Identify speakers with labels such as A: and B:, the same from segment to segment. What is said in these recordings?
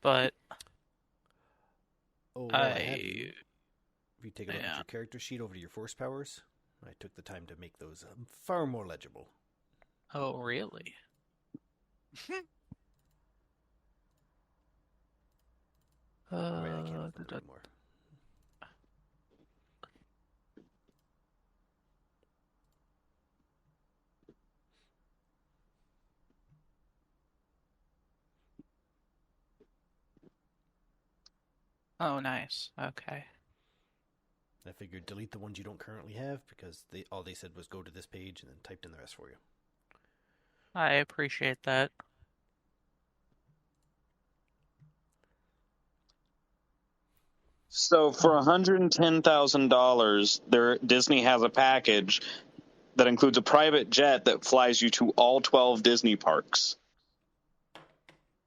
A: but
B: Oh, well, I have
A: I
B: you. If you take a look at
A: yeah.
B: your character sheet over to your force powers, I took the time to make those far more legible.
A: Oh, really?
B: Oh, wait, I can't
A: Uh,
B: open them anymore.
A: oh, nice. Okay.
B: I figured delete the ones you don't currently have because all they said was go to this page and then typed in the rest for you.
A: I appreciate that.
C: So for $110,000, Disney has a package that includes a private jet that flies you to all 12 Disney parks.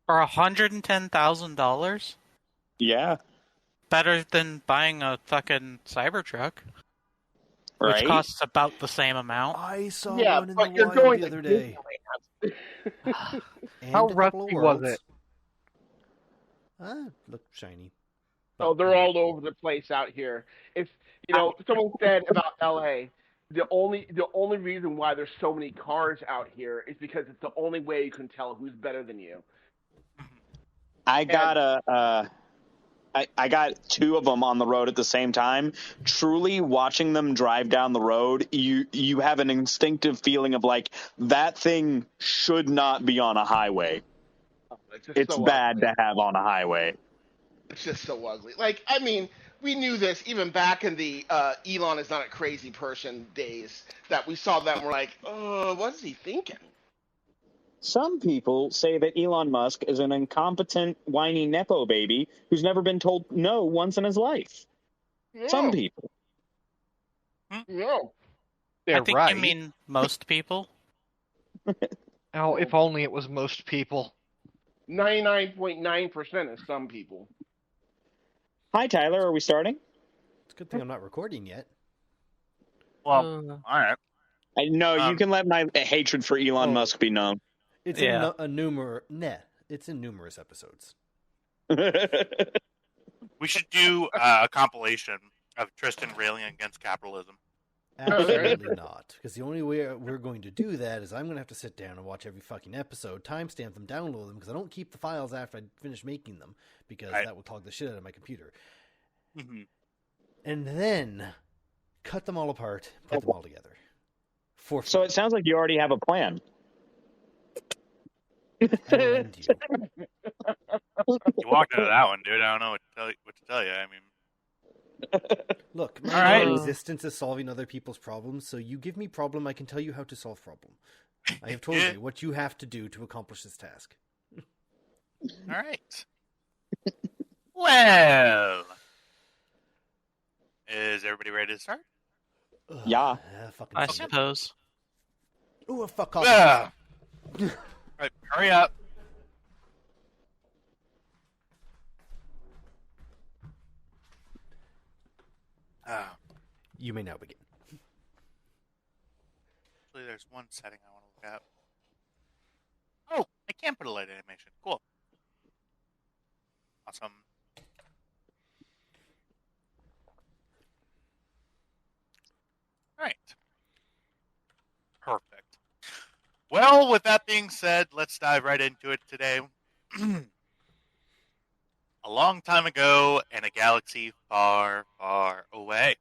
A: For $110,000?
C: Yeah,
A: Better than buying a fucking Cybertruck, which
C: right?
A: costs about the same amount.
B: I saw
D: Yeah,
B: one in the
D: but you're
B: wild
D: going
B: the
D: to
B: other day.
D: Disneyland.
B: And
E: How
B: a couple of
E: rusty was
B: worlds.
E: it?
B: Looked shiny.
D: Oh,
B: But,
D: they're all over the place out here. If someone said about LA, the only reason why there's so many cars out here is because it's the only way you can tell who's better than you.
C: I
D: And
C: got I got two of them on the road at the same time. Truly watching them drive down the road, you have an instinctive feeling of like that thing should not be on a highway.
D: it's just
C: It's
D: so
C: bad
D: ugly.
C: to have on a highway.
D: It's just so ugly. Like, I mean, we knew this even back in the Elon is not a crazy person days that we saw that and we're like, oh, what is he thinking?
C: Some people say that Elon Musk is an incompetent, whiny nepo baby who's never been told no once in his life. Some
D: No,
C: people.
D: no.
A: I
E: They're
A: think you
E: right.
A: mean most people.
E: Oh, if only it was most people.
D: 99.9% of some people.
C: Hi, Tyler. Are we starting?
B: it's a good thing I'm not recording yet.
F: Well,
A: Uh,
F: all right.
C: No, you
F: Um,
C: can let my hatred for Elon
B: Oh.
C: Musk be known.
B: It's
A: Yeah.
B: it's in numerous episodes.
F: we should do a compilation of Tristan railing against capitalism.
B: Absolutely not. Because the only way we're going to do that is I'm going to have to sit down and watch every fucking episode, timestamp them, download them, because I don't keep the files after I finish making them, because
F: Right.
B: that would clog the shit out of my computer.
F: Mhm.
B: And then cut them all apart, put them all together. For
C: So
B: free.
C: it sounds like you already have a plan.
B: I will end you.
F: You walked into that one, dude. I don't know what to tell you. I mean,
B: Look, my
F: All right.
B: entire existence is solving other people's problems, so you give me problem, I can tell you how to solve problem. I have told you what you have to do to accomplish this task.
F: all right. Well, is everybody ready to start?
C: Yeah.
B: Fucking
A: I
B: send it.
A: suppose.
B: Ooh, fuck off.
F: Yeah. All right, hurry up. Ah,
B: You may now begin.
F: actually, there's one setting I want to look at. Oh, I can put a light animation. Cool. Awesome. All right. Perfect. Well, with that being said, let's dive right into it today. A long time ago in a galaxy far, far away.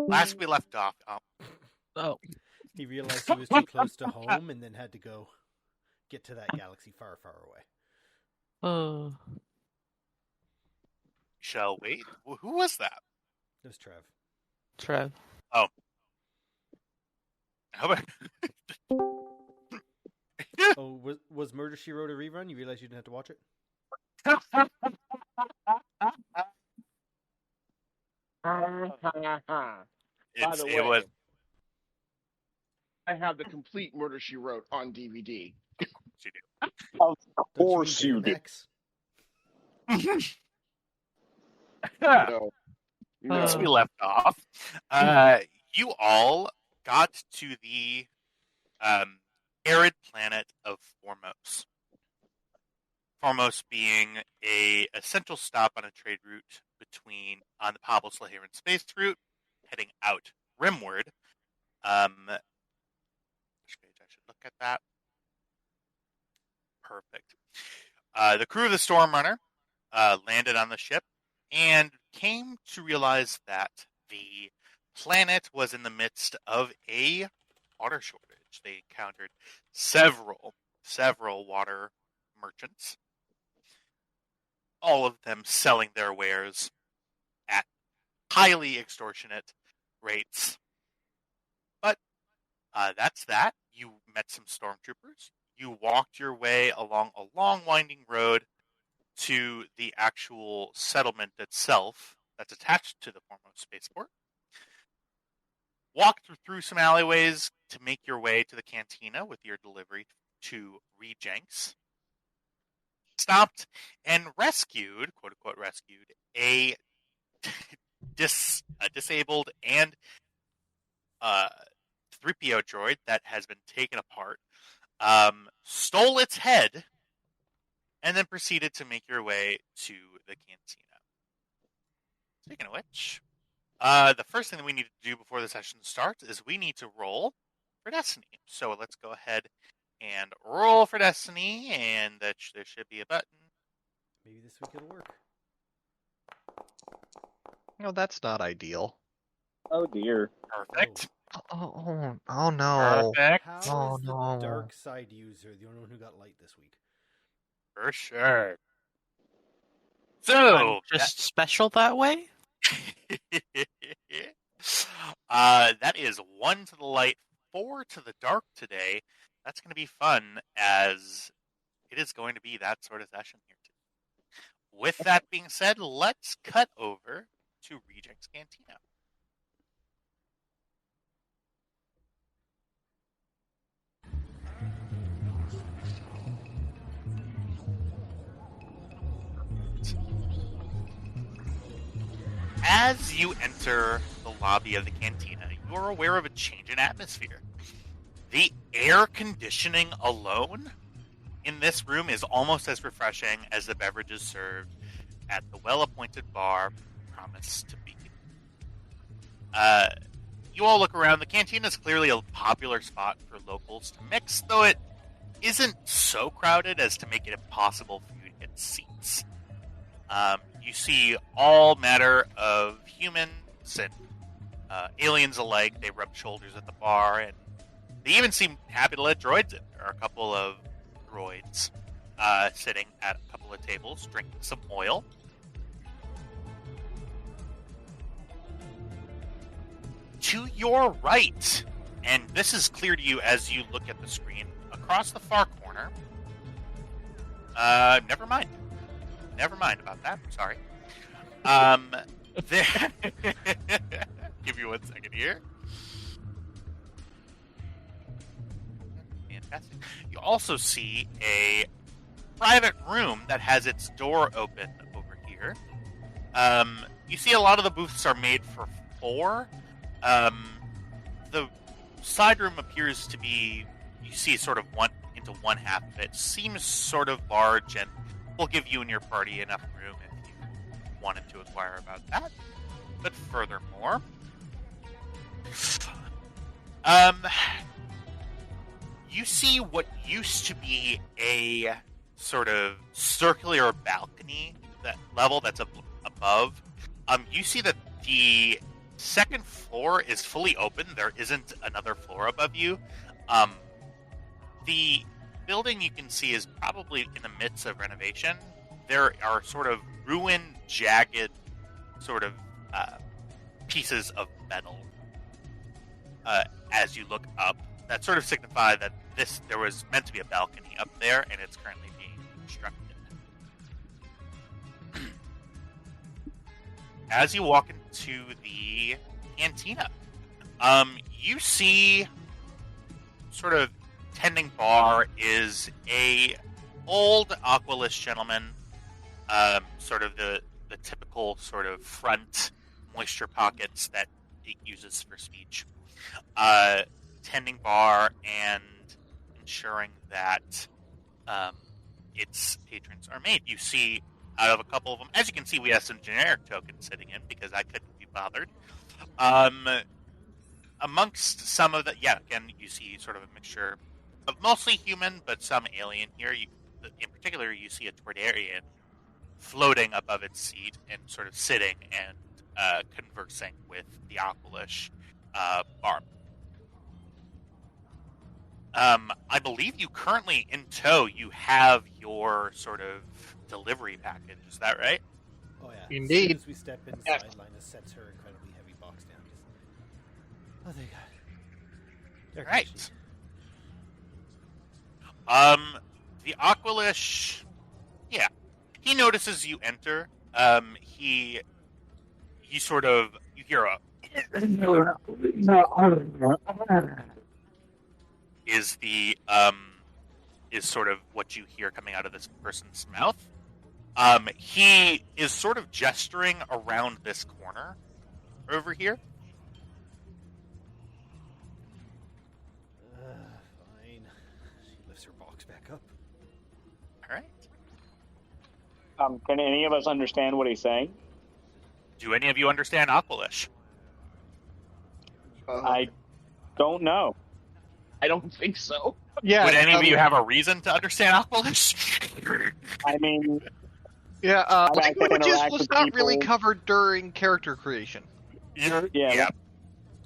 F: Last we left off.
A: Oh.
B: He realized he was too close to home and then had to go get to that galaxy far, far away.
F: Shall wait. Who was that?
B: It was Trev.
A: Trev.
F: Oh. How about...
B: Oh, was Murder, She Wrote a rerun? You realized you didn't have to watch it?
D: By the
F: It
D: way,
F: was...
D: I have the complete Murder, She Wrote on DVD.
F: She did.
C: Of
B: Don't
C: course
B: mean
C: you do.
B: Betamax?
D: No.
F: As we
D: No.
F: left off, you all got to the arid planet of Formos. Formos being a essential stop on a trade route on the Pablo Sleheyron space route, heading out rimward. Which page I should look at that. Perfect. The crew of the Storm Runner landed on the ship and came to realize that the planet was in the midst of a water shortage. They encountered several water merchants, all of them selling their wares at highly extortionate rates. But that's that. You met some stormtroopers. You walked your way along a long, winding road to the actual settlement itself that's attached to the Formos spaceport. Walked through some alleyways to make your way to the cantina with your delivery to Rejenks. Stopped and rescued, quote unquote rescued, a disabled and 3PO droid that has been taken apart. Stole its head, and then proceeded to make your way to the cantina. Speaking of which, the first thing that we need to do before the session starts is we need to roll for Destiny. So let's go ahead and roll for Destiny, and there should be a button.
B: Maybe this week it'll work.
E: No, that's not ideal.
C: Oh dear.
F: Perfect.
E: Oh no.
F: Perfect.
B: How
E: Oh,
B: is the
E: no.
B: dark side user the only one who got light this week?
F: For sure. So,
A: I'm just special that way?
F: that is 1 to the light, 4 to the dark today. That's going to be fun, as it is going to be that sort of session here today. With that being said, let's cut over to Rejenks Cantina. As you enter the lobby of the cantina, you are aware of a change in atmosphere. The air conditioning alone in this room is almost as refreshing as the beverages served at the well-appointed bar promised to be. You all look around. The cantina is clearly a popular spot for locals to mix, though it isn't so crowded as to make it impossible for you to get seats. You see all matter of humans and aliens alike. They rub shoulders at the bar, and they even seem happy to let droids in. There are a couple of droids sitting at a couple of tables, drinking some oil. To your right, and this is clear to you as you look at the screen, across the far corner. Never mind about that. Sorry. There. Give you 1 second here. Fantastic. You also see a private room that has its door open over here. You see a lot of the booths are made for 4. The side room appears to be, you see sort of into one half of it. Seems sort of large, and will give you and your party enough room if you wanted to inquire about that. But furthermore, you see what used to be a sort of circular balcony, that level that's above. You see that the second floor is fully open. There isn't another floor above you. The building you can see is probably in the midst of renovation. There are sort of ruined, jagged, sort of pieces of metal as you look up. That sort of signify that there was meant to be a balcony up there, and it's currently being constructed. As you walk into the cantina, you see sort of tending bar is a old Aqualish gentleman, sort of the typical sort of front moisture pockets that it uses for speech. Tending bar and ensuring that its patrons are made. You see, out of a couple of them, as you can see, we have some generic tokens sitting in because I couldn't be bothered. Amongst some of the, again, you see sort of a mixture of mostly human, but some alien here. In particular, you see a Toydarian floating above its seat and sort of sitting and conversing with the Aqualish barman. I believe you currently in tow, you have your sort of delivery package. Is that right?
B: Oh yeah.
E: Indeed.
B: As soon as we step inside, Linus sets her incredibly heavy box down. Oh, thank God.
F: Right. The Aqualish, he notices you enter. He sort of, you hear a is sort of what you hear coming out of this person's mouth. He is sort of gesturing around this corner over here.
B: Fine. She lifts her box back up.
F: All right.
C: Can any of us understand what he's saying?
F: Do any of you understand Aqualish?
C: I don't know.
D: I don't think so.
E: Yeah.
F: Would any of you have a reason to understand Aqualish?
C: I mean,
E: Yeah,
C: I like to
E: languages
C: interact
E: was
C: with
E: not really
C: people.
E: covered during character creation.
C: yeah.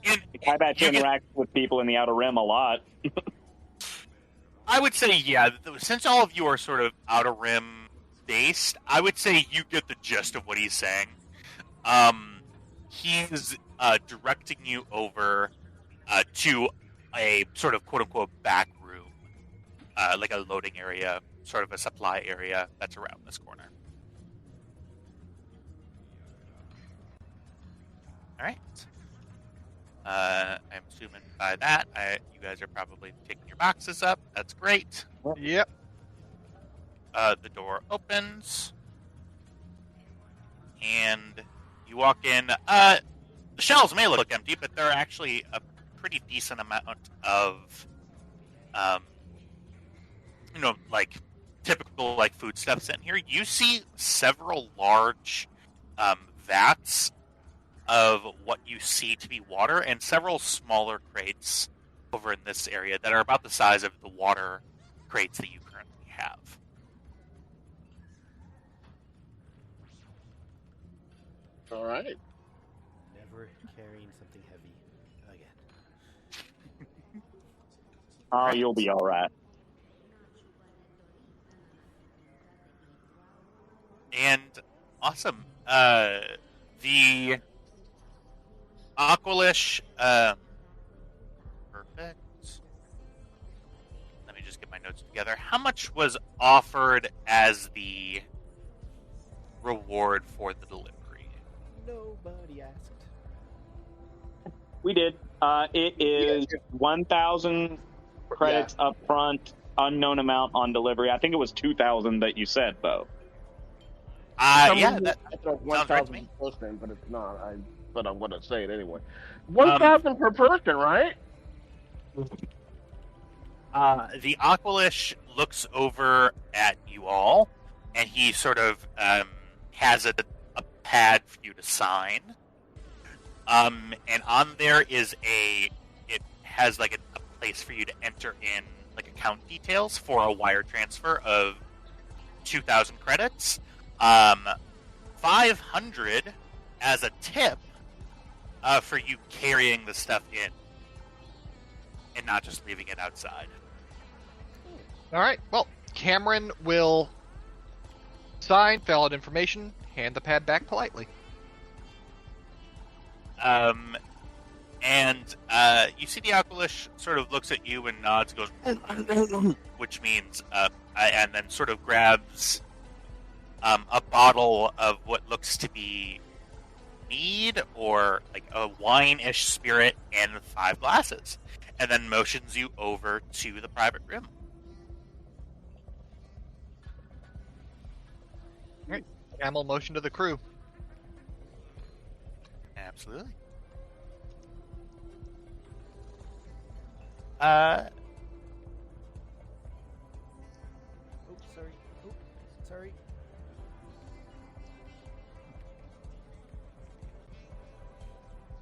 F: And
C: I've had to
F: you get-
C: interact with people in the Outer Rim a lot.
F: I would say, since all of you are sort of Outer Rim based, I would say you get the gist of what he's saying. He's directing you over to a sort of quote-unquote back room, like a loading area, sort of a supply area that's around this corner. All right. I'm assuming by that, you guys are probably taking your boxes up. That's great.
E: Yep.
F: The door opens, and you walk in. The shelves may look empty, but there are actually a pretty decent amount of, like typical like foodstuffs in here. You see several large vats of what you see to be water, and several smaller crates over in this area that are about the size of the water crates that you currently have.
D: All right.
B: Never carrying something heavy again.
C: Oh, you'll be all right.
F: And awesome. The Aqualish, perfect. Let me just get my notes together. How much was offered as the reward for the delivery?
B: Nobody asked.
C: We did. It is 1,000 credits up front, unknown amount on delivery. I think it was 2,000 that you said, though.
F: That
D: I thought
F: sounds right to me.
D: 1,000 per person, but it's not. But I'm going to say it anyway. 1,000 per person, right?
F: The Aqualish looks over at you all, and he sort of has a pad for you to sign. And on there is it has like a place for you to enter in like account details for a wire transfer of 2,000 credits. 500 as a tip for you carrying the stuff in and not just leaving it outside.
E: All right. Well, Cameron will sign, fill out information, hand the pad back politely.
F: And you see the Aqualish sort of looks at you and nods, goes, which means, and then sort of grabs a bottle of what looks to be mead or like a wine-ish spirit and 5 glasses, and then motions you over to the private room.
E: All right. Camel motion to the crew.
F: Absolutely.
B: Oops, sorry. Oops, sorry.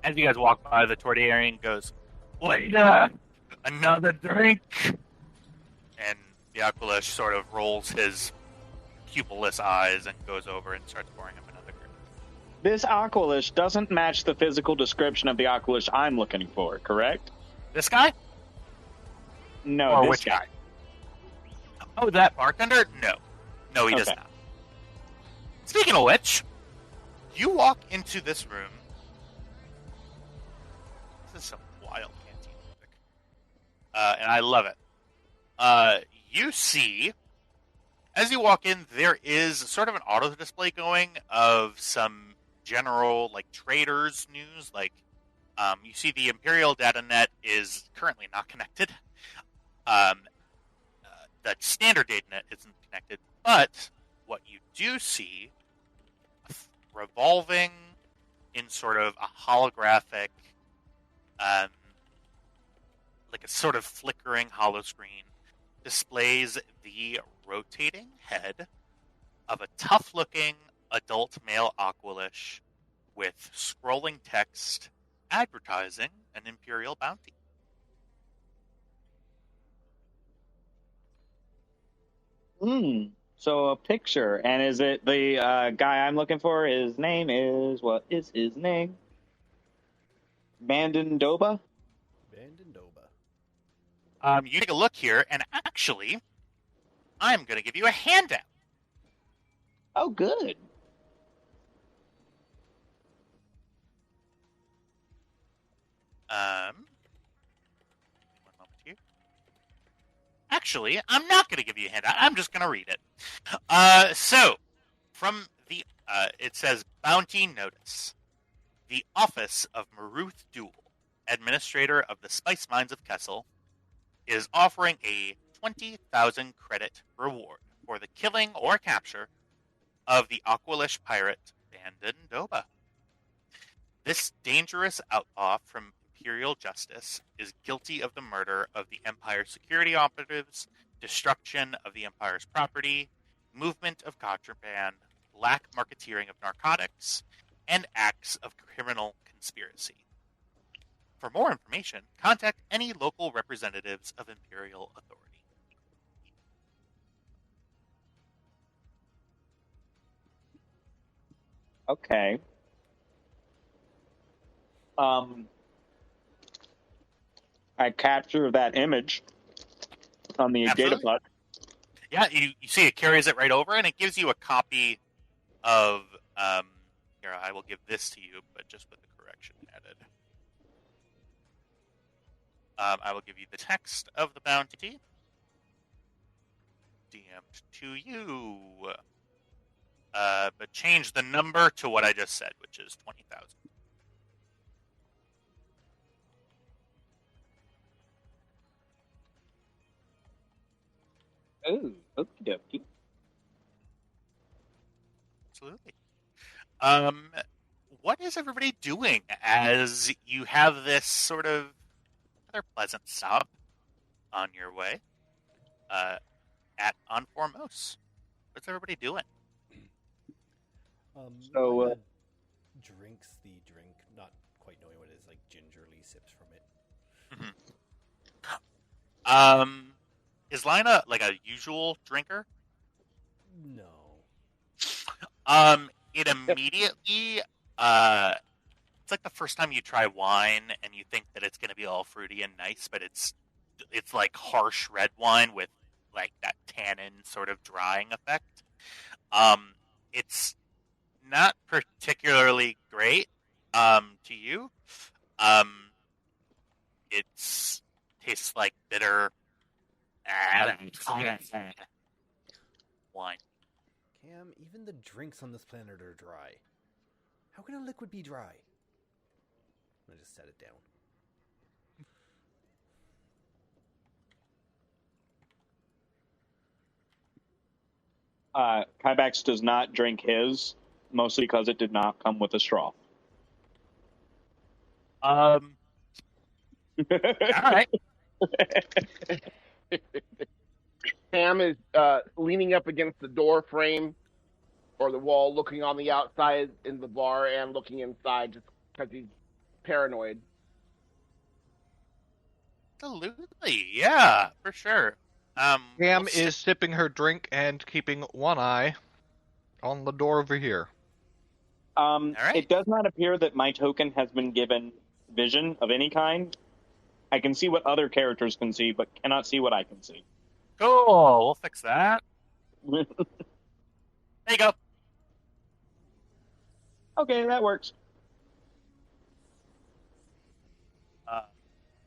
F: As you guys walk by, the Tordiarian goes, "Wait, another drink?" And the Aqualish sort of rolls his pupilless eyes and goes over and starts pouring him another drink.
C: This Aqualish doesn't match the physical description of the Aqualish I'm looking for, correct?
F: This guy?
C: No,
F: Or
C: this
F: which guy? Oh, that bartender? No, he does
C: Okay.
F: not. Speaking of which, you walk into this room. This is some wild canteen music, and I love it. You see, as you walk in, there is sort of an auto display going of some general like traders news. Like, you see the Imperial data net is currently not connected. The standard data net isn't connected, but what you do see revolving in sort of a holographic, like a sort of flickering hollow screen, displays the rotating head of a tough-looking adult male Aqualish with scrolling text advertising an Imperial bounty.
C: So a picture, and is it the guy I'm looking for? His name is, what is his name? Bandandoba?
B: Bandandoba.
F: You take a look here, and actually, I'm going to give you a handout.
C: Oh, good.
F: One moment here. Actually, I'm not going to give you a handout. I'm just going to read it. So, from the, it says, Bounty Notice. The Office of Maruth Duel, Administrator of the Spice Mines of Kessel, is offering a 20,000 credit reward for the killing or capture of the Aqualish pirate Bandandoba. This dangerous outlaw from Imperial Justice is guilty of the murder of the Empire's security operatives, destruction of the Empire's property, movement of contraband, black marketeering of narcotics, and acts of criminal conspiracy. For more information, contact any local representatives of Imperial Authority.
C: Okay. I capture that image on the
F: Absolutely.
C: datapod.
F: Yeah, you see it carries it right over, and it gives you a copy of, here, I will give this to you, but just with the correction added. I will give you the text of the bounty. DM'd to you. But change the number to what I just said, which is 20,000.
C: Ooh, okie dokie.
F: Absolutely. What is everybody doing as you have this sort of rather pleasant stop on your way at On Formos? What's everybody doing?
C: So,
B: Lina drinks the drink, not quite knowing what it is, like gingerly sips from it.
F: Is Lina like a usual drinker?
B: No.
F: It immediately, it's like the first time you try wine and you think that it's going to be all fruity and nice, but it's like harsh red wine with like that tannin sort of drying effect. It's not particularly great to you. Um, it's tastes like bitter wine.
B: Cam, even the drinks on this planet are dry. How can a liquid be dry? I just set it down.
C: Kybax does not drink his, mostly because it did not come with a straw.
F: All right.
D: Sam is leaning up against the door frame or the wall, looking on the outside in the bar and looking inside just because he's paranoid.
F: Absolutely, yeah, for sure.
E: Cam
F: we'll
E: is sipping her drink and keeping one eye on the door over here.
F: right.
C: It does not appear that my token has been given vision of any kind. I can see what other characters can see, but cannot see what I can see.
F: Cool. We'll fix that. There you go.
C: Okay, that works.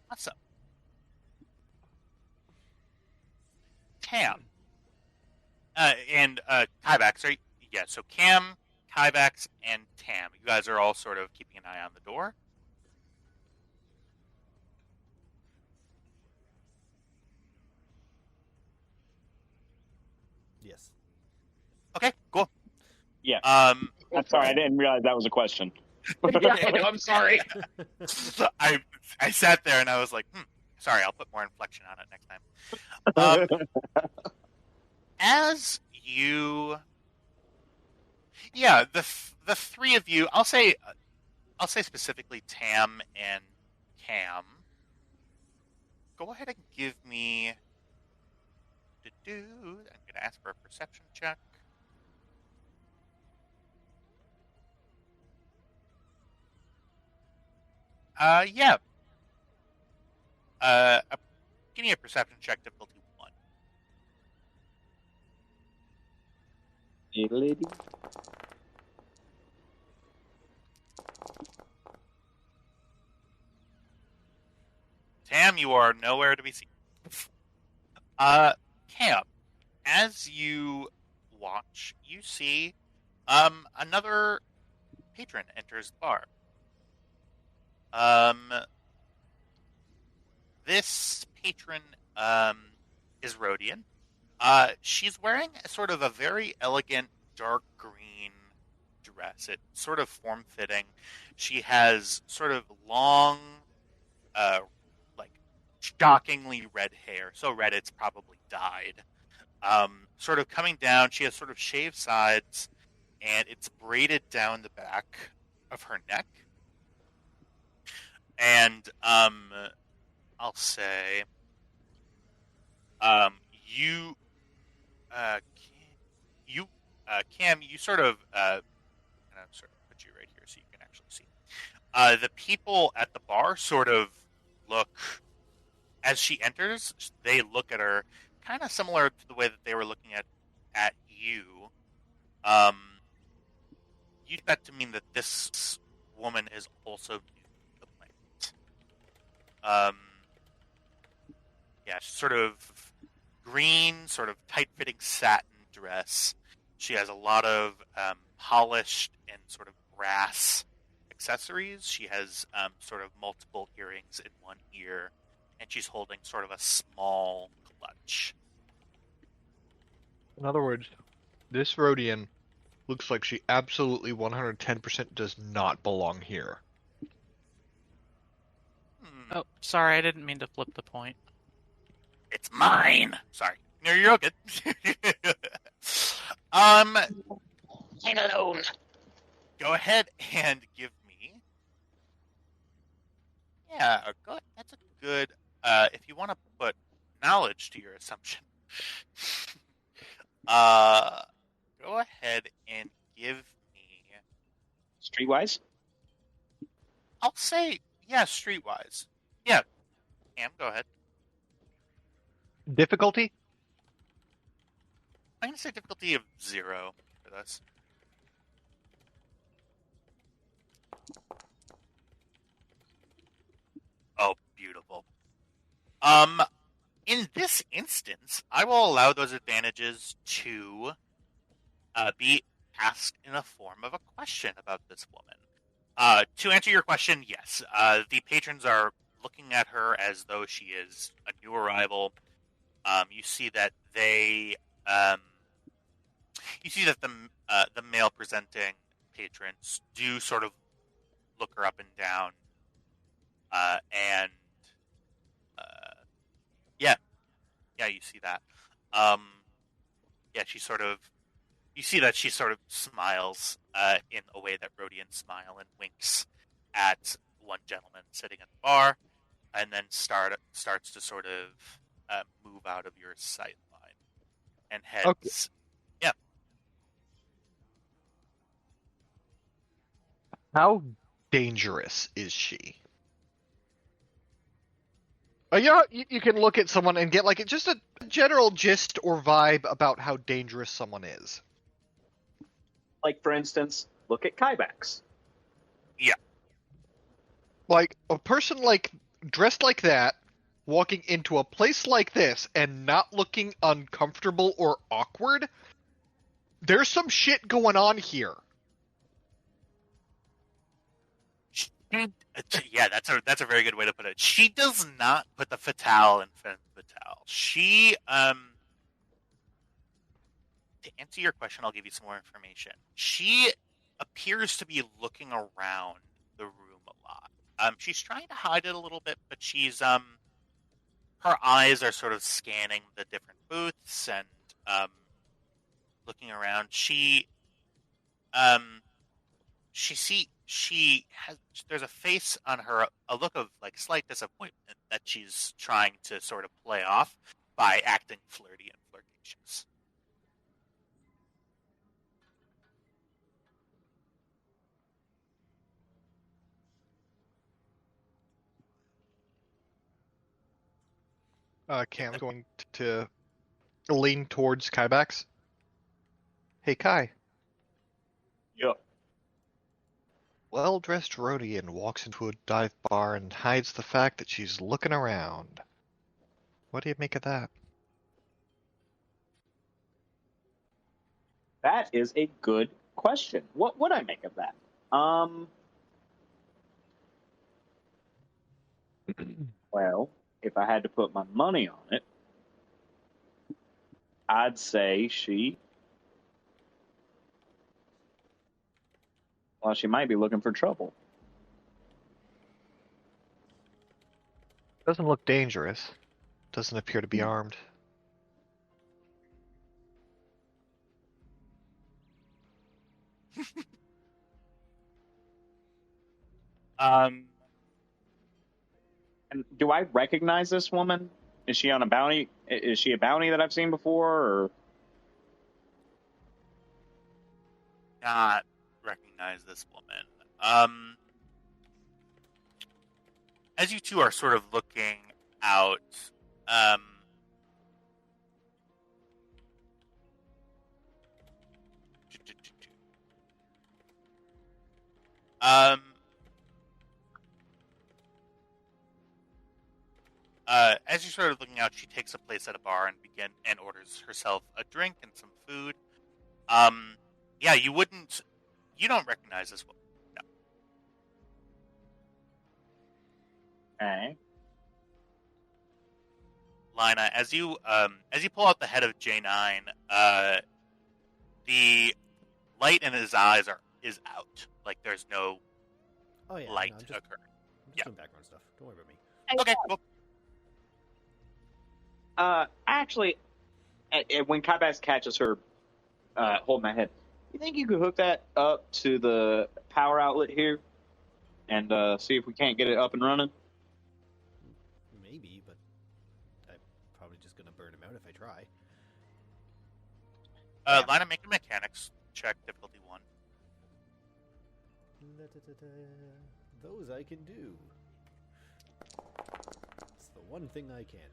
F: Awesome. Cam. And Kybax, right? Yeah, so Cam, Kybax, and Tam. You guys are all sort of keeping an eye on the door.
B: Yes.
F: Okay, cool.
C: Yeah.
F: Um,
C: I'm sorry, I didn't realize that was a question.
D: Yeah, I'm sorry.
F: I sat there and I was like, sorry, I'll put more inflection on it next time. As you, yeah, the three of you, I'll say specifically Tam and Cam. Go ahead and give me. I'm going to ask for a perception check. Yeah. Give me a perception check, difficulty 1.
C: Hey, lady.
F: Tam, you are nowhere to be seen. Cam, as you watch, you see another patron enters the bar. This patron is Rhodian. She's wearing a sort of a very elegant dark green dress. It's sort of form-fitting. She has sort of long, like shockingly red hair. So red it's probably dyed. Sort of coming down. She has sort of shaved sides, and it's braided down the back of her neck. And I'll say, Cam, you sort of, and I'm sort of put you right here so you can actually see. The people at the bar sort of look, as she enters, they look at her kind of similar to the way that they were looking at you. You take that to mean that this woman is also new to the planet. Yeah, sort of green, sort of tight-fitting satin dress. She has a lot of polished and sort of brass accessories. She has sort of multiple earrings in one ear, and she's holding sort of a small clutch.
E: In other words, this Rhodian looks like she absolutely 110% does not belong here.
A: Oh, sorry, I didn't mean to flip the point.
F: It's mine. Sorry. No, you're good.
C: Leave alone.
F: Go ahead and give me. Yeah, that's a good. If you want to put knowledge to your assumption, go ahead and give me.
C: Streetwise?
F: say, yeah, streetwise. Yeah, Cam, go ahead.
E: Difficulty?
F: I'm gonna say difficulty of 0 for this. Oh, beautiful. In this instance, I will allow those advantages to be asked in the form of a question about this woman. To answer your question, yes, the patrons are looking at her as though she is a new arrival. You see that the male presenting patrons do sort of look her up and down, and yeah, you see that. Yeah, you see that she sort of smiles in a way that Rhodians smile and winks at one gentleman sitting at the bar, and then starts to sort of move out of your sight line and heads.
E: Okay.
F: Yeah.
E: How dangerous is she? You can look at someone and get like just a general gist or vibe about how dangerous someone is.
C: Like, for instance, look at Kybax.
F: Yeah.
E: Like a person like dressed like that, walking into a place like this and not looking uncomfortable or awkward. There's some shit going on here.
F: Yeah, that's a very good way to put it. She does not put the fatale in front of fatale. She to answer your question, I'll give you some more information. She appears to be looking around the room a lot. She's trying to hide it a little bit, but she's her eyes are sort of scanning the different booths and looking around. There's a face on her, a look of like slight disappointment that she's trying to sort of play off by acting flirty and flirtatious.
E: Cam's going to lean towards Kybax. Hey, Kai.
C: Yup.
E: Well-dressed Rhodian walks into a dive bar and hides the fact that she's looking around. What do you make of that?
C: That is a good question. What would I make of that? Well, if I had to put my money on it, I'd say she might be looking for trouble.
E: Doesn't look dangerous. Doesn't appear to be armed.
C: And do I recognize this woman? Is she on a bounty? Is she a bounty that I've seen before? Or
F: Not recognize this woman. As you two are sort of looking out, as you're sort of looking out, she takes a place at a bar and orders herself a drink and some food. Yeah, you don't recognize this woman. No.
C: okay.
F: Lina, as you pull out the head of J9, the light in his eyes is out. Like there's no
B: Oh yeah,
F: light
B: no, I'm
F: occurring.
B: just doing background stuff. Don't worry about me.
F: Okay, cool.
C: Actually, when Kybax catches her holding my head, you think you could hook that up to the power outlet here and see if we can't get it up and running?
B: Maybe, but I'm probably just gonna burn him out if I try.
F: Lina, make a mechanics check, difficulty 1.
B: Those I can do. It's the one thing I can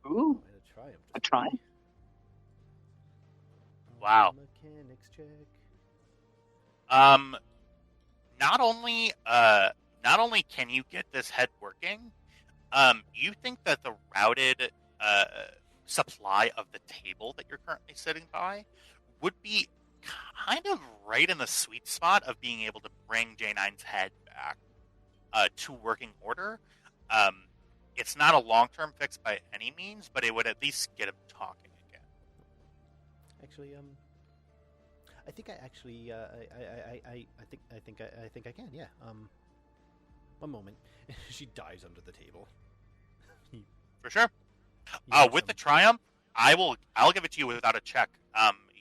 B: do.
C: Ooh,
B: And a triumph.
C: a try.
F: Wow.
B: Mechanics check.
F: Not only can you get this head working, you think that the routed supply of the table that you're currently sitting by would be kind of right in the sweet spot of being able to bring J9's head back to working order. It's not a long-term fix by any means, but it would at least get him talking again.
B: Actually, I think I actually, I think I can. Yeah. One moment. She dives under the table.
F: For sure.
B: Yeah,
F: With the Triumph, I'll give it to you without a check.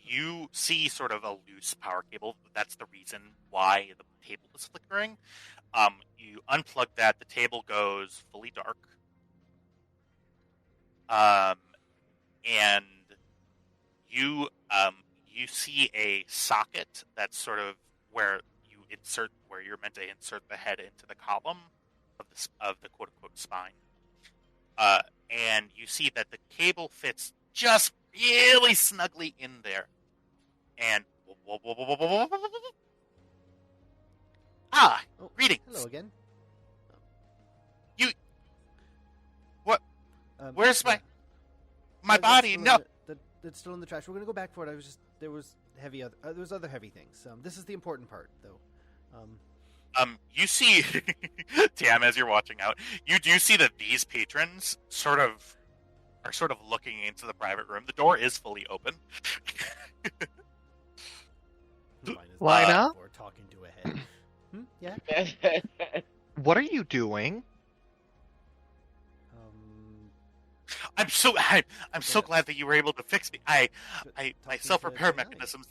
F: You see sort of a loose power cable. That's the reason why the table is flickering. You unplug that, the table goes fully dark. And you see a socket that's sort of where you're meant to insert the head into the column of the quote unquote spine. And you see that the cable fits just really snugly in there. And greetings.
B: Hello again.
F: What? Where's my body? No.
B: That's still in the trash. We're gonna go back for it. There was other heavy things. This is the important part, though.
F: You see, Tam, as you're watching out, you do see that these patrons are looking into the private room. The door is fully open.
E: Lina?
B: Or talking to a head. Yeah.
E: What are you doing?
F: I'm so glad that you were able to fix me. My self-repair mechanisms.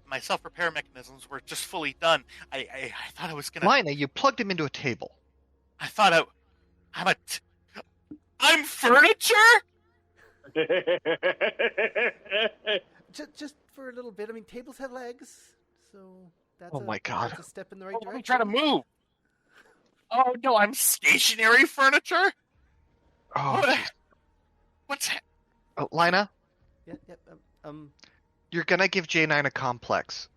F: My self-repair mechanisms were just fully done. I thought I was gonna.
E: Lina, you plugged him into a table.
F: I thought I'm furniture.
B: Just for a little bit. I mean, tables have legs, so that's
E: my God.
B: that's a step in the right direction.
F: I'm trying to move. Oh no, I'm stationary furniture.
E: Oh,
F: What's
E: Lina?
B: Yeah.
E: You're gonna give J9 a complex.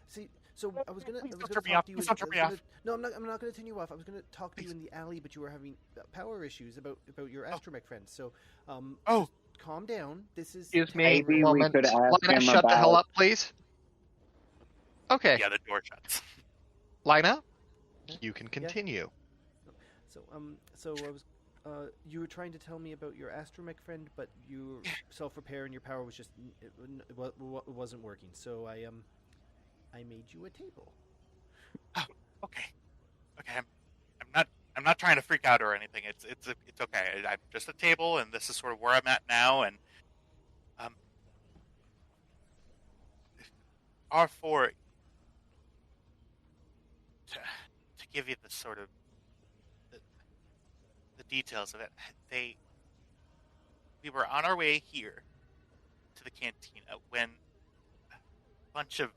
B: See, so I was gonna
F: Don't
B: talk
F: turn me
B: to
F: off.
B: you.
F: Please don't turn me off.
B: No, I'm not gonna turn you off. I was gonna talk to you in the alley, but you were having power issues about your astromech friends. So, just calm down. This is
E: Excuse me.
C: Maybe we
E: Moment.
C: could ask
E: Lina,
C: him
E: shut the hell
C: about-
E: up, please. Okay.
F: Yeah, the door shuts.
E: Lina, you can continue.
B: So I was. You were trying to tell me about your astromech friend, but your self-repair and your power was just it wasn't working. So I made you a table.
F: Oh, okay. I'm not trying to freak out or anything. It's okay. I'm just a table, and this is sort of where I'm at now. And R4 to give you the sort of the details of it. We were on our way here to the cantina when a bunch of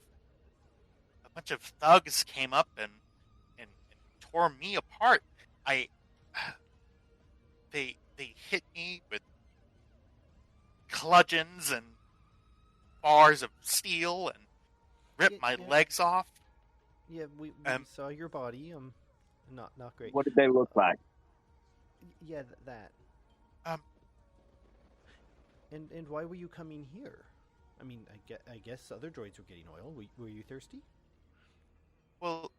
F: thugs came up and tore me apart. They hit me with bludgeons and bars of steel and ripped my legs off.
B: Yeah, we saw your body. Not great.
C: What did they look like?
B: Yeah, that. And why were you coming here? I mean, I guess other droids were getting oil. Were you thirsty?
F: Well,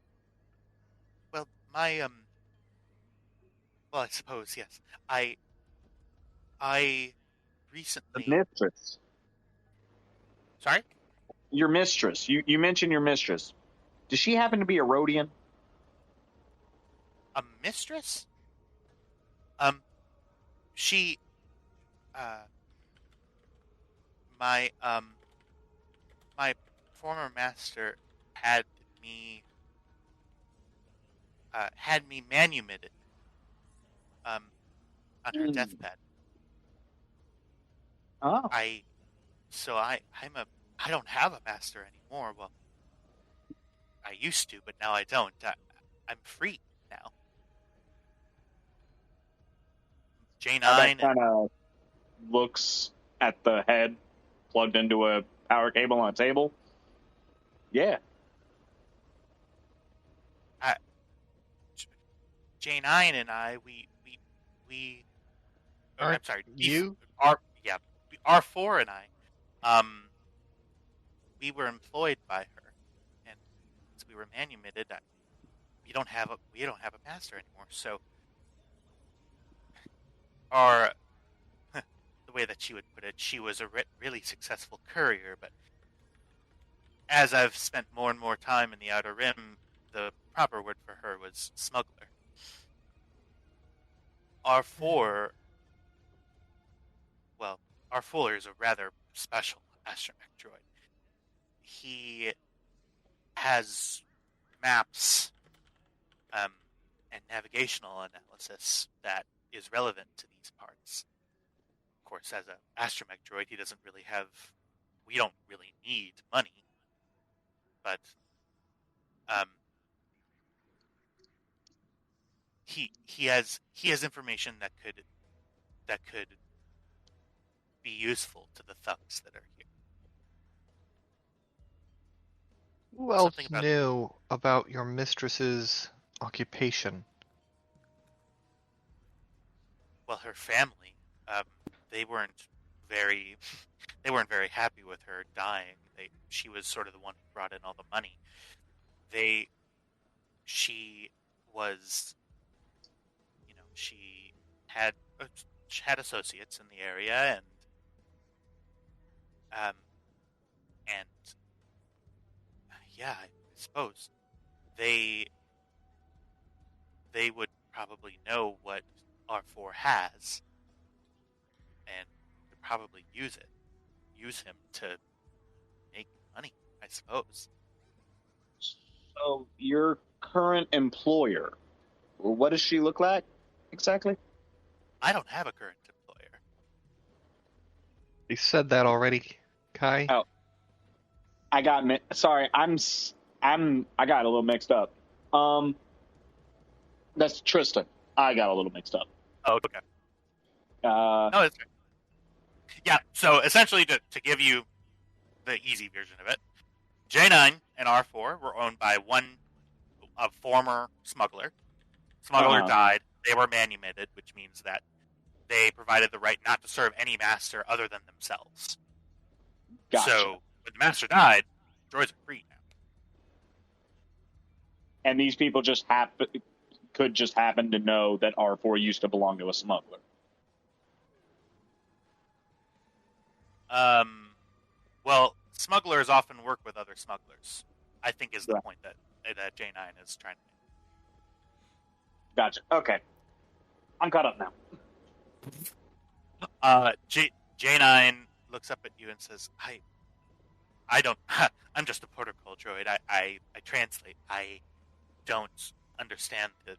F: my well, I suppose yes. I recently.
C: The mistress.
F: Sorry?
C: Your mistress. You mentioned your mistress. Does she happen to be a Rhodian?
F: A mistress? She, my former master had me manumitted, on her deathbed.
C: Oh.
F: I'm a I don't have a master anymore. Well, I used to, but now I don't. I'm free now. J9
C: That
F: and
C: kind of looks at the head plugged into a power cable on a table. Yeah.
F: J9 and I, or, I'm
E: Aren't
F: sorry,
E: you?
F: R4 and I, we were employed by her, and as we were manumitted, we don't have a master anymore. So our the way that she would put it, she was a really successful courier, but as I've spent more and more time in the Outer Rim, the proper word for her was smuggler. R4, well, R4 is a rather special astromech droid. He has maps and navigational analysis that is relevant to these parts. Of course, as an astromech droid, we don't really need money, but he has information that could be useful to the thugs that are here.
E: Who else
F: Something about
E: knew about your mistress's occupation?
F: her family. They weren't very happy with her dying. She was sort of the one who brought in all the money. She was, she had associates in the area, and yeah, I suppose they would probably know what R4 has, and could probably use him to make money, I suppose.
C: So your current employer, what does she look like exactly?
F: I don't have a current employer.
E: You said that already, Kai.
C: Oh, I got sorry. I got a little mixed up. That's Tristan. I got a little mixed up.
F: Oh, okay.
C: No,
F: that's right. Yeah. So essentially, to give you the easy version of it, J9 and R4 were owned by a former smuggler. Smuggler died. They were manumitted, which means that they provided the right not to serve any master other than themselves.
C: Gotcha.
F: So when the master died, droids are free now.
C: And these people could just happen to know that R4 used to belong to a smuggler.
F: Well, smugglers often work with other smugglers, I think is the
C: Right.
F: point that J9 is trying to make.
C: Gotcha. Okay. I'm caught up now.
F: J9 looks up at you and says, I don't, I'm just a protocol droid. I translate. I don't understand the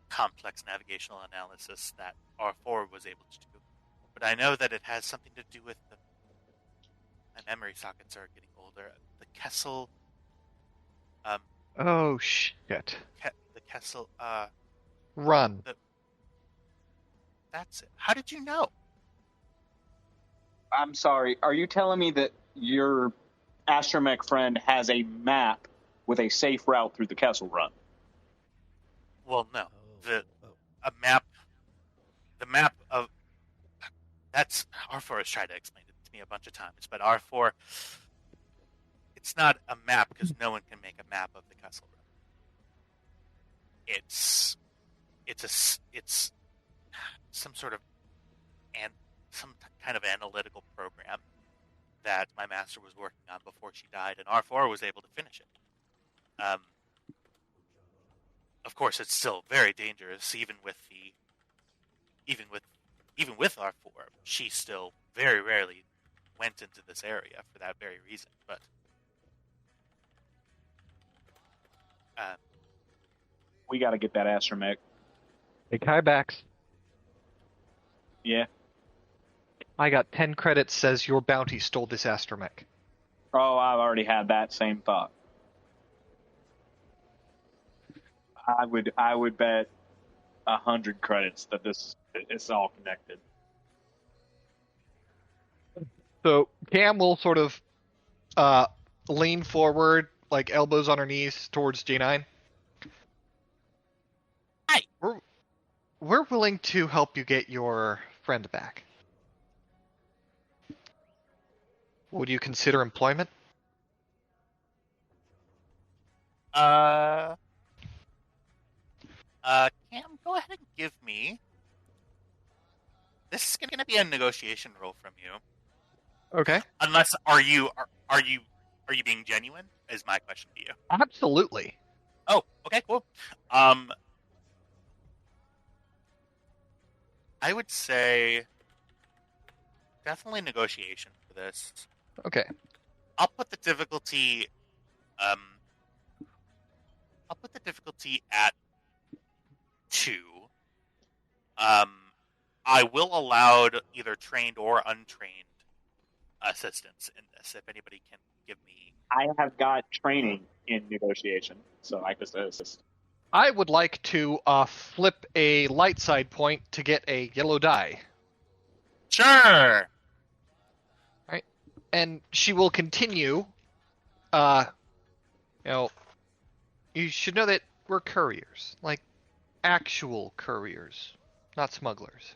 F: complex navigational analysis that R4 was able to do. But I know that it has something to do with my memory sockets are getting older. The Kessel,
E: Oh, shit.
F: the Kessel,
E: Run.
F: that's it. How did you know?
C: I'm sorry. Are you telling me that your astromech friend has a map with a safe route through the Kessel Run?
F: Well, no.
B: Oh.
F: The map of that's R4 has tried to explain it to me a bunch of times, but R4, it's not a map because no one can make a map of the Kessel Run. It's some sort of some kind of analytical program that my master was working on before she died, and R4 was able to finish it. Of course, it's still very dangerous, even with R4. She still very rarely went into this area for that very reason. But
C: We got to get that astromech.
E: Hey, Kai Bax.
C: Yeah.
E: I got 10 credits says your bounty stole this astromech.
C: Oh, I've already had that same thought. I would bet 100 credits that this is all connected.
E: So Cam will sort of lean forward, like elbows on her knees towards J9.
F: Hi.
E: We're willing to help you get your friend back. Would you consider employment?
F: Cam, go ahead and give me. This is going to be a negotiation roll from you.
E: Okay.
F: Unless are you being genuine? Is my question to you.
E: Absolutely.
F: Oh, okay, cool. I would say definitely negotiation for this.
E: Okay.
F: I'll put the difficulty. I'll put the difficulty at 2. I will allow either trained or untrained assistance in this. If anybody can give me,
C: I have got training in negotiation, so I could assist.
E: I would like to flip a light side point to get a yellow die.
F: sure.
E: Right? And she will continue. You should know that we're couriers, like actual couriers, not smugglers.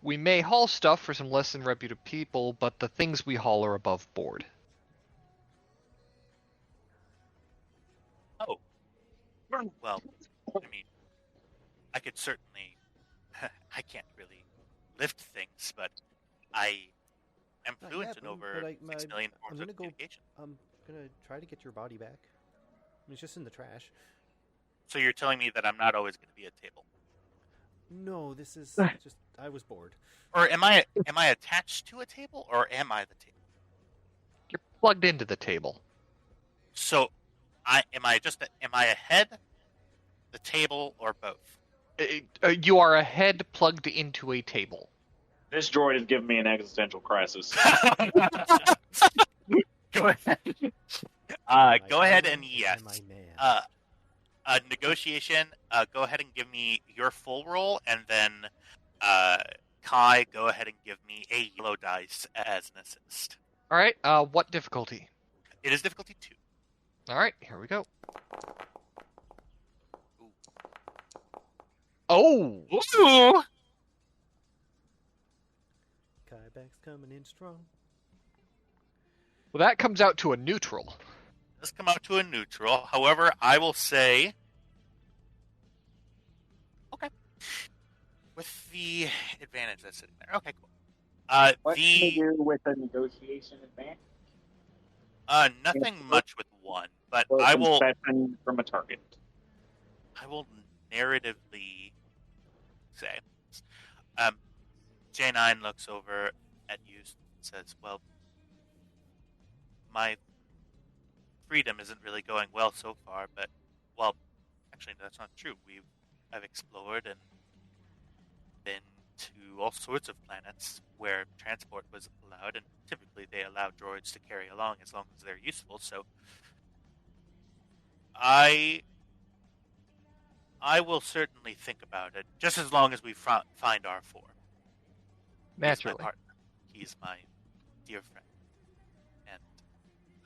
E: We may haul stuff for some less than reputable people, but the things we haul are above board.
F: Oh, well, I mean, I could certainly. I can't really lift things, but I am fluent in over 6 million forms of communication.
B: I'm gonna try to get your body back. I mean, it's just in the trash.
F: So you're telling me that I'm not always going to be at table,
B: No, this is just. I was bored.
F: or am I attached to a table, or am I the table?
E: You're plugged into the table.
F: So, am I a head, the table, or both?
E: You are a head plugged into a table.
C: This droid is giving me an existential crisis.
F: Go ahead. Go ahead and yes.
B: Am I man?
F: Negotiation. Go ahead and give me your full roll, and then Kai, go ahead and give me a yellow dice as an assist.
E: All right. What difficulty?
F: It is difficulty 2.
E: All right. Here we go. Oh.
F: Ooh.
B: Kaiback's coming in strong.
E: Well, that comes out to a neutral.
F: Does come out to a neutral. However, I will say, okay, with the advantage that's sitting there. Okay, cool.
C: What can you do with a negotiation advantage?
F: Nothing much with 1, but
C: Or
F: I will.
C: concession from a target.
F: I will narratively say, J9 looks over at you and says, "Well, my freedom isn't really going well so far, but, well, actually, that's not true. I've explored and been to all sorts of planets where transport was allowed, and typically they allow droids to carry along as long as they're useful, so I will certainly think about it, just as long as we find R4.
E: Naturally.
F: He's my partner. He's my dear friend. And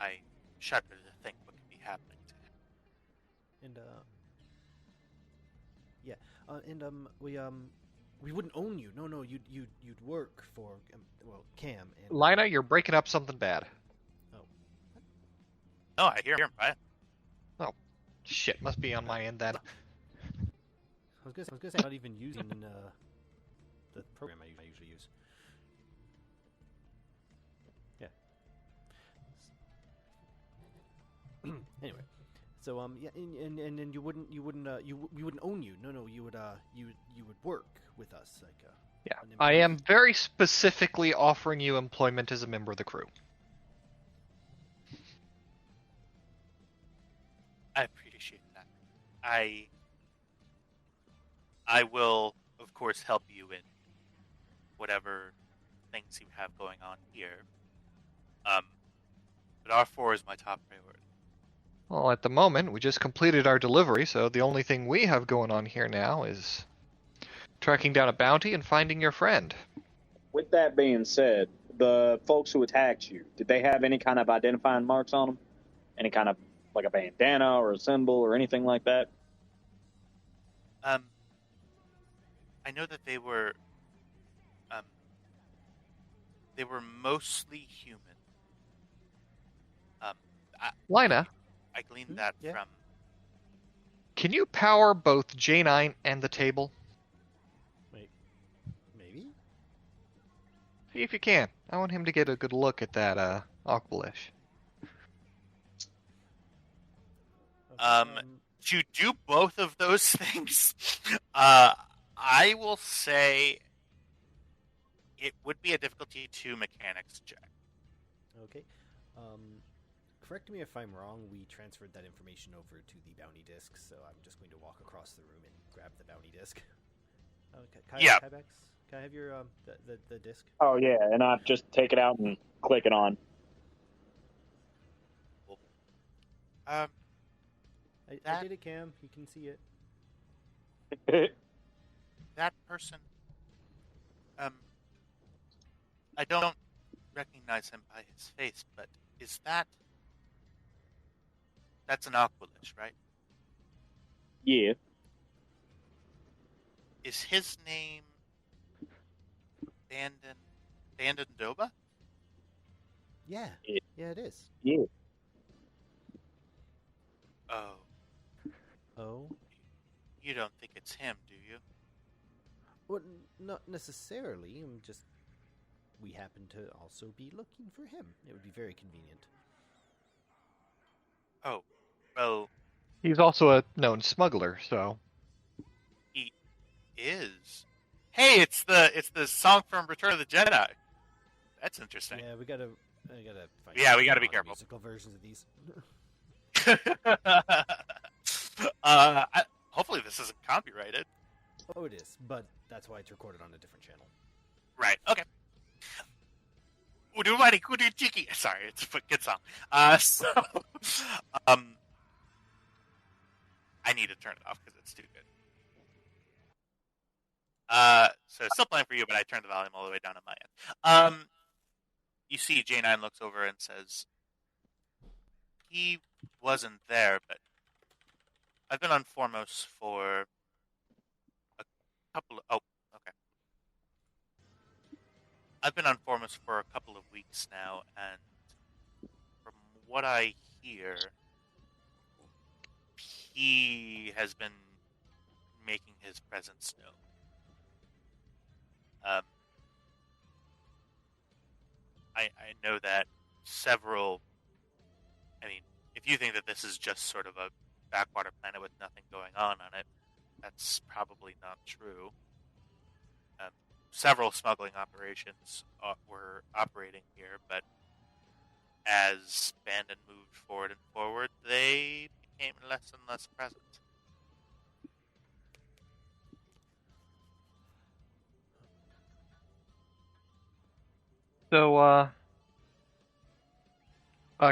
F: I shudder to think what could be happening to him.
B: And we wouldn't own you. No, you'd work for Cam. And,
E: Lina, you're breaking up something bad.
F: No, I hear him. Right?
E: Oh, shit. Must be on my end then.
B: I was gonna say I'm not even using the program I usually use. Yeah. Anyway, so and we wouldn't own you. No, you would work with us like.
E: Yeah, I am very specifically offering you employment as a member of the crew.
F: I appreciate that. I will, of course, help you in whatever things you have going on here. but R4 is my top priority.
E: Well, at the moment, we just completed our delivery, so the only thing we have going on here now is tracking down a bounty and finding your friend.
C: With that being said, the folks who attacked you, did they have any kind of identifying marks on them? Any kind of, like a bandana or a symbol or anything like that?
F: I know that they were mostly human.
E: Lina,
F: I gleaned that
B: Yeah.
F: from.
E: can you power both J9 and the table?
B: Wait, maybe?
E: See if you can. I want him to get a good look at that Aqualish.
B: Okay,
F: To do both of those things, I will say it would be a difficulty 2 mechanics check.
B: okay. Correct me if I'm wrong. We transferred that information over to the bounty disk, so I'm just going to walk across the room and grab the bounty disk. Okay,
F: Yeah.
B: Kybex, can I have your the disc?
C: Oh, yeah, and I just take it out and click it on.
B: I
F: That-
B: did it, Cam. You can see it.
F: That person, I don't recognize him by his face, but is that's an Aqualish, right?
C: Yeah.
F: Is his name Bandon Doba?
B: Yeah.
C: Yeah.
B: Yeah, it is.
C: Yeah.
F: Oh,
B: Oh.
F: you don't think it's him, do you?
B: Well, not necessarily. We happen to also be looking for him. It would be very convenient.
F: Oh, well,
E: He's also a known smuggler, so...
F: he is. Hey, it's the song from Return of the Jedi. That's interesting.
B: Yeah, I gotta find.
F: Yeah, we gotta be
B: other
F: careful.
B: Musical versions of these.
F: Hopefully this isn't copyrighted.
B: Oh, it is, but that's why it's recorded on a different channel.
F: Right. Okay. Udumari kudu chiki. Sorry, it's a good song. So, I need to turn it off because it's too good. So still playing for you, but I turned the volume all the way down on my end. You see, J9 looks over and says, "He wasn't there, but I've been on Foremost for a couple of... Oh, okay. I've been on Foremost for a couple of weeks now, and from what I hear, he has been making his presence known. I know that several... I mean, if you think that this is just sort of a backwater planet with nothing going on it, that's probably not true. Several smuggling operations were operating here, but as Bandon moved forward and forward, they became less and less present.
E: So,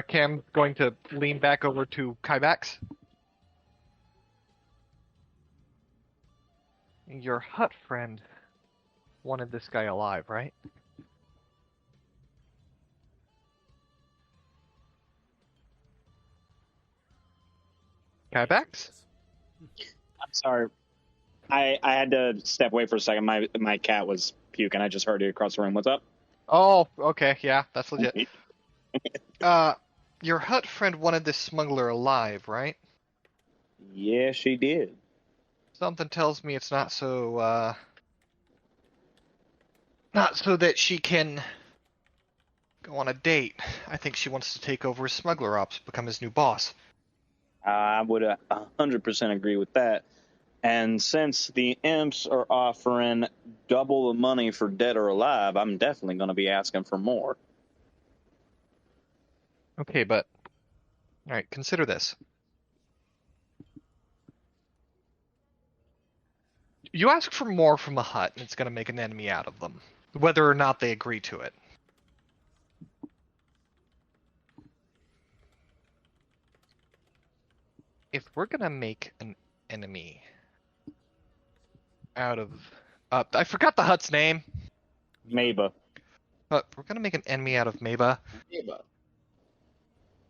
E: Cam's going to lean back over to Kybax. Your hut friend wanted this guy alive, right? Kybax?
C: I'm sorry. I had to step away for a second. My cat was puking. I just heard it across the room. What's up?
E: Oh, okay, yeah, that's legit. Your hut friend wanted this smuggler alive, right?
C: Yeah, she did.
E: Something tells me it's not so, not so that she can go on a date. I think she wants to take over his smuggler ops, become his new boss.
C: I would 100% agree with that. And since the imps are offering double the money for dead or alive, I'm definitely going to be asking for more.
E: Okay, but... Alright, consider this. You ask for more from a hut, and it's going to make an enemy out of them, whether or not they agree to it. if we're gonna make an enemy out of, I forgot the hut's name.
C: Maba.
E: But we're gonna make an enemy out of Maba.
D: Maba.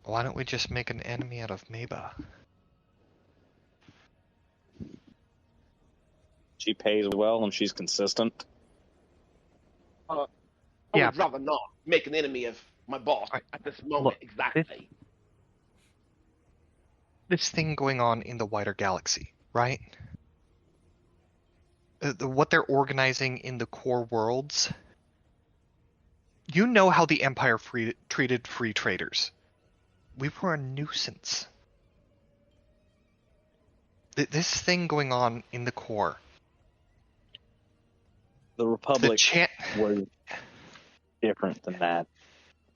E: Why don't we just make an enemy out of Maba?
C: She pays well and she's consistent.
D: I
E: Yeah.
D: would rather not make an enemy of my boss
E: Right.
D: at this moment.
E: Look,
D: exactly.
E: This thing going on in the wider galaxy, right? What they're organizing in the core worlds. You know how the Empire treated free traders. We were a nuisance. This thing going on in the core.
C: The Republic
E: The
C: was different than that.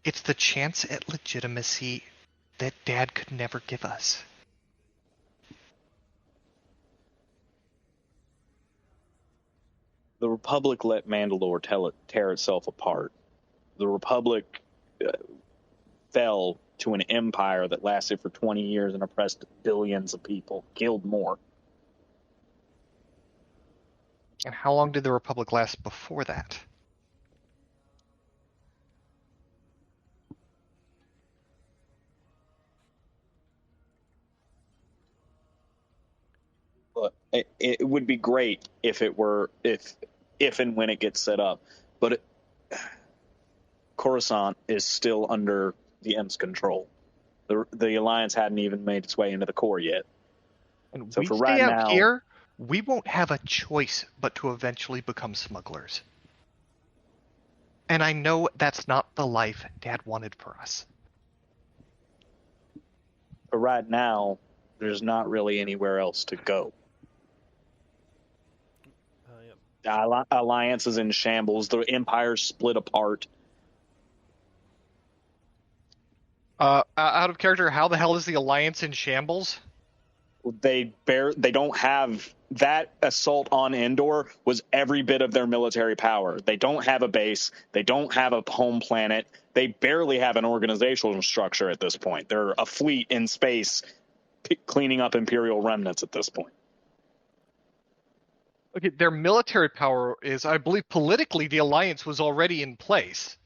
E: It's the chance at legitimacy that Dad could never give us.
C: The Republic let Mandalore tear itself apart. The Republic fell to an empire that lasted for 20 years and oppressed billions of people, killed more.
E: And how long did the Republic last before that?
C: But it would be great if it were if and when it gets set up, but Coruscant is still under the M's control. The Alliance hadn't even made its way into the core yet.
E: And
C: So
E: we
C: for
E: stay
C: right
E: out
C: now-
E: here, we won't have a choice but to eventually become smugglers. And I know that's not the life Dad wanted for us.
C: But right now, there's not really anywhere else to go.
B: Yep.
C: The Alliance is in shambles. The Empire's split apart.
E: Out of character, how the hell is the Alliance in shambles?
C: They don't have that. Assault on Endor was every bit of their military power. They don't have a base. They don't have a home planet. They barely have an organizational structure at this point. They're a fleet in space cleaning up Imperial remnants at this point.
E: Okay, their military power is, I believe, politically, the Alliance was already in place.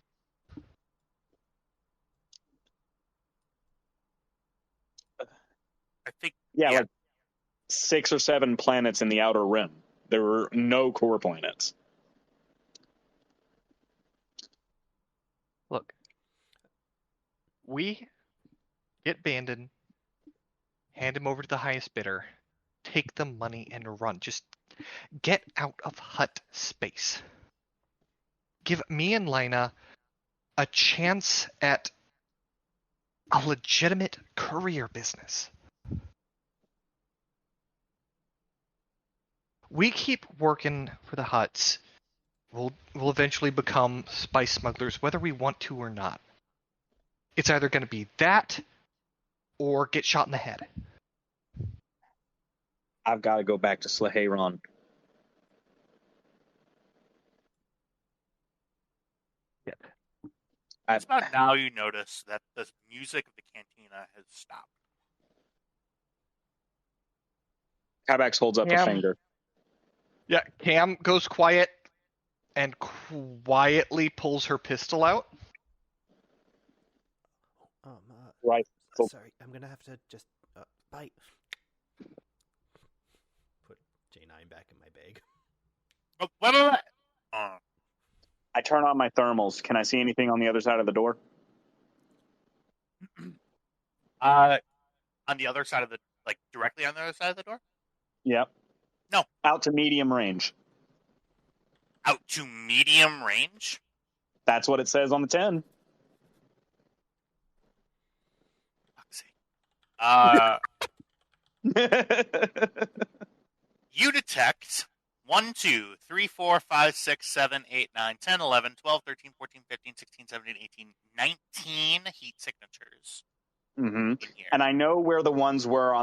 F: I think
C: Yeah,
F: Yeah.
C: like 6 or 7 planets in the Outer Rim. There were no core planets.
E: Look, we get Bandon, hand him over to the highest bidder, take the money and run. Just get out of hut space. Give me and Lina a chance at a legitimate career business. We keep working for the huts. We'll eventually become spice smugglers, whether we want to or not. It's either going to be that or get shot in the head.
C: I've got to go back to Sleheyron.
E: Yep.
F: it's about now you notice that the music of the cantina has stopped.
C: Kabax holds up
E: Yeah.
C: a finger.
E: Yeah, Cam goes quiet and quietly pulls her pistol out.
C: Right. So-
B: Sorry, I'm gonna have to just bite. Put J9 back in my bag.
F: Oh, wait.
C: I turn on my thermals. Can I see anything on the other side of the door?
F: On the other side of the, like directly on the other side of the door?
C: Yep.
F: No.
C: Out to medium range.
F: Out to medium range?
C: That's what it says on the 10.
F: Fuck's sake. You detect 1, 2, 3, 4, 5, 6, 7, 8, 9, 10, 11, 12, 13, 14, 15, 16, 17, 18, 19 heat signatures
C: Mm-hmm.
F: in here.
C: And I know where the ones were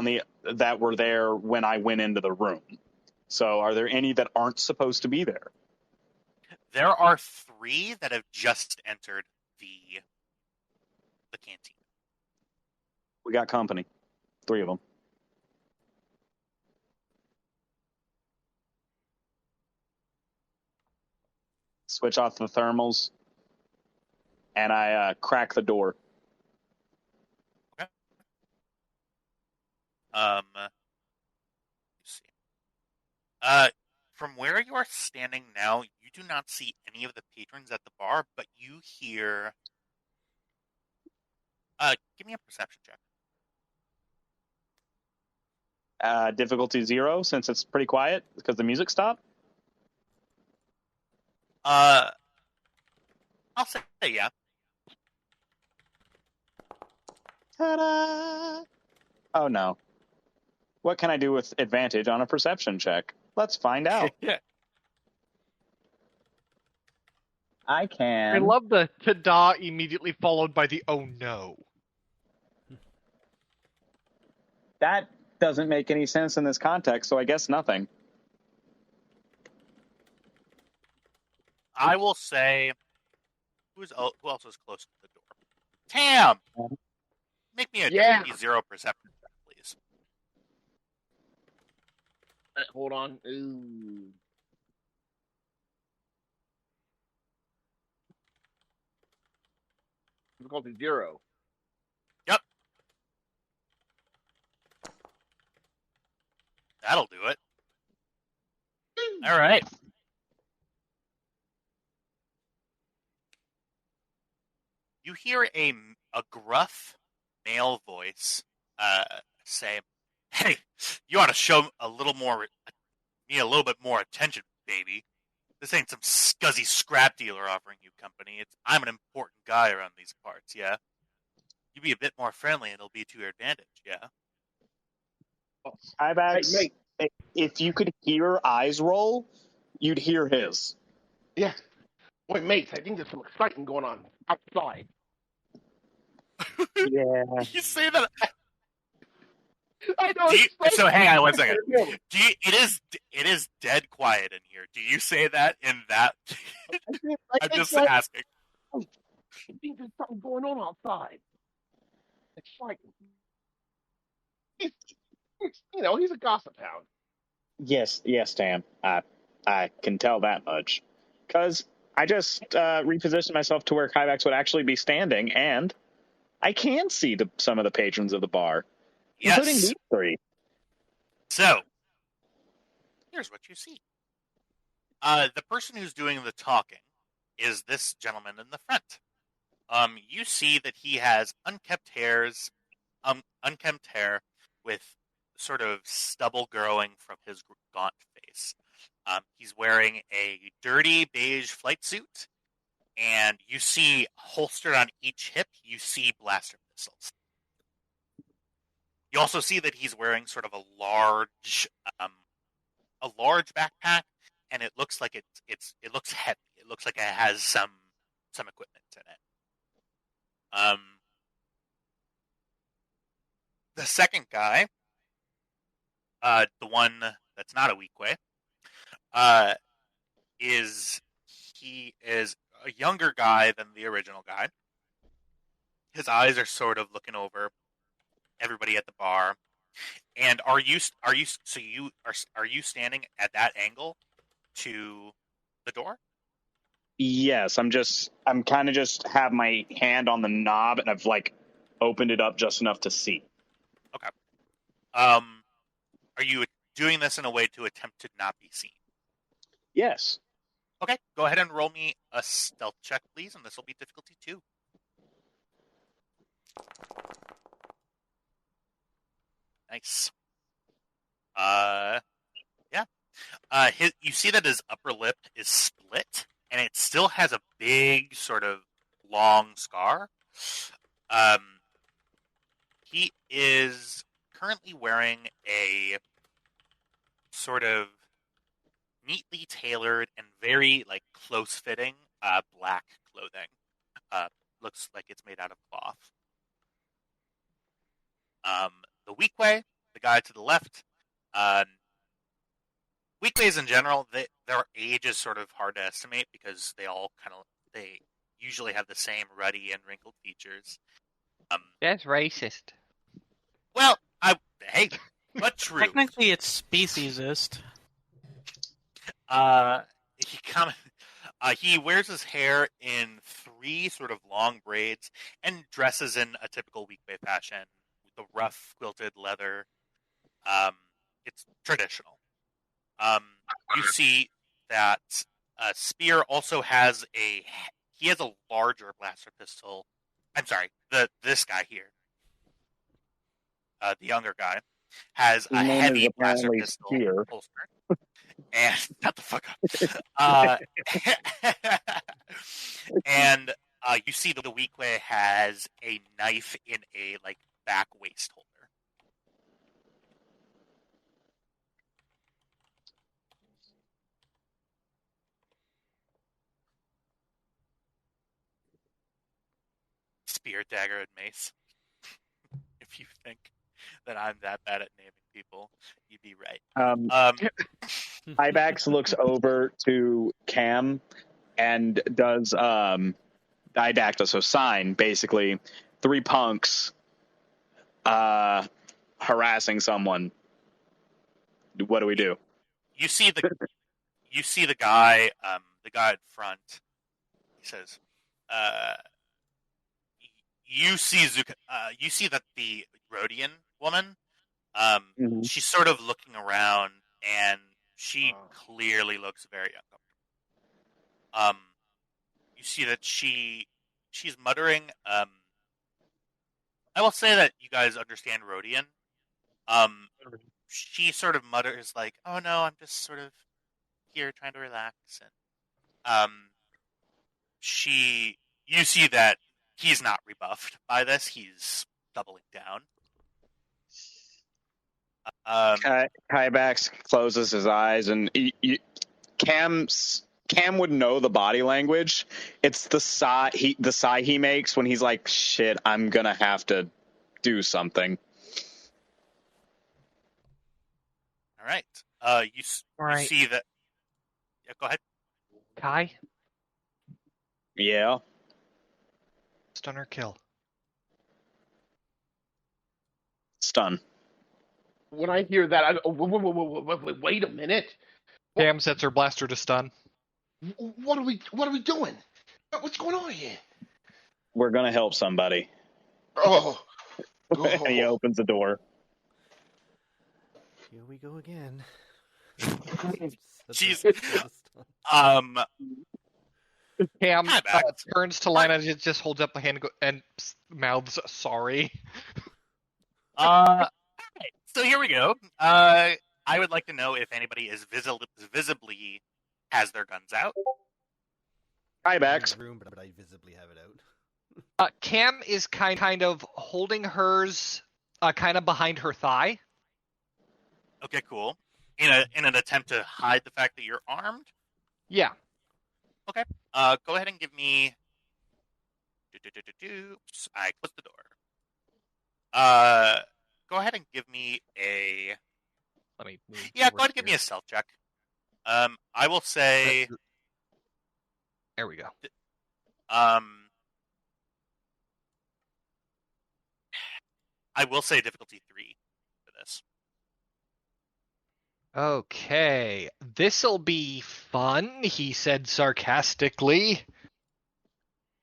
C: that were there when I went into the room. So are there any that aren't supposed to be there?
F: There are 3 that have just entered the canteen.
C: We got company. 3 of them. switch off the thermals, and I crack the door.
F: Let's see. From where you are standing now, you do not see any of the patrons at the bar, but you hear. Give me a perception check.
C: Difficulty 0, since it's pretty quiet because the music stopped.
F: I'll say yeah.
C: Ta-da! Oh no. What can I do with advantage on a perception check? Let's find out. I can.
E: I love the ta-da immediately followed by the oh no.
C: That doesn't make any sense in this context, so I guess nothing.
F: I will say, who else is close to the door? Tam! Make me a
D: Yeah.
F: 0 perception check, please.
D: Hold on. Ooh. Difficulty 0.
F: Yep. That'll do it. All right. You hear a gruff male voice say, "Hey, you ought to show a little bit more attention, baby. This ain't some scuzzy scrap dealer offering you company. I'm an important guy around these parts, yeah? You be a bit more friendly and it'll be to your advantage, yeah?"
C: Ivax,
D: Hey,
C: if you could hear eyes roll, you'd hear his.
D: Yeah. Wait, mates, I think there's some excitement going on outside.
C: Yeah.
F: You say that.
D: I know.
F: So hang on 1 second. It is dead quiet in here. Do you say that in that? I'm just asking.
D: I think there's something going on outside. Exciting. He's a gossip hound.
C: Yes, Tam. I can tell that much. Because I just repositioned myself to where Kyvax would actually be standing, and I can see some of the patrons of the bar, including
F: Yes.
C: these three.
F: So, here's what you see. The person who's doing the talking is this gentleman in the front. You see that he has unkempt hair with sort of stubble growing from his gaunt face. He's wearing a dirty beige flight suit, and you see holstered on each hip, you see blaster missiles. You also see that he's wearing sort of a large backpack, and it looks like it looks heavy. It looks like it has some equipment in it. The second guy, the one that's not a weak way, he is a younger guy than the original guy. His eyes are sort of looking over everybody at the bar. And are you standing at that angle to the door?
C: Yes, I'm kind of just have my hand on the knob, and I've opened it up just enough to see.
F: Okay. Are you doing this in a way to attempt to not be seen?
C: Yes.
F: Okay, go ahead and roll me a stealth check, please, and this will be difficulty 2. Nice. Yeah. You see that his upper lip is split, and it still has a big, sort of long scar. He is currently wearing a sort of neatly tailored and very close-fitting black clothing. Looks like it's made out of cloth. The Weekway, the guy to the left, Weekways in general, their age is sort of hard to estimate because they usually have the same ruddy and wrinkled features.
G: That's racist.
F: Well, hey, but true.
A: Technically, it's speciesist.
F: He wears his hair in 3 sort of long braids and dresses in a typical weekday fashion with the rough quilted leather. It's traditional. You see that Spear also has he has a larger blaster pistol. I'm sorry, this guy here, the younger guy, has
C: His
F: a
C: name is
F: heavy blaster
C: apparently
F: pistol
C: Spear.
F: holster. And shut the fuck up. And you see that the Weequay has a knife in a back waist holder. Spear, dagger, and mace. If you think that I'm that bad at naming people, you'd be right.
C: Ibex looks over to Cam and does didacta, so sign, basically 3 punks harassing someone. What do we do?
F: You see the guy, the guy in front. He says, "You see you see that the Rhodian woman.
C: Mhm.
F: She's sort of looking around, and she clearly looks very uncomfortable. You see that she's muttering. I will say that you guys understand Rhodian. She sort of mutters like, "Oh no, I'm just sort of here trying to relax." And you see that he's not rebuffed by this. He's doubling down.
C: Kybax closes his eyes, and Cam would know the body language. It's the sigh he makes when he's like, "Shit, I'm gonna have to do something."
F: All right. You
G: Right.
F: see that. Yeah, go ahead.
G: Kai?
C: Yeah.
E: Stunner kill.
C: Stun.
D: When I hear that, I go, wait a minute.
E: Cam sets her blaster to stun.
D: What are we doing? What's going on here?
C: We're gonna help somebody.
D: Oh,
C: And he opens the door.
B: Here we go again.
F: Jeez.
E: Cam
F: Kybax.
E: turns to Lina and just holds up a hand and mouths sorry.
F: Alright, so here we go. I would like to know if anybody is visibly has their guns out.
C: Kybax.
B: Room, but I visibly have it out.
E: Cam is kind of holding hers kind of behind her thigh.
F: Okay, cool. In an attempt to hide the fact that you're armed.
E: Yeah.
F: Okay. Go ahead and give me. Oops, I closed the door. Go ahead and give me a.
E: Let me move.
F: Yeah, go ahead and give me a stealth check. I will say.
E: There we go.
F: I will say difficulty 3 for this.
E: Okay, this'll be fun, he said sarcastically.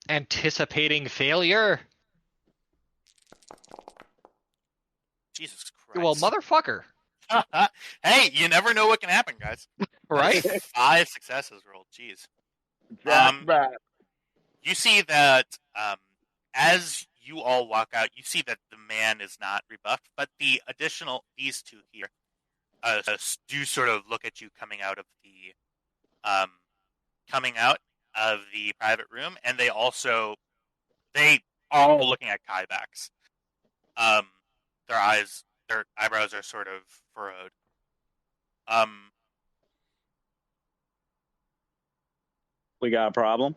E: Anticipating failure?
F: Jesus Christ.
E: Well, motherfucker.
F: Hey, you never know what can happen, guys.
E: Right?
F: 5 successes rolled. Jeez.
D: Jackbat.
F: You see that as you all walk out, you see that the man is not rebuffed, but these two here do sort of look at you coming out of the private room, and they are all looking at Kybax. Their eyebrows are sort of furrowed.
C: We got a problem.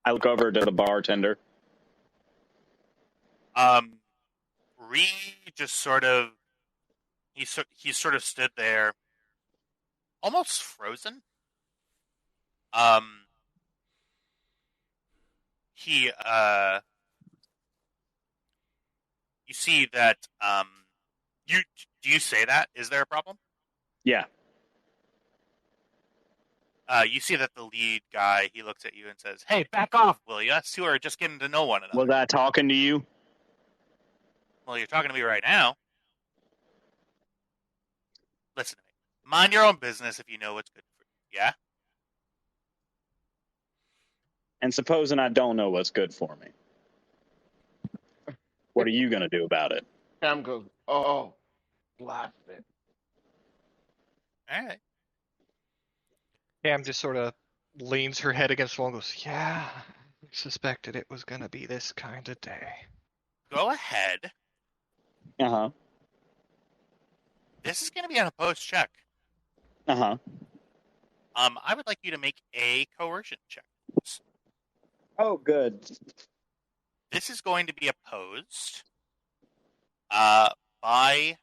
C: I look over to the bartender.
F: Ree just sort of he sort of stood there, almost frozen. He you see that do you say that? Is there a problem?
C: Yeah.
F: You see that the lead guy, he looks at you and says, "Hey, back off, will you? Us two are just getting to know one another."
C: Was I talking to you?
F: Well, you're talking to me right now. Listen to me. Mind your own business if you know what's good for you, yeah?
C: And supposing I don't know what's good for me, what are you going to do about it?
D: Cam goes, oh, blast it.
F: All right.
E: Cam just sort of leans her head against the wall and goes, yeah, I suspected it was going to be this kind of day.
F: Go ahead.
C: Uh-huh.
F: This is going to be an opposed check.
C: Uh-huh.
F: I would like you to make a coercion check.
C: Oh, good.
F: This is going to be opposed by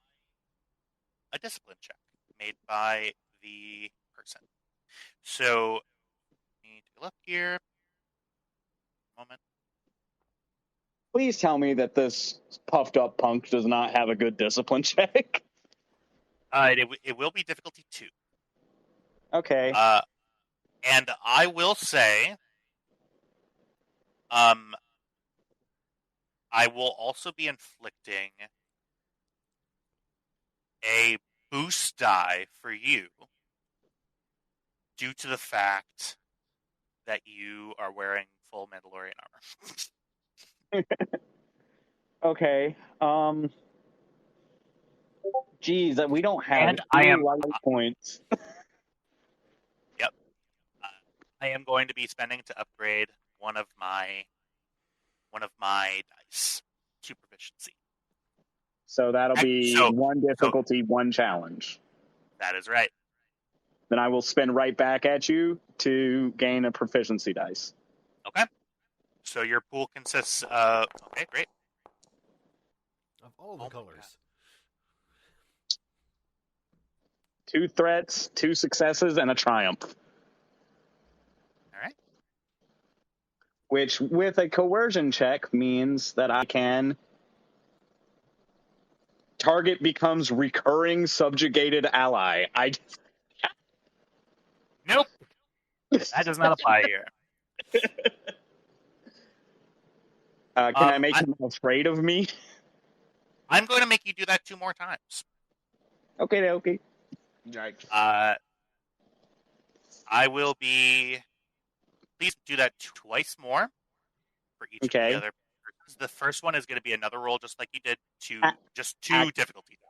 F: a discipline check made by the person. So, let me take a look here. Moment.
C: Please tell me that this puffed up punk does not have a good discipline check.
F: It will be difficulty 2.
C: Okay.
F: And I will say, I will also be inflicting a boost die for you due to the fact that you are wearing full Mandalorian armor.
C: Okay. Geez, we don't have
F: And I am
C: life points.
F: Yep. I am going to be spending to upgrade one of my dice to proficiency.
C: So that'll be
F: So-
C: one difficulty, one challenge.
F: That is right.
C: Then I will spin right back at you to gain a proficiency dice.
F: Okay. So your pool consists of... Okay, great.
B: Of all the colors.
C: 2 threats, 2 successes, and a triumph.
F: All right.
C: Which, with a coercion check, means that I can... Target becomes recurring subjugated ally.
F: Nope. That does not apply here.
C: Can I make him afraid of me?
F: I'm going to make you do that 2 more times.
C: Okay.
D: Yikes.
F: I will be... Please do that twice more for each of the other persons. The first one is going to be another roll, just like you did, just 2 difficulty die.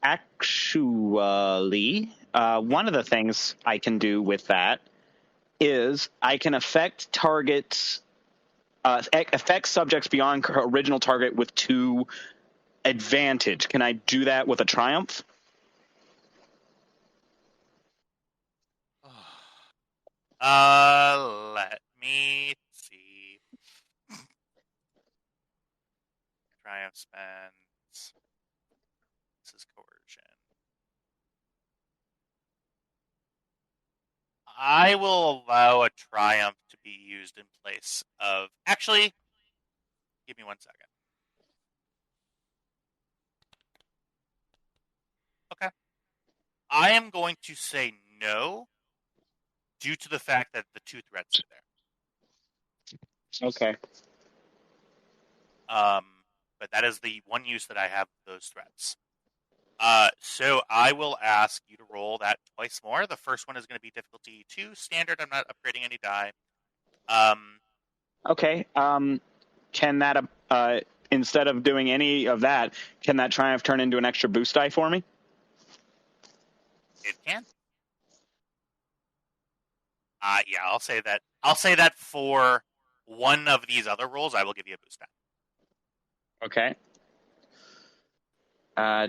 C: Actually, one of the things I can do with that is I can affect targets, affect subjects beyond original target with 2 advantage. Can I do that with a triumph?
F: Let me see. Triumph spends. This is coercion. I will allow a triumph to be used in place of... Actually, give me 1 second. Okay. I am going to say no due to the fact that the 2 threats are there.
C: Okay.
F: But that is the one use that I have of those threats. So I will ask you to roll that twice more. The first one is going to be difficulty 2, standard. I'm not upgrading any die.
C: Okay. Can that, instead of doing any of that, can that triumph turn into an extra boost die for me?
F: It can. Yeah, I'll say that. I'll say that for one of these other rolls, I will give you a boost die.
C: Okay.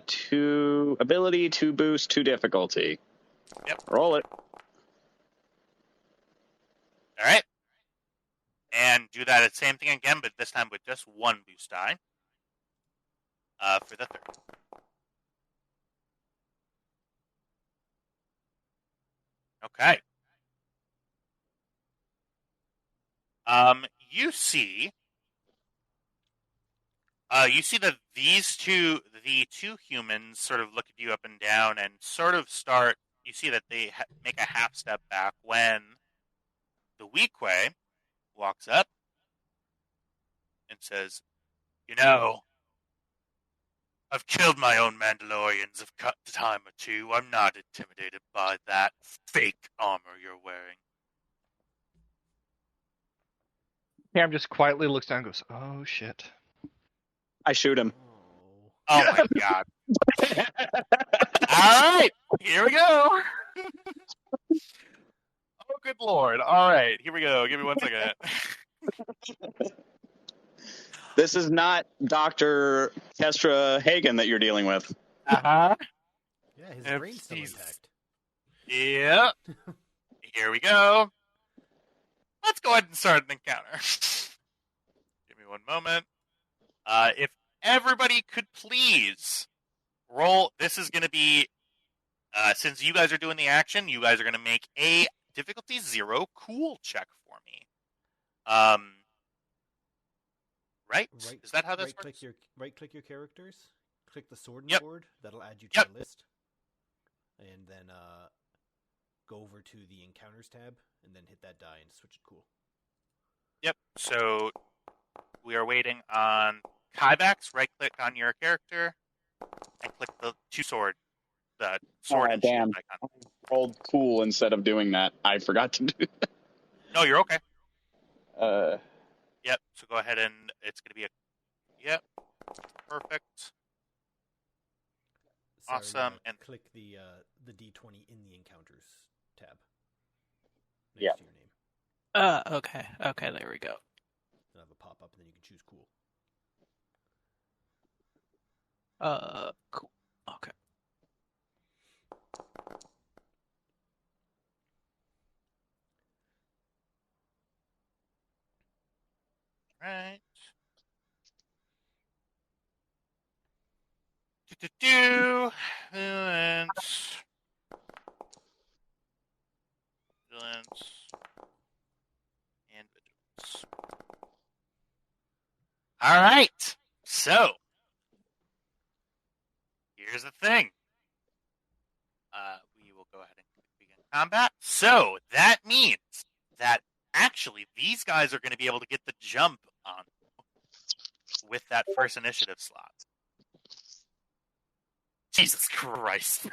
C: 2 ability, 2 boost, 2 difficulty.
F: Yep.
C: Roll it.
F: All right. And do that same thing again, but this time with just 1 boost die. For the third. Okay. You see that the 2 humans sort of look at you up and down and sort of start you see that they make a half step back when the Weequay walks up and says, "You know, I've killed my own Mandalorians a time or two. I'm not intimidated by that fake armor you're wearing."
E: Cam just quietly looks down and goes, "Oh shit."
C: I shoot him.
F: Oh my god. Alright, here we go. Oh, good lord. Alright, here we go. Give me 1 second.
C: This is not Dr. Kestra Hagen that you're dealing with.
F: Uh-huh.
B: Yeah, his
F: Yep,
B: brain's still
F: he's-
B: intact.
F: Yep. Here we go. Let's go ahead and start an encounter. Give me 1 moment. If everybody could please roll, this is going to be, since you guys are doing the action, you guys are going to make a difficulty 0 cool check for me. Right? Is that how this works?
B: Right-click your characters. Click the sword in
F: Yep.
B: the board. That'll add you to
F: Yep.
B: the list. And then go over to the encounters tab, and then hit that die and switch it cool.
F: Yep. So we are waiting on Kybax. Right-click on your character and click the sword and
C: damn.
F: shield icon.
C: Rolled cool instead of doing that. I forgot to do that.
F: No, you're okay.
C: Uh,
F: Yep. So go ahead and it's going to be a. Yep. Perfect.
B: Sorry,
F: Awesome, and-
B: click the D20 in the encounters tab. Next
C: Yeah.
B: to your name.
A: Okay. Okay, there we go.
B: It'll have a pop up, and then you can choose cool.
A: Cool. Okay.
F: Right. Vigilance. And vigilance. All right. So here's the thing. We will go ahead and begin combat. So that means that actually these guys are going to be able to get the jump on with that first initiative slot. Jesus Christ.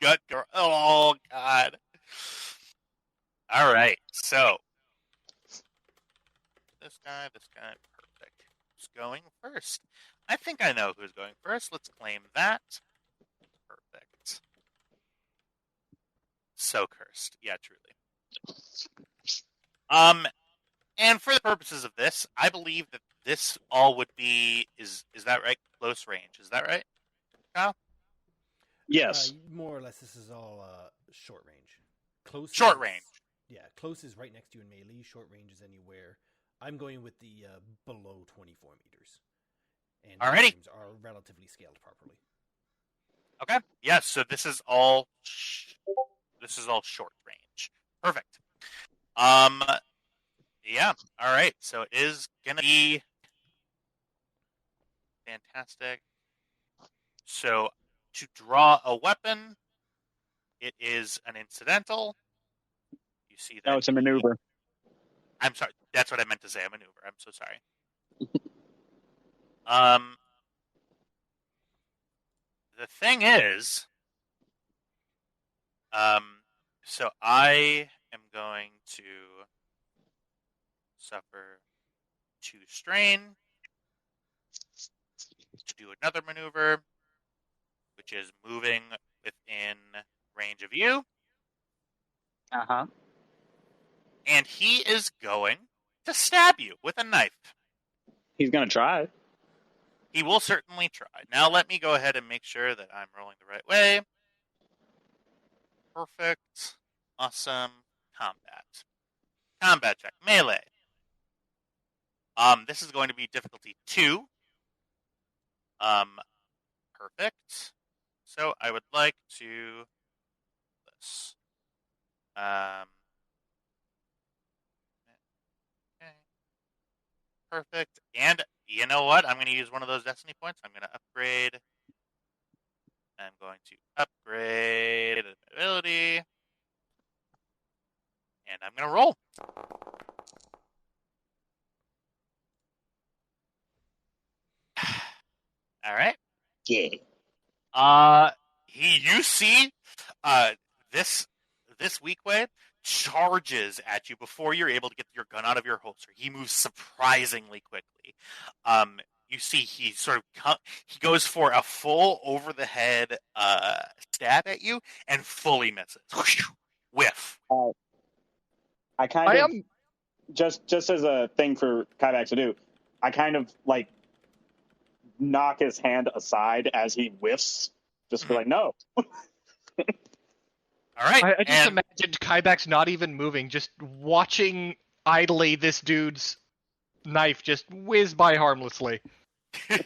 F: Gut. Oh, God. All right. So this guy, perfect. Who's going first? I think I know who's going first. Let's claim that. Perfect. So cursed. Yeah, truly. And for the purposes of this, I believe that this all would be is that right? Close range. Is that right, Kyle?
C: yes.
B: More or less, this is all short range. Close.
F: Short range.
B: Yeah, close is right next to you in melee. Short range is anywhere. I'm going with the below 24 meters. And
F: Alrighty.
B: games are relatively scaled properly.
F: Okay. Yes. So this is all short range. Perfect. Yeah. All right. So it is gonna be fantastic. So to draw a weapon, it is an incidental. You see that?
C: No, it's a maneuver.
F: I'm sorry. That's what I meant to say. A maneuver. I'm so sorry. The thing is, so I am going to suffer 2 strain to do another maneuver, which is moving within range of you.
C: Uh-huh.
F: And he is going to stab you with a knife.
C: He's going to try.
F: He will certainly try. Now let me go ahead and make sure that I'm rolling the right way. Perfect. Awesome. Combat. Combat check. Melee. This is going to be difficulty 2. Perfect. So I would like to this. Okay. Perfect. And you know what? I'm going to use one of those destiny points. I'm going to upgrade. I'm going to upgrade ability. And I'm going to roll. All right.
C: Yeah.
F: You see, this weak way charges at you before you're able to get your gun out of your holster. He moves surprisingly quickly. You see, he he goes for a full over the head stab at you and fully misses. Whiff.
C: I kind
E: I
C: of
E: am.
C: just as a thing for Kyback to do, I kind of like knock his hand aside as he whiffs. Just be like, no.
F: All right.
E: I just imagined Kyback's not even moving, just watching idly this dude's knife just whiz by harmlessly.
F: All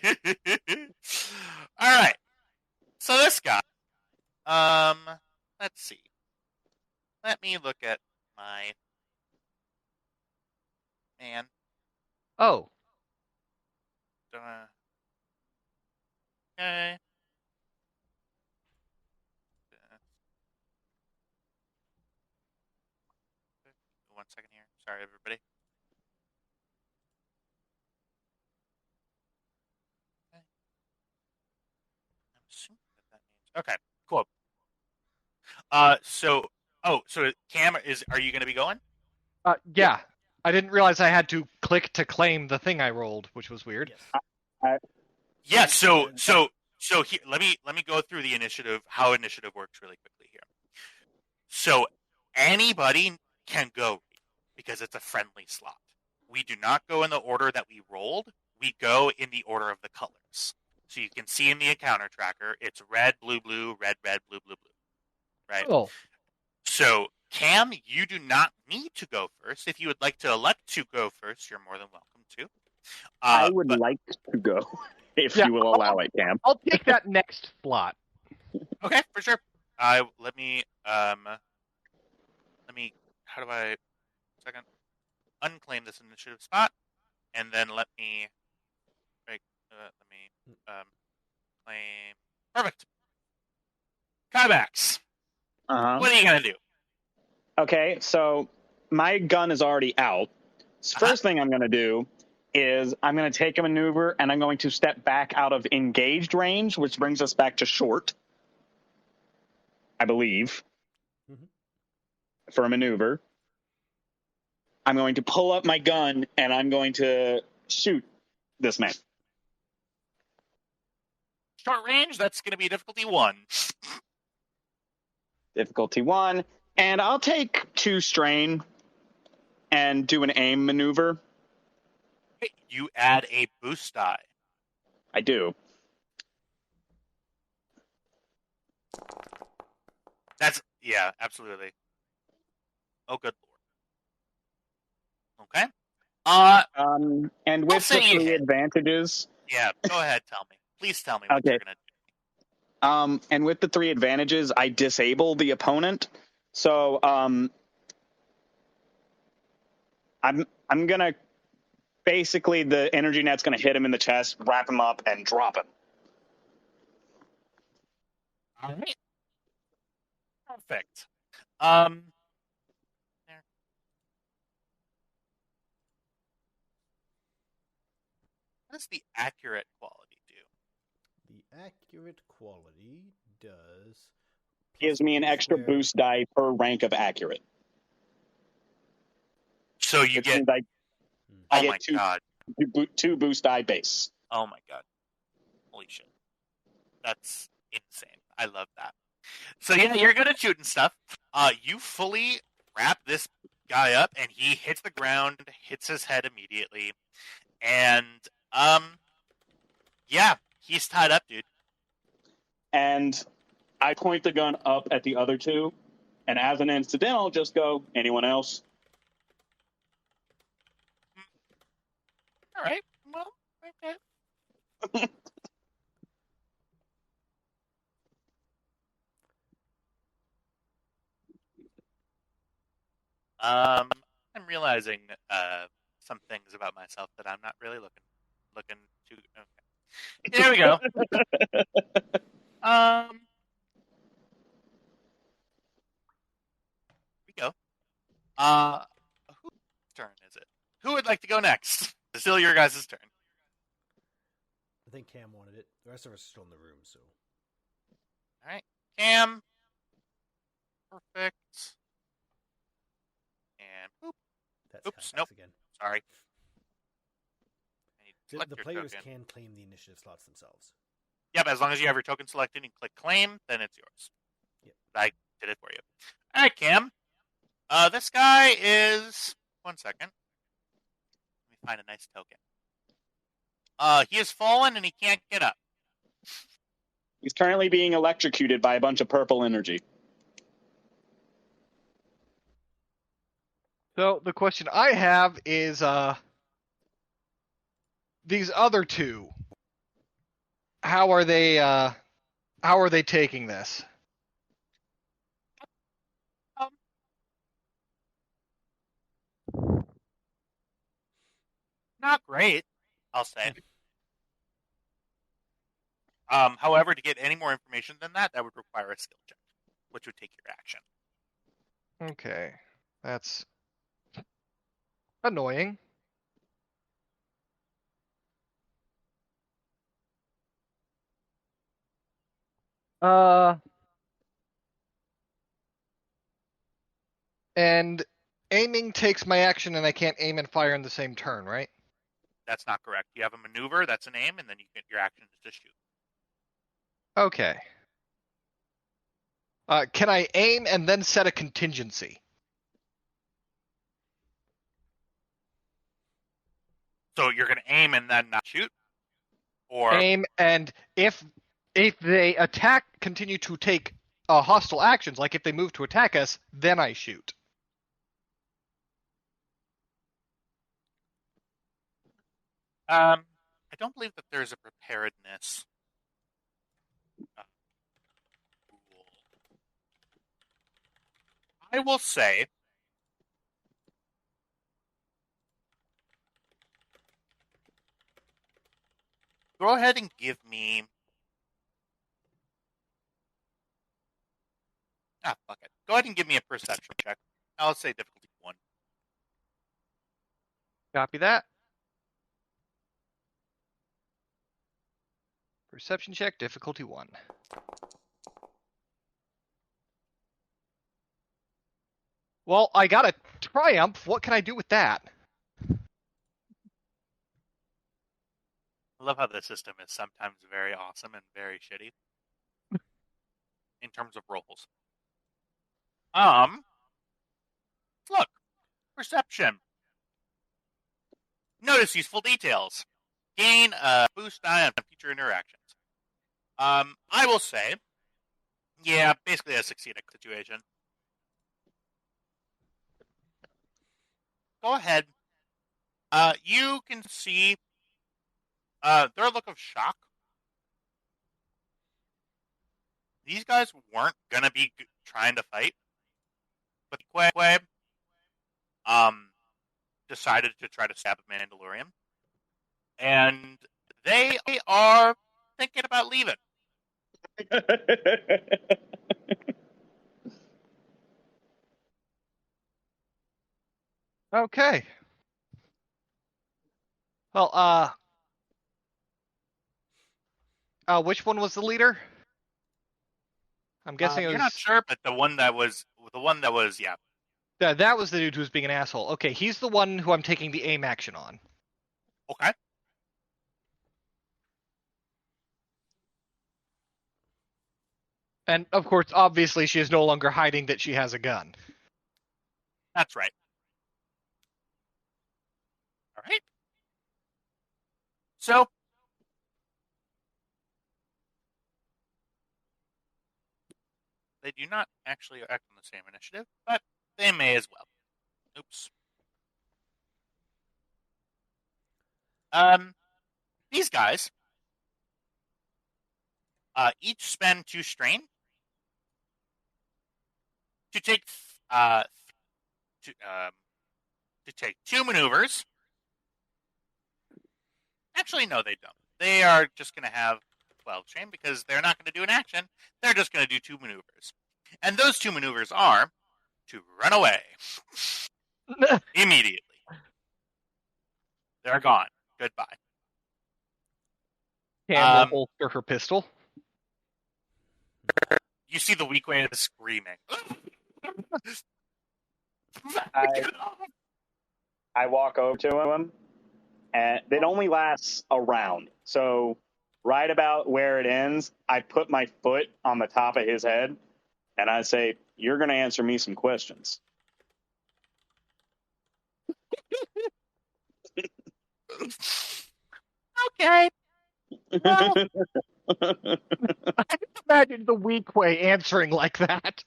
F: right. So this guy. Let's see. Let me look at my man.
E: Oh.
F: Okay. One second here. Sorry, everybody. Okay. I'm assuming that means. Okay. Cool. So Cam, are you going to be going?
E: Yeah. I didn't realize I had to click to claim the thing I rolled, which was weird.
B: Yes.
F: Yeah. So let me go through the initiative. How initiative works really quickly here. So anybody can go because it's a friendly slot. We do not go in the order that we rolled. We go in the order of the colors. So you can see in the encounter tracker, it's red, blue, blue, red, red, blue, blue, blue. Right?
E: Oh.
F: So, Cam, you do not need to go first. If you would like to elect to go first, you're more than welcome to.
C: I would like to go, if you will allow it, Cam.
E: I'll take that next slot.
F: Okay, for sure. Let me, how do I, second, unclaim this initiative spot, and then let me claim, perfect. Kybax, what are you going to do?
C: Okay, so my gun is already out. So first thing I'm going to do is I'm going to take a maneuver, and I'm going to step back out of engaged range, which brings us back to short, I believe, for a maneuver. I'm going to pull up my gun, and I'm going to shoot this man.
F: Short range, that's going to be difficulty 1.
C: Difficulty 1. And I'll take 2 strain and do an aim maneuver.
F: You add a boost die.
C: I do.
F: Yeah, absolutely. Oh, good lord. Okay.
C: And with the 3 advantages.
F: Yeah, go ahead, tell me. Please tell me what you're going to do.
C: And with the 3 advantages, I disable the opponent. So I'm gonna basically, the energy net's gonna hit him in the chest, wrap him up, and drop him.
F: All right. Perfect. What does the accurate quality do?
B: The accurate quality does...
C: Gives me an extra boost die per rank of accurate.
F: So you get...
C: I get two boost die base.
F: Oh my god. Holy shit. That's insane. I love that. So yeah, you're good at shooting stuff. You fully wrap this guy up, and he hits the ground, hits his head immediately, and yeah, he's tied up, dude.
C: And I point the gun up at the other 2, and as an incidental, just go, anyone else?
F: All right. Well, okay. I'm realizing some things about myself that I'm not really looking to. Okay. Here we go. still your guys' turn.
B: I think Cam wanted it. The rest of us are still in the room, so.
F: All right, Cam. Perfect. And boop.
B: That's
F: Oops,
B: Halifax
F: nope.
B: again.
F: Sorry. I need to
B: The
F: select your
B: players
F: token.
B: can claim the initiative slots themselves.
F: Yep, as long as you have your token selected and you click claim, then it's yours.
B: Yep.
F: I did it for you. All right, Cam. This guy is... 1 second. Let me find a nice token. He has fallen and he can't get up.
C: He's currently being electrocuted by a bunch of purple energy.
E: So the question I have is, these other two, how are they taking this?
F: Not great, I'll say. However, to get any more information than that, that would require a skill check, which would take your action.
E: Okay, that's annoying. And aiming takes my action, and I can't aim and fire in the same turn, right?
F: That's not correct. You have a maneuver, that's an aim, and then you get your action is to shoot.
E: Okay. Can I aim and then set a contingency?
F: So you're going to aim and then not shoot? Or
E: Aim, and if they continue to take hostile actions, like if they move to attack us, then I shoot.
F: I don't believe that there's a preparedness rule. I will say go ahead and give me... fuck it. Go ahead and give me a perception check. I'll say difficulty 1.
E: Copy that. Perception check, difficulty 1. Well, I got a triumph. What can I do with that?
F: I love how the system is sometimes very awesome and very shitty in terms of rolls. Look, perception. Notice useful details. Gain a boost die on future interactions. I will say, yeah, basically a succeeding situation. Go ahead. You can see their look of shock. These guys weren't gonna be trying to fight, but Quay decided to try to stab a Mandalorian, and they are thinking about leaving.
E: Okay. Well, which one was the leader? I'm guessing it was...
F: You're not sure, but the one that was, yeah.
E: That was the dude who was being an asshole. Okay, he's the one who I'm taking the aim action on.
F: Okay.
E: And, of course, obviously she is no longer hiding that she has a gun.
F: That's right. All right. So, they do not actually act on the same initiative, but they may as well. Oops. These guys each spend 2 strain to take to take 2 maneuvers. Actually, no, they don't. They are just going to have 12 strain because they're not going to do an action. They're just going to do 2 maneuvers, and those 2 maneuvers are to run away immediately. They're gone. goodbye.
E: Cam will holster her pistol.
F: You see the weak way screaming.
C: I walk over to him, and it only lasts a round. So right about where it ends, I put my foot on the top of his head, and I say, "You're going to answer me some questions."
F: Okay. Well,
E: Imagine the weak way answering like that.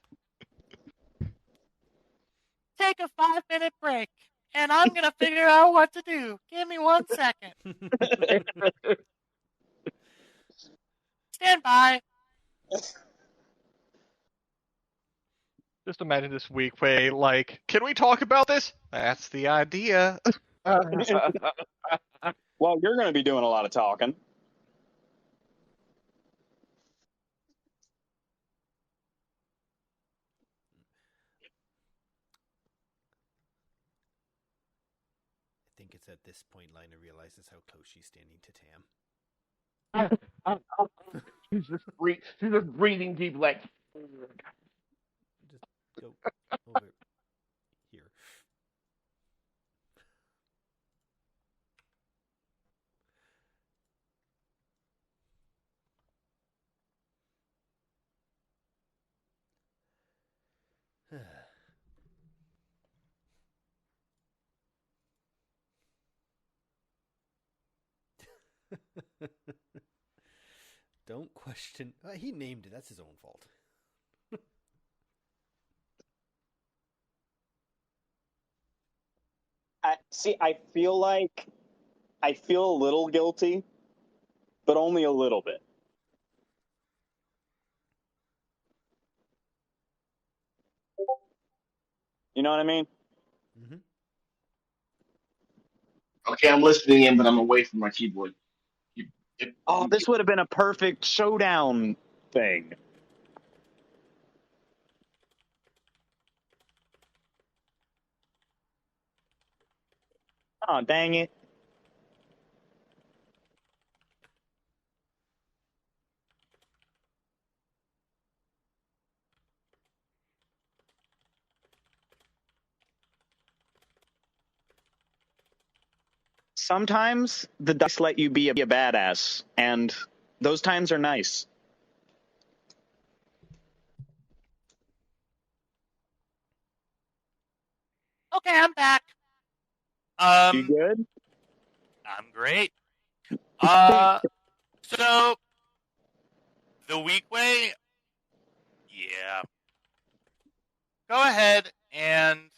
F: take a 5-minute break, and I'm gonna figure out what to do. Give me 1 second. Stand by.
E: Just imagine this weak way, like, can we talk about this? That's the idea.
C: Well, you're going to be doing a lot of talking.
B: I think it's at this point Lina realizes how close she's standing to Tam.
D: She's just breathing deep, like.
B: Just go over here. Don't question. He named it. That's his own fault.
C: I feel a little guilty, but only a little bit. You know what I mean?
B: Mm-hmm.
D: Okay, I'm listening in, but I'm away from my keyboard.
C: Oh, this would have been a perfect showdown thing. Oh, dang it. Sometimes the dice let you be a badass, and those times are nice.
F: Okay, I'm back.
C: You good?
F: I'm great. So the weak way, yeah. Go ahead and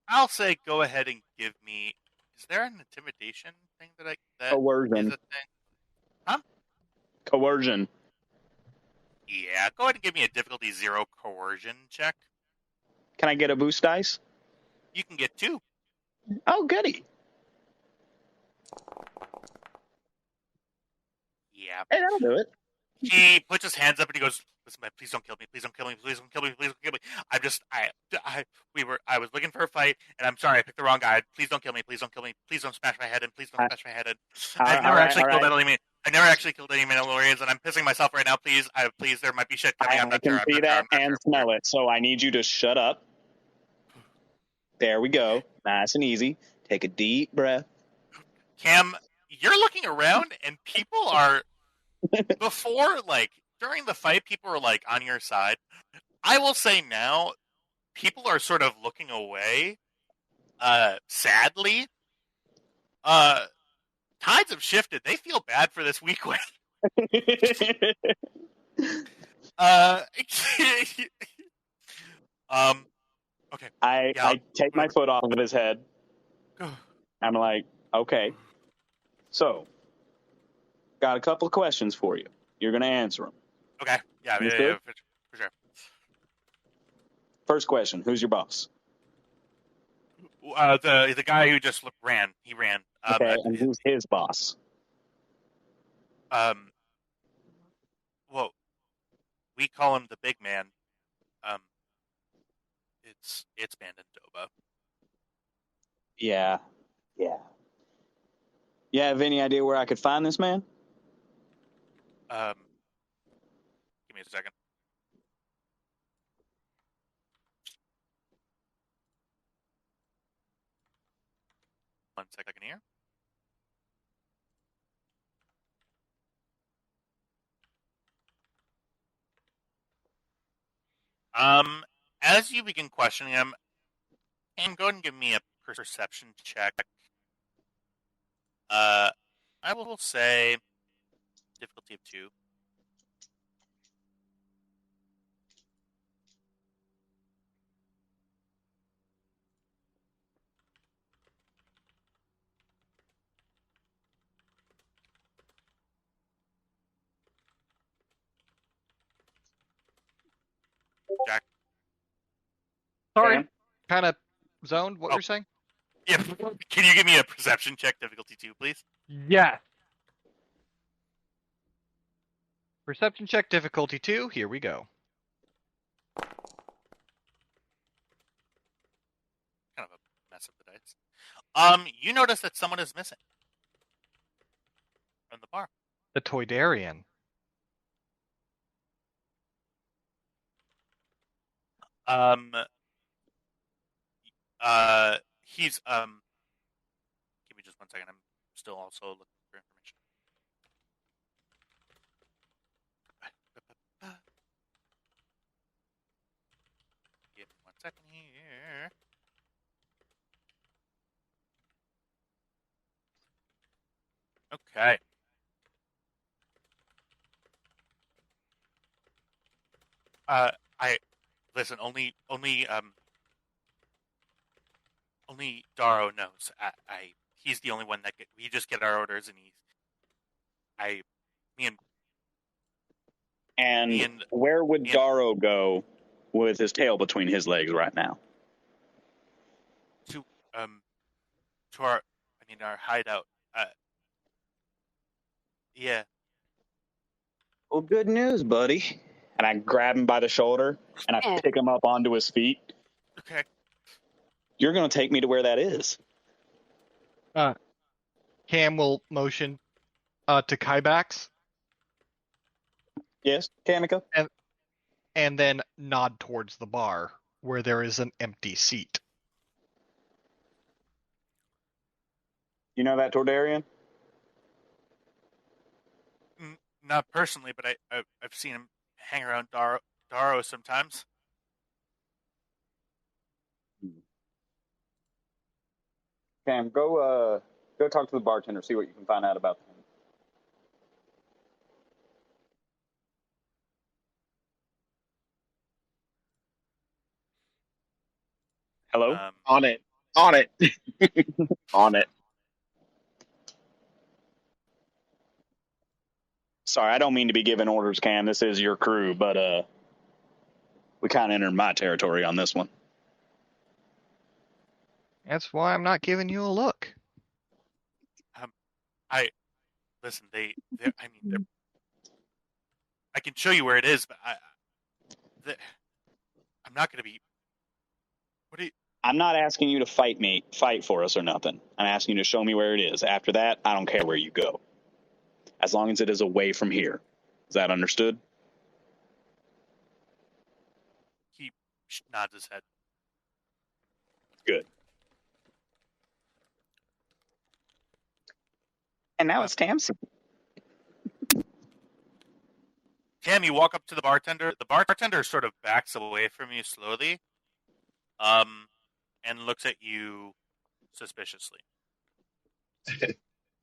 F: I'll say go ahead and give me. Is there an intimidation thing that is
C: Coercion.
F: a thing? Huh?
C: Coercion.
F: Yeah, go ahead and give me a difficulty 0 coercion check.
C: Can I get a boost dice?
F: You can get 2.
C: Oh, goody.
F: Yeah.
C: Hey, that'll do it.
F: He puts his hands up and he goes, "Listen, man, please don't kill me. Please don't kill me. Please don't kill me. Please don't kill me. I was looking for a fight, and I'm sorry, I picked the wrong guy. Please don't kill me. Please don't kill me. Please don't smash my head in. Please don't smash my head in. I've never actually killed any. I've never actually killed any Mandalorians, and I'm pissing myself right now. Please, please, there might be shit coming. I'm not sure.
C: I can see that and smell it, so I need you to shut up. There we go. Nice and easy. Take a deep breath.
F: Cam, you're looking around, and people are before during the fight, people were on your side. I will say now, people are sort of looking away. Sadly, tides have shifted. They feel bad for this weak way. Okay.
C: I take my foot off of his head. I'm like, okay. So, got a couple of questions for you. You're going to answer them.
F: Okay. Yeah, for sure.
C: First question, who's your boss?
F: The guy who just ran. He ran.
C: Okay, and who's his boss?
F: Well, we call him the big man. It's Banter.
C: Yeah. You have any idea where I could find this man?
F: Give me a second. One second here. As you begin questioning him, go ahead and give me a perception check. I will say difficulty of 2. Jack.
E: Sorry,
C: Sam?
E: kind of zoned what
F: Oh.
E: you're saying.
F: Yeah. Can you give me a perception check, difficulty 2, please?
E: Yes. Perception check difficulty 2. Here we go.
F: Kind of a mess up the dice. You notice that someone is missing from the bar.
E: The Toydarian.
F: He's give me just 1 second. I'm still also looking for information. Give me 1 second here. Okay. I listen. Only Darrow knows. He's the only one that we just get our orders, and me
C: And where would Darrow go with his tail between his legs right now?
F: to our hideout. Yeah.
C: Well, good news, buddy. And I grab him by the shoulder and I pick him up onto his feet.
F: Okay.
C: You're going to take me to where that is.
E: Cam will motion to Kybax.
C: Yes, Kamika?
E: And then nod towards the bar where there is an empty seat.
C: You know that Tordarian?
F: Not personally, but I've seen him hang around Darrow sometimes.
C: Cam, go talk to the bartender, see what you can find out about him. Hello?
D: On it. On it. On it.
C: Sorry, I don't mean to be giving orders, Cam. This is your crew, but we kind of entered my territory on this one.
E: That's why I'm not giving you a look.
F: Listen. They're I can show you where it is, but I'm not going to be. What do you?
C: I'm not asking you to fight for us or nothing. I'm asking you to show me where it is. After that, I don't care where you go. As long as it is away from here. Is that understood?
F: He nods his head.
C: Good. And now it's Tamsin.
F: Cam, you walk up to the bartender. The bartender sort of backs away from you slowly, and looks at you suspiciously.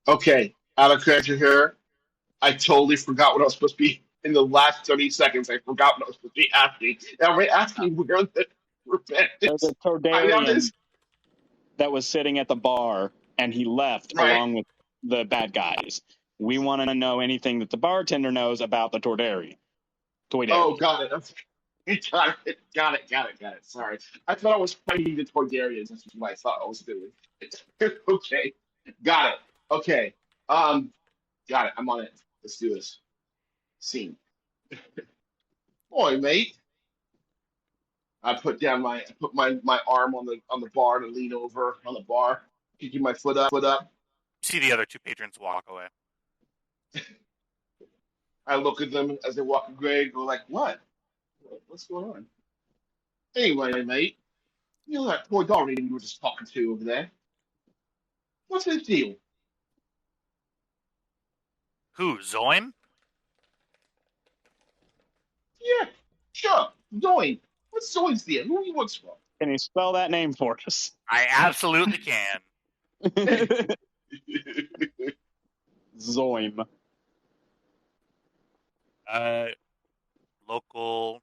D: Okay, out of character here. I totally forgot what I was supposed to be in the last 30 seconds. I forgot what I was supposed to be asking. Now we're asking where the
C: There's a Tordarian that was sitting at the bar, and he left along with the bad guys. We want to know anything that the bartender knows about the Tordarian.
D: Oh, got it. Got it. Sorry. I thought I was fighting the Toydarians. That's what I thought I was doing. Okay. Got it. Okay. Got it. I'm on it. Let's do this. Scene. Boy, mate. I put my arm on the bar to lean over on the bar, kicking my foot up.
F: see the other two patrons walk away.
D: I look at them as they walk away and go like, what? What's going on? Anyway, mate, you know that poor Dory you were just talking to over there? What's his deal?
F: Who, Zoim?
D: Yeah, sure. Zoe. What's Zoe's deal? Who he works for?
C: Can you spell that name for us?
F: I absolutely can.
C: Zoim.
F: Local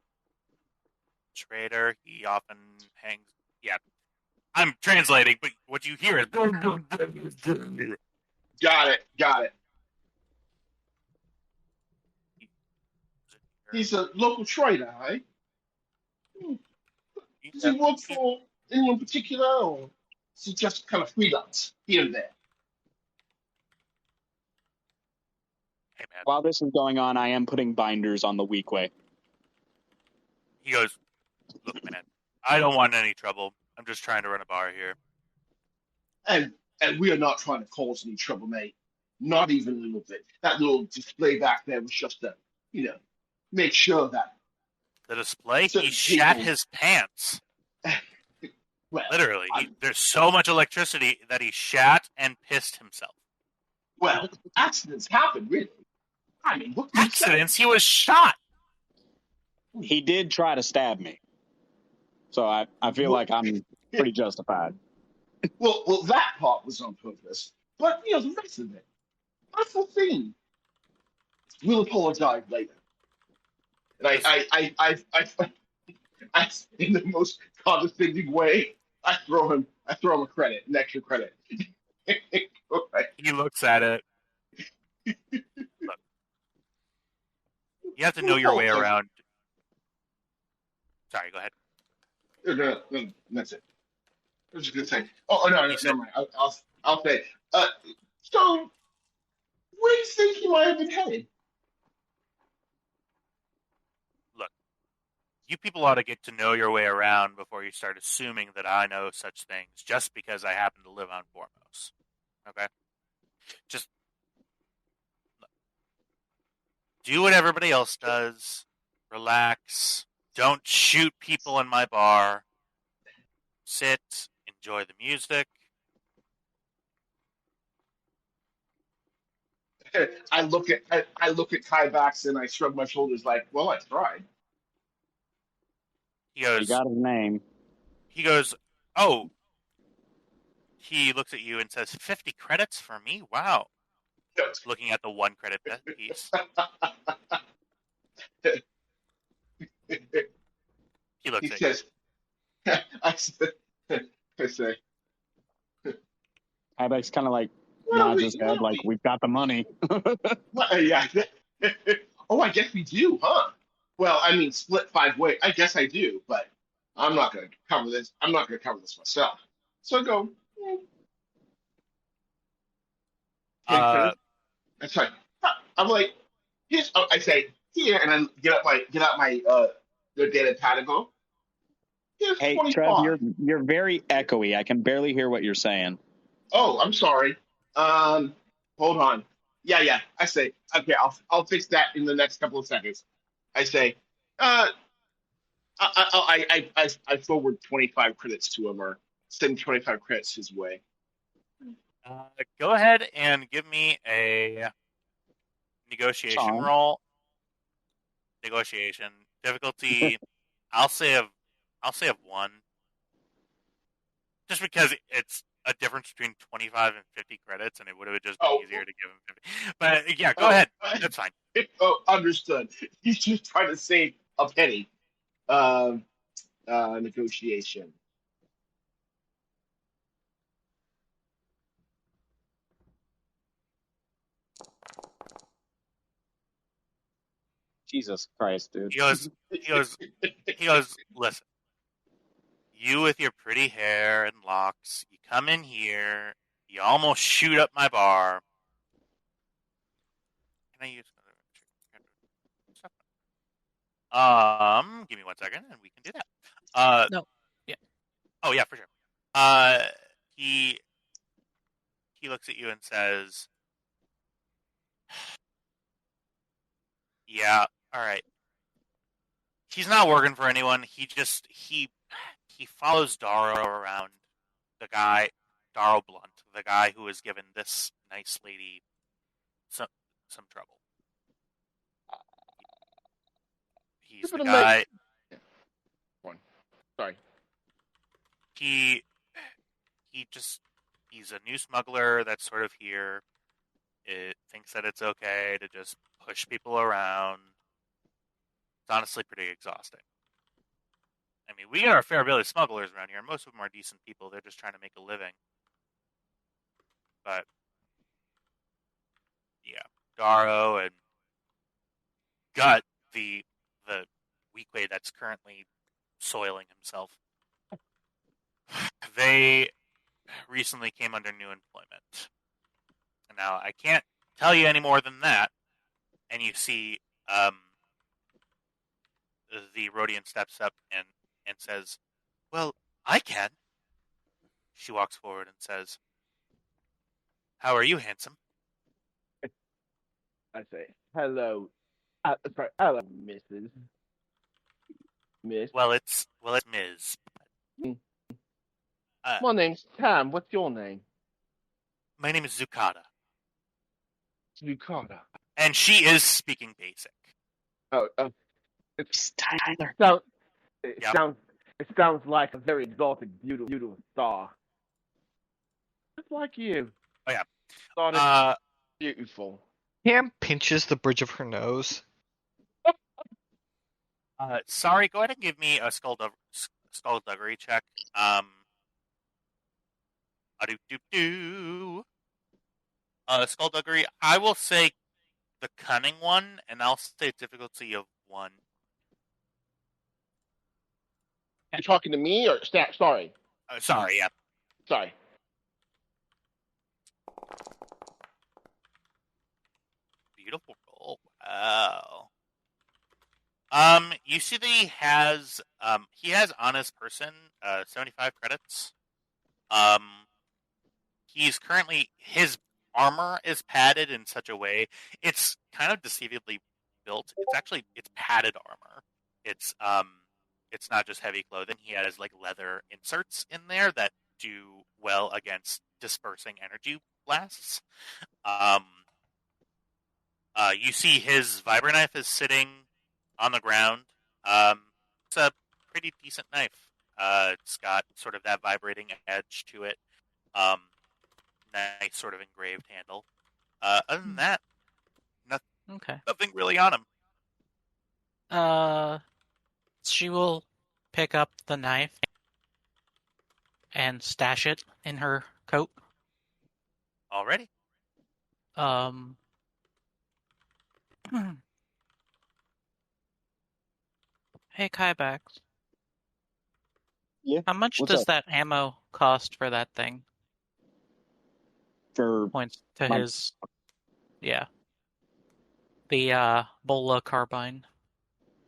F: trader. He often hangs. Yeah, I'm translating, but what you hear is.
D: Got it. He's a local trader, eh? Does he work for anyone particular, or is he just kind of freelance here and there?
F: Hey, man.
C: While this is going on, I am putting binders on the weak way.
F: He goes, look, man, I don't want any trouble. I'm just trying to run a bar here.
D: And we are not trying to cause any trouble, mate. Not even a little bit. That little display back there was just to, make sure that.
F: The display?
D: So
F: He shat
D: people-
F: his pants.
D: Well,
F: Literally. There's so much electricity that he shat and pissed himself.
D: well, accidents happen, really. I mean, what can you say?
F: Accidents? He was shot.
C: He did try to stab me. So I feel like I'm pretty justified.
D: Well, that part was on purpose, but the rest of it, that's the thing. We'll apologize later. And I in the most condescending way, I throw him a credit, an extra credit. Right.
F: He looks at it. Look, you have to know your way around. Sorry, go ahead.
D: No, that's it. I was just gonna say. Oh no, never mind. I'll say. So where do you think he might have been headed?
F: Look, you people ought to get to know your way around before you start assuming that I know such things just because I happen to live on Foremost. Okay? Just look, do what everybody else does. Relax. Don't shoot people in my bar. Sit. Enjoy the music.
D: I look at Kybax and I shrug my shoulders like, well, I tried.
F: He goes.
C: You got his name.
F: He goes. Oh. He looks at you and says, 50 credits for me? Wow. Looking at the 1 credit piece. He looks
D: He
F: at you.
D: says, I say,
C: Ibex kind of like
D: Well,
C: nods
D: we-
C: his head
D: well,
C: like,
D: we-
C: we've got the money.
D: well, yeah. Oh, I guess we do, huh? Well, I mean, split 5 ways. I guess I do, but I'm not going to cover this. I'm not going to cover this myself. So I go, 10 credits. That's right. I'm like, here's. I say here, and then get out my the data pad and go. Here's
C: Hey,
D: 25.
C: Trev, you're very echoey. I can barely hear what you're saying.
D: Oh, I'm sorry. Hold on. Yeah. I say, okay, I'll fix that in the next couple of seconds. I say, I forward 25 credits to him or send 25 credits his way.
F: Go ahead and give me a negotiation
C: Charm.
F: roll. Negotiation difficulty. I'll say of 1, just because it's a difference between 25 and 50 credits, and it would have just been
D: Oh.
F: easier to give him 50. But yeah, go ahead. That's fine.
D: Oh, understood. He's just trying to save a penny. Negotiation.
C: Jesus Christ, dude.
F: He goes. Listen, you with your pretty hair and locks, you come in here, you almost shoot up my bar. Can I use? Give me 1 second, and we can do that.
A: No. Yeah.
F: Oh yeah, for sure. He he looks at you and says, "Yeah, all right. He's not working for anyone. He follows Darrow around. The guy, Darrow Blunt, the guy who has given this nice lady some trouble. He's
D: Give
F: the
D: it a make.
F: guy.
D: One. Sorry.
F: He he's a new smuggler that's sort of here. It thinks that it's okay to just push people around. It's honestly pretty exhausting. I mean, we got a fair bit of smugglers around here. Most of them are decent people. They're just trying to make a living. But yeah, Darrow and Gut, the weakway that's currently soiling himself, they recently came under new employment. Now, I can't tell you any more than that. And you see the Rhodian steps up and says, "Well, I can." She walks forward and says, "How are you, handsome?"
H: I say, hello. Sorry, hello, Mrs. Miss.
F: Well, it's Ms.
H: Mm.
F: Uh,
H: My name's Tam. What's your name?
F: my name is Zucata,
H: Lucada.
F: and she is speaking basic.
H: Oh,
C: It's Tyler.
H: so,
F: Yep.
H: it sounds like a very exalted, beautiful star. Just like you.
F: Oh yeah.
H: Thought it's beautiful.
E: Cam pinches the bridge of her nose.
F: Sorry, go ahead and give me a skullduggery check. Skullduggery. I will say the cunning one, and I'll say difficulty of 1.
D: You talking to me or sorry?
F: Sorry, yeah.
D: Sorry.
F: Beautiful roll. Wow. You see that he has on his person 75 credits. He's currently his armor is padded in such a way it's kind of deceivably built. It's padded armor. It's not just heavy clothing. He has like leather inserts in there that do well against dispersing energy blasts. You see his vibra knife is sitting on the ground. It's a pretty decent knife. It's got sort of that vibrating edge to it. Nice sort of engraved handle. Other than that,
A: Okay.
F: nothing really on him.
A: She will pick up the knife and stash it in her coat.
F: Already?
A: Hey, Kybax.
C: Yeah.
A: How much
C: What's
A: does
C: up?
A: that ammo cost for that thing?
C: For
A: Points to
C: My-
A: his. Yeah. The Bola carbine.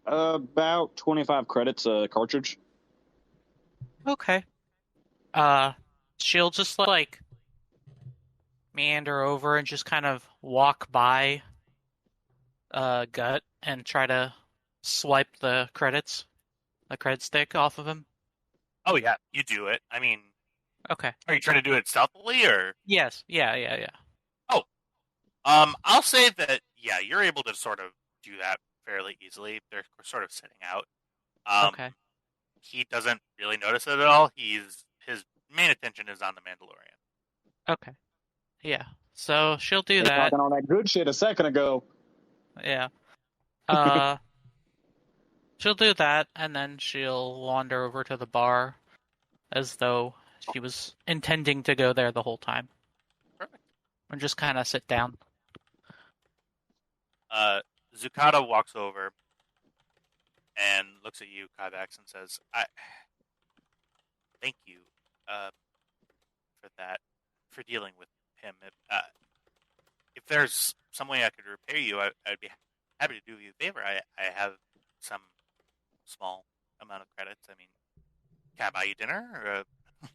C: about 25 credits a cartridge.
A: Okay. She'll just like meander over and just kind of walk by Gut and try to swipe the credit stick off of him.
F: Oh yeah, you do it. I mean,
A: Okay.
F: are you trying to do it stealthily or?
A: Yes. Yeah.
F: I'll say that yeah, you're able to sort of do that fairly easily. They're sort of sitting out.
A: Okay.
F: He doesn't really notice it at all. His main attention is on the Mandalorian.
A: Okay. Yeah. So she'll do
C: They were
A: that.
C: talking all that good shit a second ago.
A: Yeah. She'll do that, and then she'll wander over to the bar as though she was intending to go there the whole time.
F: Perfect.
A: And just kind of sit down.
F: Zucata walks over and looks at you, Kyvax, and says, "I thank you for that, for dealing with him. If there's some way I could repay you, I'd be happy to do you a favor. I have some small amount of credits. I mean, can I buy you dinner? Or,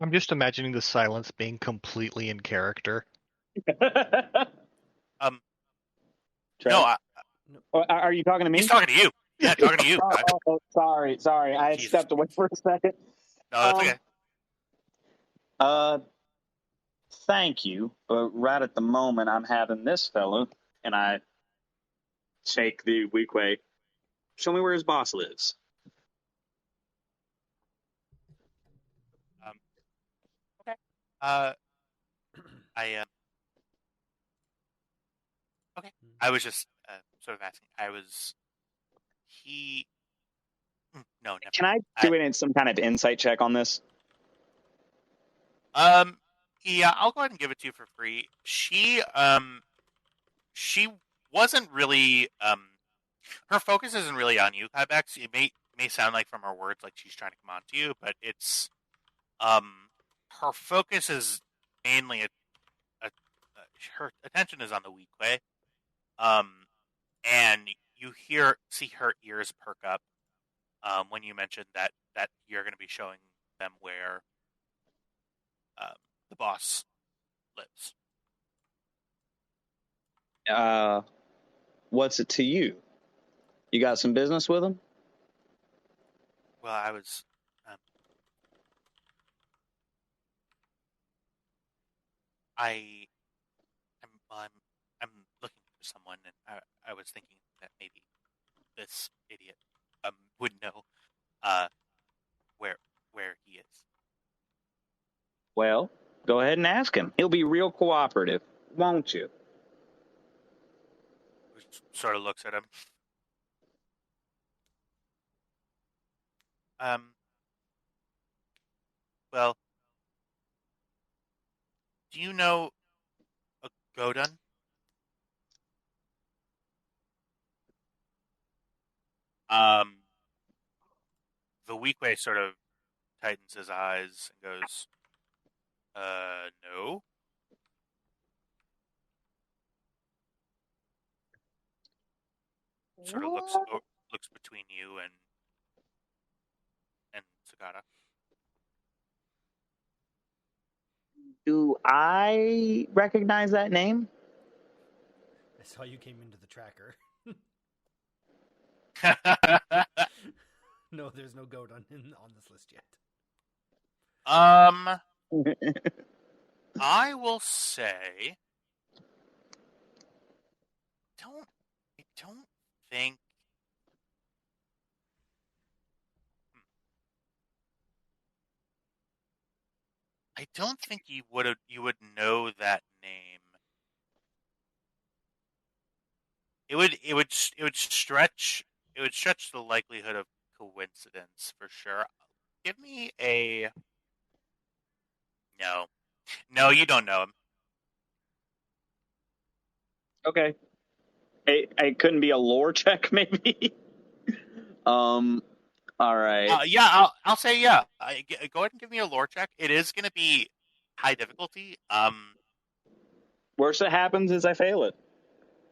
E: I'm just imagining the silence being completely in character.
F: No,
C: Are you talking to me?
F: he's talking to you. Yeah, talking to you.
C: Sorry. I had
F: Jesus.
C: stepped away for a second.
F: No, that's okay.
C: Thank you, but right at the moment I'm having this fellow, and I shake the weak way. Show me where his boss lives.
F: Okay. Okay. I was just sort of asking. He. No, never
C: Can I
F: mind.
C: do some kind of insight check on this?
F: Yeah, I'll go ahead and give it to you for free. She wasn't really, her focus isn't really on you, Kybex. It may sound like from her words like she's trying to come on to you, but it's, her focus is mainly her attention is on the weak way. And you see her ears perk up, when you mentioned that you're going to be showing them where, the boss lives.
C: What's it to you? You got some business with him?
F: Well, I was, I, I'm looking for someone, and I was thinking that maybe this idiot, would know, uh, where he is.
C: Well, go ahead and ask him. He'll be real cooperative, won't you?
F: Sort of looks at him. Well, do you know a Godun? Um, the Weequay sort of tightens his eyes and goes, no. Sort of looks between you and Sagata.
C: Do I recognize that name?
B: I saw you came into the tracker. No, there's no goat on this list yet.
F: I will say, I don't think. I don't think you would know that name. It would stretch the likelihood of coincidence for sure. Give me a no. You don't know him.
C: Okay. It couldn't be a lore check, maybe. All right.
F: Yeah, I'll say yeah. Go ahead and give me a lore check. It is going to be high difficulty.
C: Worst that happens is I fail it.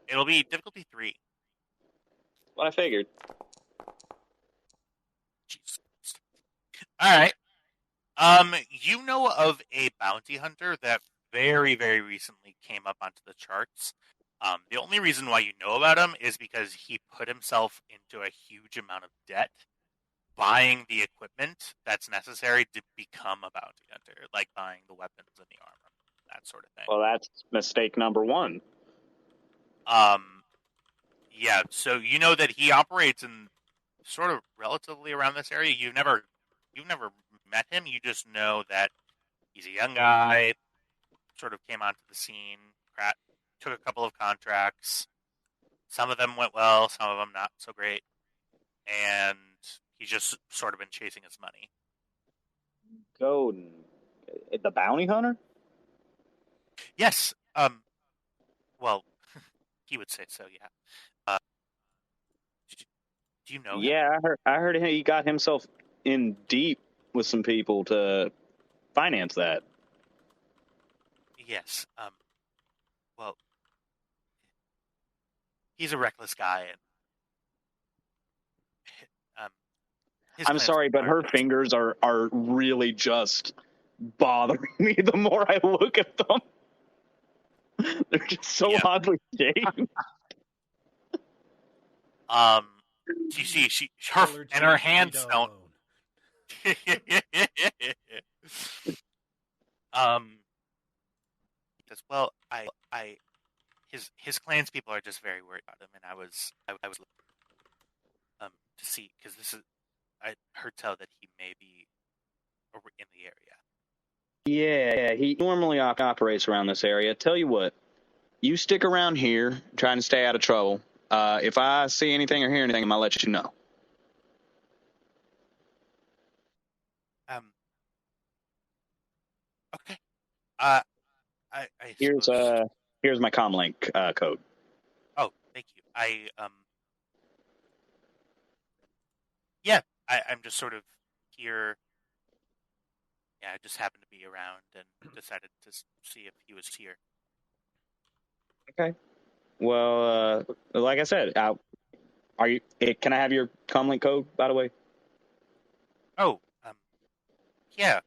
F: It'll be difficulty 3.
C: What I figured.
F: Jeez. All right. You know of a bounty hunter that very, very recently came up onto the charts. The only reason why you know about him is because he put himself into a huge amount of debt buying the equipment that's necessary to become a bounty hunter, like buying the weapons and the armor, that sort of thing.
C: Well, that's mistake number 1.
F: Yeah, so you know that he operates in sort of relatively around this area. You've never met him. You just know that he's a young guy, sort of came onto the scene, took a couple of contracts. Some of them went well, some of them not so great. And he's just sort of been chasing his money.
C: Godin. The bounty hunter?
F: Yes. Well, he would say so, yeah. Do you know him?
C: Yeah, I heard he got himself in deep with some people to finance that.
F: Yes. Well, he's a reckless guy, and
C: I'm sorry, but her fingers are really just bothering me the more I look at them. They're just so
F: Yeah.
C: oddly shaped.
F: You see,
B: Colored
F: and her
B: shades, leave
F: hands
B: it
F: don't.
B: alone.
F: As well, his clans people are just very worried about him, and I was to see because I heard tell that he may be in the area.
C: Yeah, he normally operates around this area. Tell you what, you stick around here, trying to stay out of trouble. If I see anything or hear anything, I'm gonna let you know.
F: Okay. I
C: Here's
F: suppose.
C: here's my comlink code.
F: Oh, thank you. Yeah, I'm just sort of here. Yeah, I just happened to be around and decided to see if he was here.
C: Okay. Well, like I said, are you? Can I have your comlink code, by the way?
F: Oh, yeah.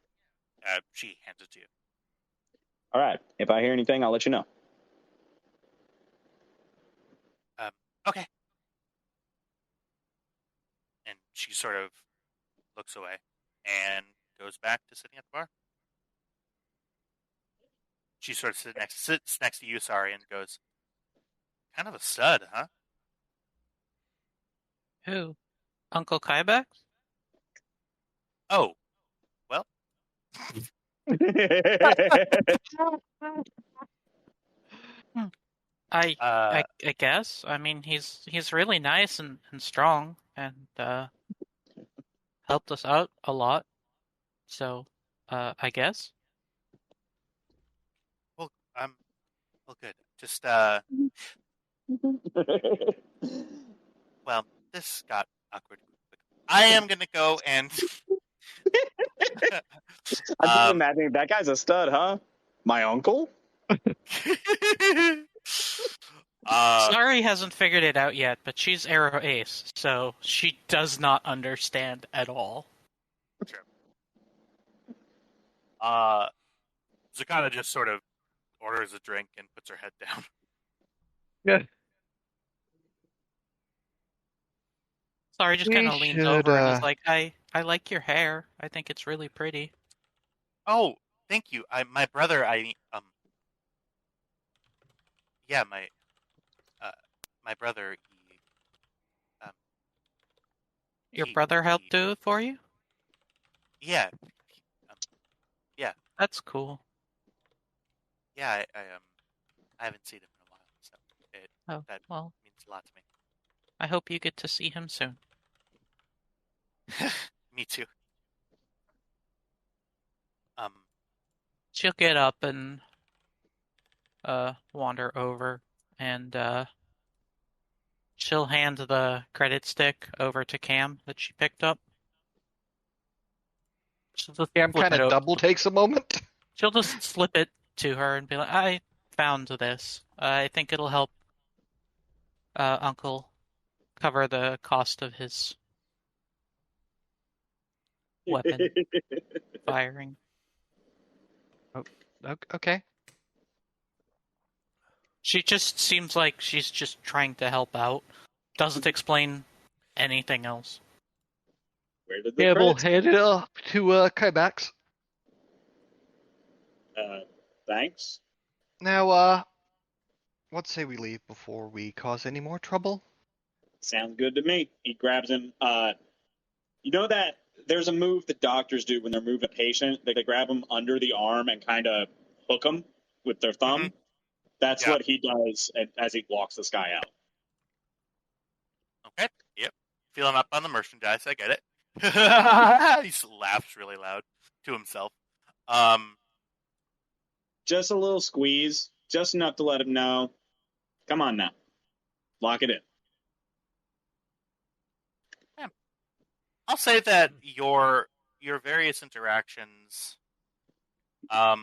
F: She hands it to you.
C: All right. If I hear anything, I'll let you know.
F: Okay. And she sort of looks away and goes back to sitting at the bar. She sort of sits next to you, sorry, and goes, "Kind of a stud, huh?"
A: Who? Uncle Kybex?
F: Oh, well.
A: I guess. I mean, he's really nice and strong, and helped us out a lot. So, I guess.
F: Well, well, good. Just well, this got awkward. I am gonna go and.
C: I'm just imagining that guy's a stud, huh? My uncle?
A: Sari hasn't figured it out yet, but she's Arrow Ace, so she does not understand at all.
F: True. Zakana just sort of orders a drink and puts her head down.
G: Yeah.
A: Sari just
E: We
A: kind of leans
E: should,
A: over and is like, I like your hair. I think it's really pretty.
F: Oh, thank you. My brother, yeah, my brother,
A: Your brother helped do it for you?
F: yeah, yeah,
A: That's cool.
F: yeah. I haven't seen him in a while, so that
A: Well,
F: means a lot to
A: I hope you get to see him soon.
F: me. Me too.
A: She'll get up and wander over, and she'll hand the credit stick over to Cam that she picked up. She'll just
E: Cam
A: flip
E: kind
A: it
E: of
A: o-
E: double takes a moment.
A: She'll just slip it to her and be like, I found this. I think it'll help Uncle cover the cost of his weapon firing.
E: Okay.
A: She just seems like she's just trying to help out. Doesn't explain anything else.
C: Where did the
E: Yeah, we'll
C: credits?
E: hand it up to Kybax.
C: Thanks.
E: Now, let's say we leave before we cause any more trouble.
C: Sounds good to me. He grabs him. You know that there's a move that doctors do when they're moving a patient. They grab them under the arm and kind of hook them with their thumb.
F: Mm-hmm.
C: That's
F: Yeah.
C: what he does as he walks this guy out.
F: Okay. Yep. Feeling up on the merchandise. I get it. He just laughs really loud to himself.
C: Just a little squeeze, just enough to let him know. Come on now, lock it in.
F: Yeah. I'll say that your various interactions, I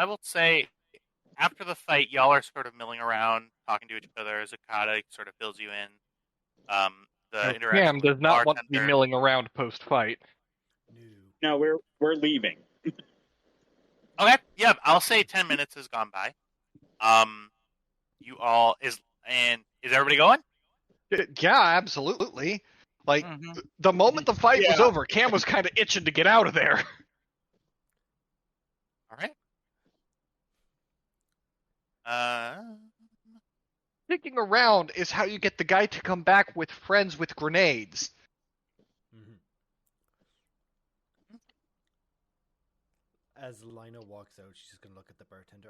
F: will say, after the fight, y'all are sort of milling around, talking to each other. Zakata sort of fills you in. the interaction
E: Cam
F: with
E: does
F: the
E: not want to be
F: bartender.
E: milling around post-fight.
C: No, we're leaving.
F: Okay, yeah, I'll say 10 minutes has gone by. You all is everybody going?
E: Yeah, absolutely. Like,
A: Mm-hmm.
E: the moment the fight was
D: Yeah.
E: over, Cam was kind of itching to get out of there.
F: All right.
E: Sticking around is how you get the guy to come back with friends with grenades.
B: Mm-hmm. As Lina walks out, she's just gonna look at the bartender.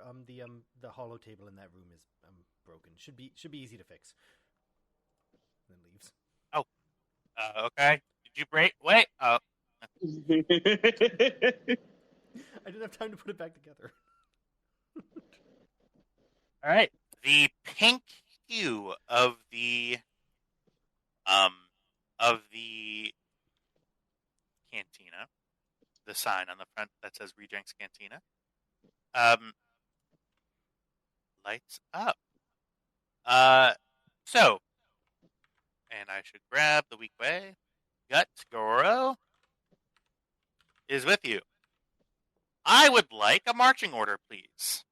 B: The hollow table in that room is broken. Should be easy to fix. And then leaves.
F: Oh, okay. Did you break? Wait. Oh,
B: I didn't have time to put it back together.
F: all right. The pink hue of the cantina, the sign on the front that says Rejenks Cantina, lights up. So, and I should grab the weak way. Gut Goro is with you. I would like a marching order, please.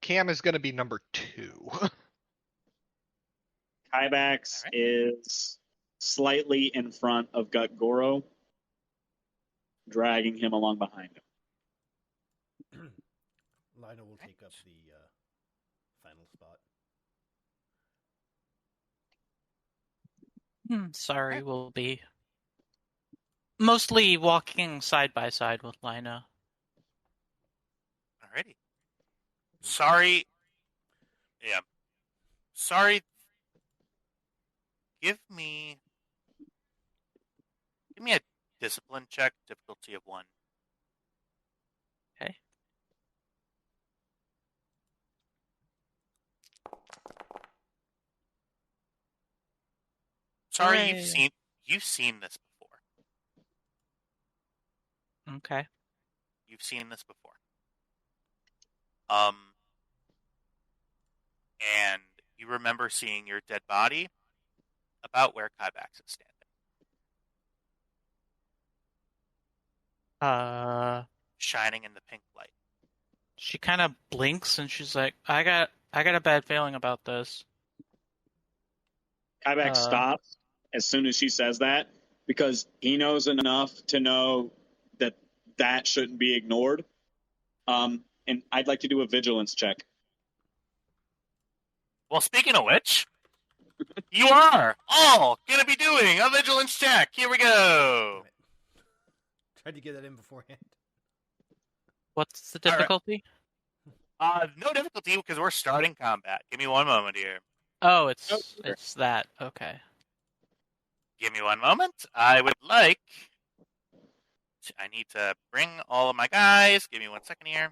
E: Cam is going to be number 2.
C: Kybax
F: All right.
C: is slightly in front of Gut Goro, dragging him along behind him.
B: Lina will take up the final spot.
A: Sorry, we'll be mostly walking side by side with Lina.
F: Alrighty. Sorry. Yeah. Sorry. Give me a discipline check, difficulty of 1.
A: Okay.
F: Sorry,
A: Hooray.
F: you've seen this before.
A: Okay.
F: You've seen this before. And you remember seeing your dead body about where Kybax is standing. Shining in the pink light.
A: She kind of blinks and she's like, I got a bad feeling about this.
C: Kybax stops as soon as she says that because he knows enough to know that that shouldn't be ignored. And I'd like to do a vigilance check.
F: Well, speaking of which, you are all going to be doing a vigilance check. Here we go.
B: Tried to get that in beforehand.
A: What's the difficulty?
F: No difficulty because we're starting combat. Give me one moment here.
A: Oh, it's that. Okay.
F: Give me one moment. I need to bring all of my guys. Give me 1 second here.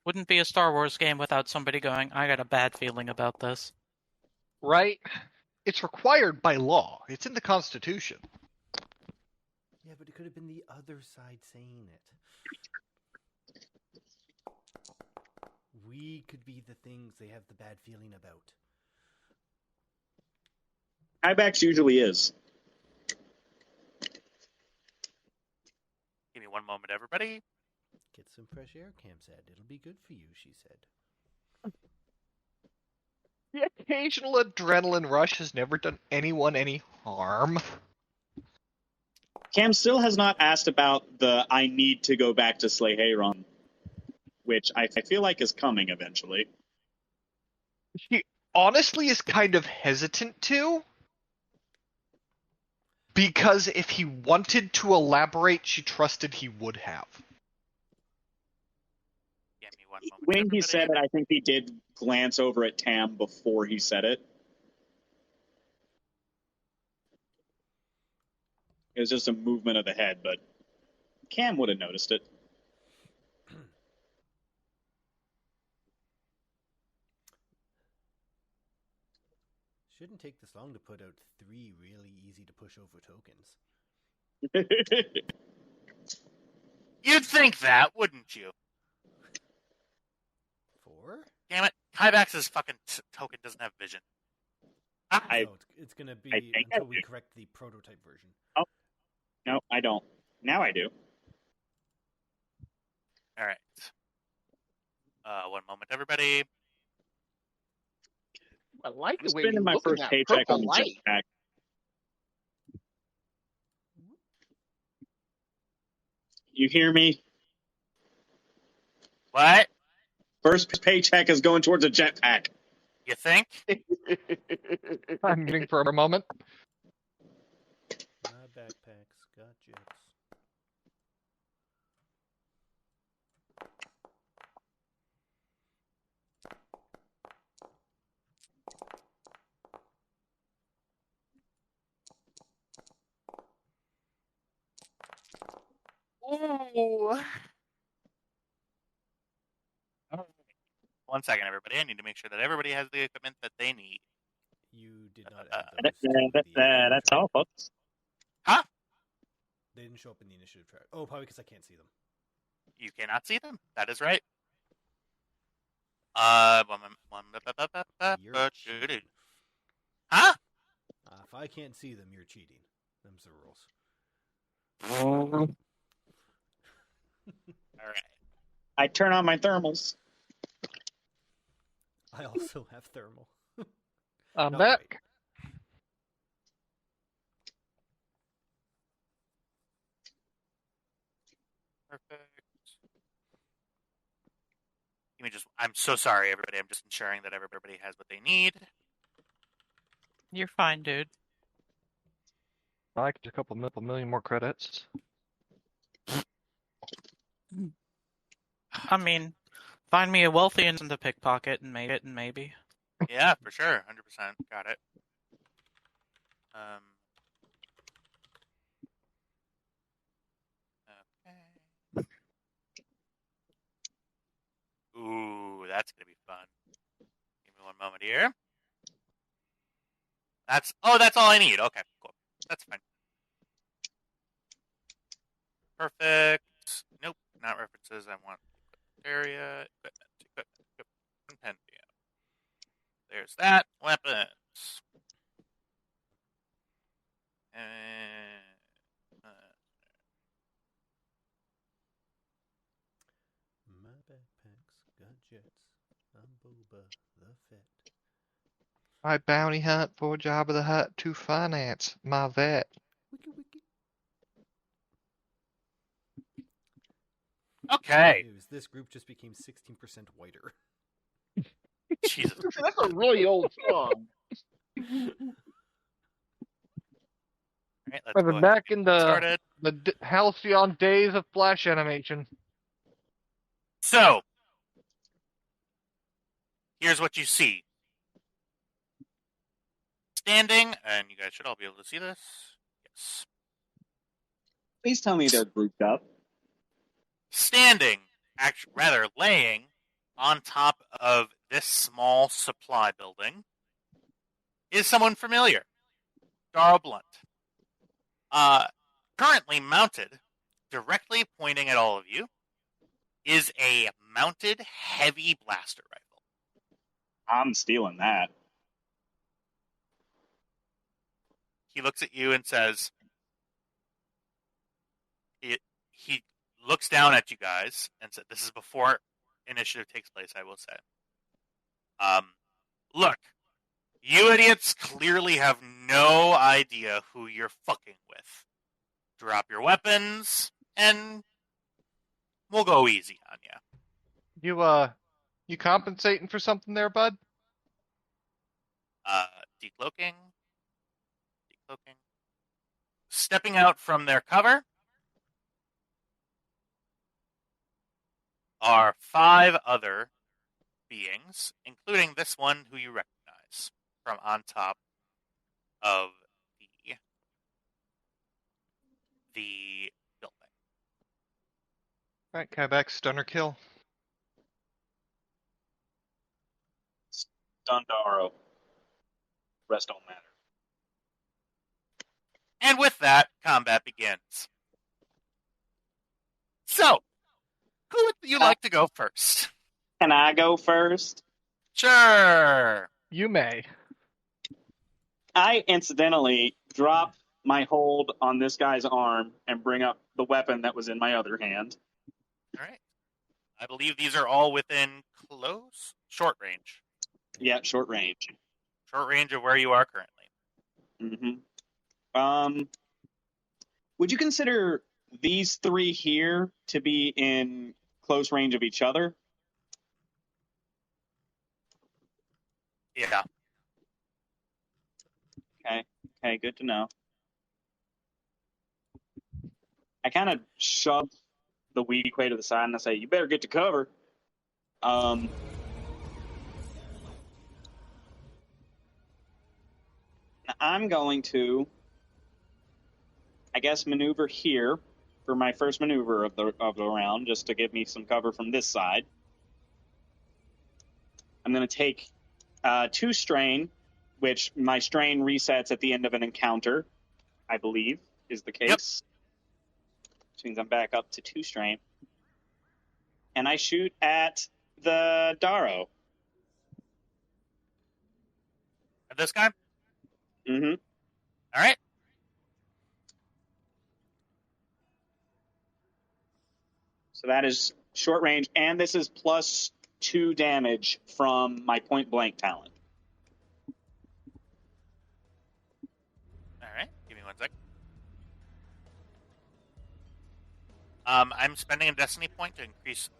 A: Wouldn't be a Star Wars game without somebody going, I got a bad feeling about this.
E: Right? It's required by law. It's in the Constitution.
B: Yeah, but it could have been the other side saying it. We could be the things they have the bad feeling about.
C: Kybax usually is.
F: Give me one moment, everybody.
B: Get some fresh air, Cam said. It'll be good for you, she said.
E: The occasional adrenaline rush has never done anyone any harm.
C: Cam still has not asked about the I need to go back to Sleheyron, which I feel like is coming eventually.
E: She honestly is kind of hesitant to. Because if he wanted to elaborate, she trusted he would have.
F: Give me one moment,
C: When
F: everybody.
C: he said it, I think he did glance over at Tam before he said it. It was just a movement of the head, but Cam would have noticed it.
B: Shouldn't take this long to put out 3 really easy to push over tokens.
F: You'd think that, wouldn't you?
B: 4?
F: Damn it. Kybax's fucking token doesn't have vision.
C: I
B: It's going to be
C: think I
B: until we
C: do.
B: correct the prototype version.
C: Oh, no, I don't. Now I do.
F: All right. One moment, everybody.
H: I like
C: I'm
H: the way you're
C: spending my
H: looking
C: first
H: at
C: paycheck on
H: purple
C: the
H: light.
C: jetpack. You hear me?
F: What?
C: First paycheck is going towards a jetpack.
F: You think?
E: I'm muting for a moment.
B: My backpacks got jets.
F: Ooh. One second, everybody. I need to make sure that everybody has the equipment that they need.
B: You did not add those to the
C: That's
B: initiative
C: all,
B: track.
C: folks.
F: Huh?
B: They didn't show up in the initiative track. Oh, probably because I can't see them.
F: You cannot see them. That is right.
B: You're cheating.
F: Huh?
B: If I can't see them, you're cheating. Them's the rules.
F: All right.
C: I turn on my thermals.
B: I also have thermal.
E: I'm
B: Not
E: back.
B: quite.
F: Perfect. I'm so sorry, everybody. I'm just ensuring that everybody has what they need.
A: You're fine, dude.
E: I like a couple million more credits.
A: I mean, find me a wealthy and to pickpocket and maybe.
F: Yeah, for sure. 100%. Got it. Okay. Ooh, that's going to be fun. Give me one moment here. That's all I need. Okay, cool. That's fine. Perfect. Nope, not references. I want area, equipment, compendium. There's that. Weapons.
B: My backpacks got jets. I'm Boba the Fett.
E: I bounty hunt for Jabba the Hutt to finance my vet.
B: Wiki wiki.
F: Okay.
B: News. This group just became 16% whiter.
F: Jesus.
H: That's a really old song.
F: All right, let's
E: We're
F: go
E: back
F: ahead
E: in
F: and get started.
E: the halcyon days of Flash animation.
F: So, here's what you see. Standing, and you guys should all be able to see this. Yes.
C: Please tell me they're grouped up.
F: Standing, rather laying on top of this small supply building is someone familiar. Darl Blunt. Currently mounted, directly pointing at all of you, is a mounted heavy blaster rifle.
C: I'm stealing that.
F: He looks at you and says, he looks down at you guys and said, this is before initiative takes place, I will say. Look, you idiots clearly have no idea who you're fucking with. Drop your weapons, and we'll go easy on you.
E: You compensating for something there, bud?
F: Decloaking. Stepping out from their cover are 5 other beings, including this one who you recognize from on top of the building.
E: Alright, Kyback, stunner kill.
C: Dundaro. Rest don't matter.
F: And with that, combat begins. So, who would you like to go first?
C: Can I go first?
F: Sure.
E: You may.
C: I incidentally drop my hold on this guy's arm and bring up the weapon that was in my other hand.
F: All right. I believe these are all within short range.
C: Yeah, short range.
F: Short range of where you are currently.
C: Would you consider these three here to be in close range of each other?
F: Yeah.
C: Okay, good to know. I kind of shove the weed quay to the side and I say, "You better get to cover." I'm going to, I guess, maneuver here for my first maneuver of the round, just to give me some cover from this side. I'm going to take 2 strain, which my strain resets at the end of an encounter, I believe, is the case. Yep. Which means I'm back up to 2 strain. And I shoot at the Darrow.
F: At this guy?
C: Mm-hmm.
F: All right.
C: So that is short range, and this is plus 2 damage from my point blank talent.
F: All right. Give me 1 sec. I'm spending a destiny point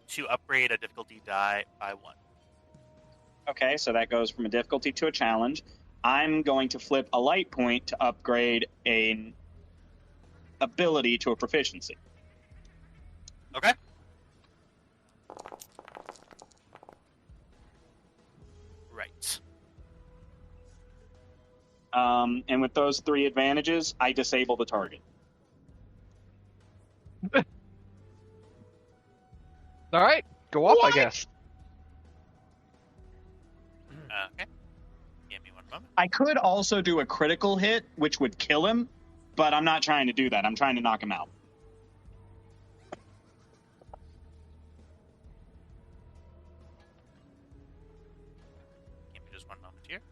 F: to upgrade a difficulty die by 1.
C: Okay, so that goes from a difficulty to a challenge. I'm going to flip a light point to upgrade an ability to a proficiency.
F: Okay. Right.
C: And with those 3 advantages, I disable the target.
E: All right, go up, I guess.
F: Okay. Give me 1 moment.
C: I could also do a critical hit, which would kill him, but I'm not trying to do that. I'm trying to knock him out.
F: Give me just 1 moment here.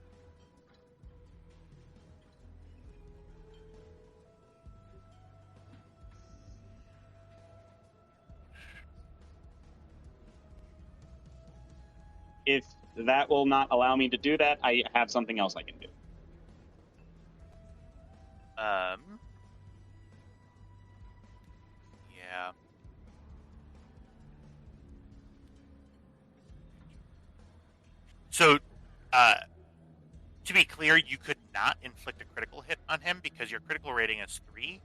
C: If that will not allow me to do that, I have something else I can do.
F: Yeah. So, to be clear, you could not inflict a critical hit on him because your critical rating is 3.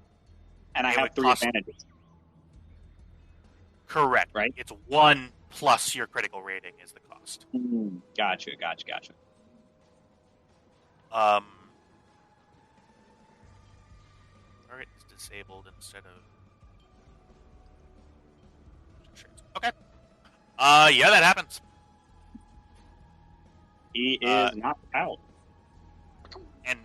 C: And I have 3 advantages.
F: Correct.
C: Right?
F: It's 1 plus your critical rating is the cost.
C: Gotcha.
F: Target is disabled instead of... Okay. Yeah, that happens.
C: He is knocked out.
F: And,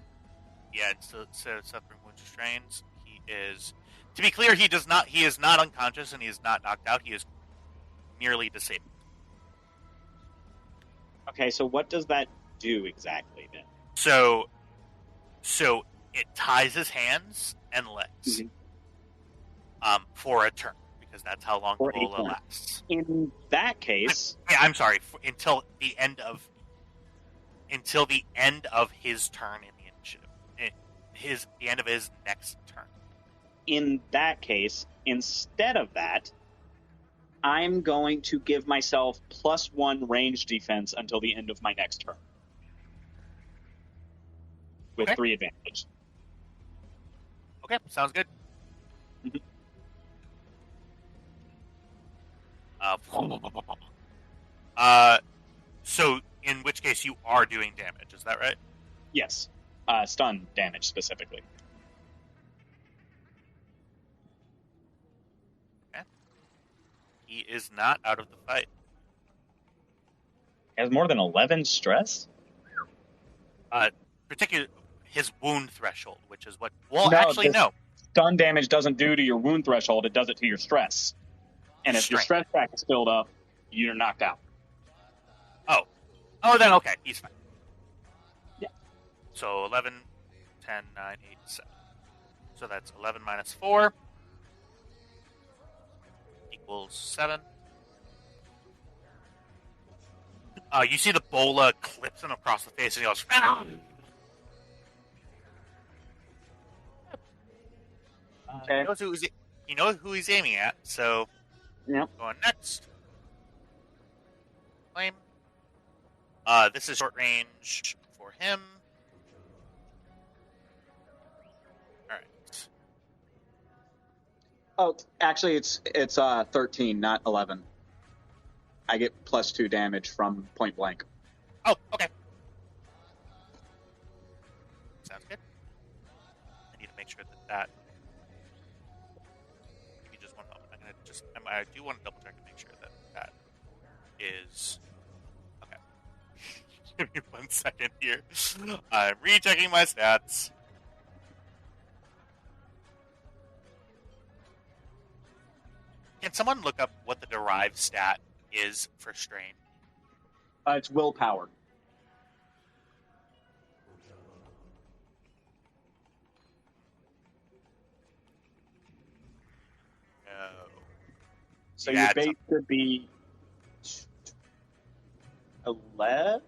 F: yeah, instead of suffering wound strains, he is... To be clear, he is not unconscious and he is not knocked out. He is nearly disabled.
C: Okay, so what does that do exactly then?
F: So it ties his hands and legs for a turn, because that's how long the Lola lasts.
C: In that case...
F: I'm sorry, until the end of his turn in the initiative. The end of his next turn.
C: In that case, instead of that, I'm going to give myself +1 range defense until the end of my next turn. With 3 advantage.
F: Okay, sounds good. So in which case you are doing damage, is that right?
C: Yes. Stun damage specifically.
F: Okay. He is not out of the fight.
C: He has more than 11 stress?
F: Particularly his wound threshold, which is what... Well, actually, no.
C: Stun damage doesn't do to your wound threshold, it does it to your stress. And if your
F: Strength.
C: strength track is filled up, you're knocked out.
F: Oh, then okay, he's fine.
C: Yeah.
F: So 11, 10, 9, 8, 7. So that's 11 minus 4 equals 7. You see the bola clips him across the face, and he goes. "Ah!"
C: Okay.
F: He knows who he's aiming at. So,
C: Yep.
F: going next. Flame. This is short range for him. All right.
C: Oh, actually, it's 13, not 11. I get +2 damage from point blank.
F: Oh, okay. Sounds good. I need to make sure that. Give me just one moment. I do want to double check and make sure that is okay. Give me 1 second here. I'm rechecking my stats. Can someone look up what the derived stat is for strain?
C: It's willpower.
F: No.
C: So
F: Yeah,
C: your base could be 11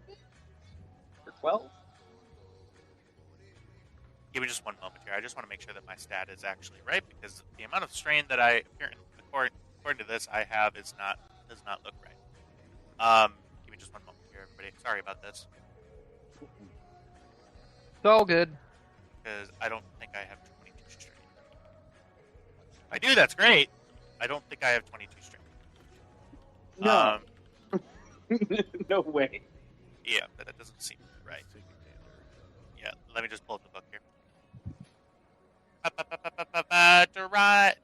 C: or 12?
F: Give me just one moment here. I just want to make sure that my stat is actually right, because the amount of strain that I, according to this, I have does not look right. Give me just one moment here, everybody. Sorry about this,
G: It's all good.
F: because I don't think I have 22 strain. If I do, that's great. I don't think I have 22 strain.
C: No. No way.
F: Yeah, that doesn't seem right. Yeah, let me just pull up the book here.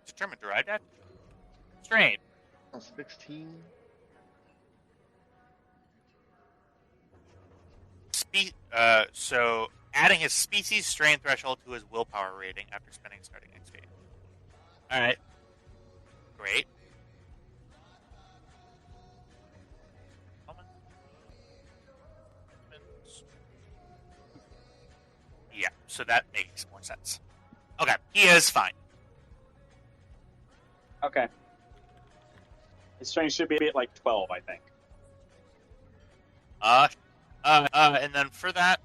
F: Determine derived at strain.
D: 16.
F: So adding his species strain threshold to his willpower rating after spending starting XP. All right, great. Yeah, so that makes more sense. Okay, he is fine.
C: Okay. His strength should be at like 12, I think.
F: And then for that,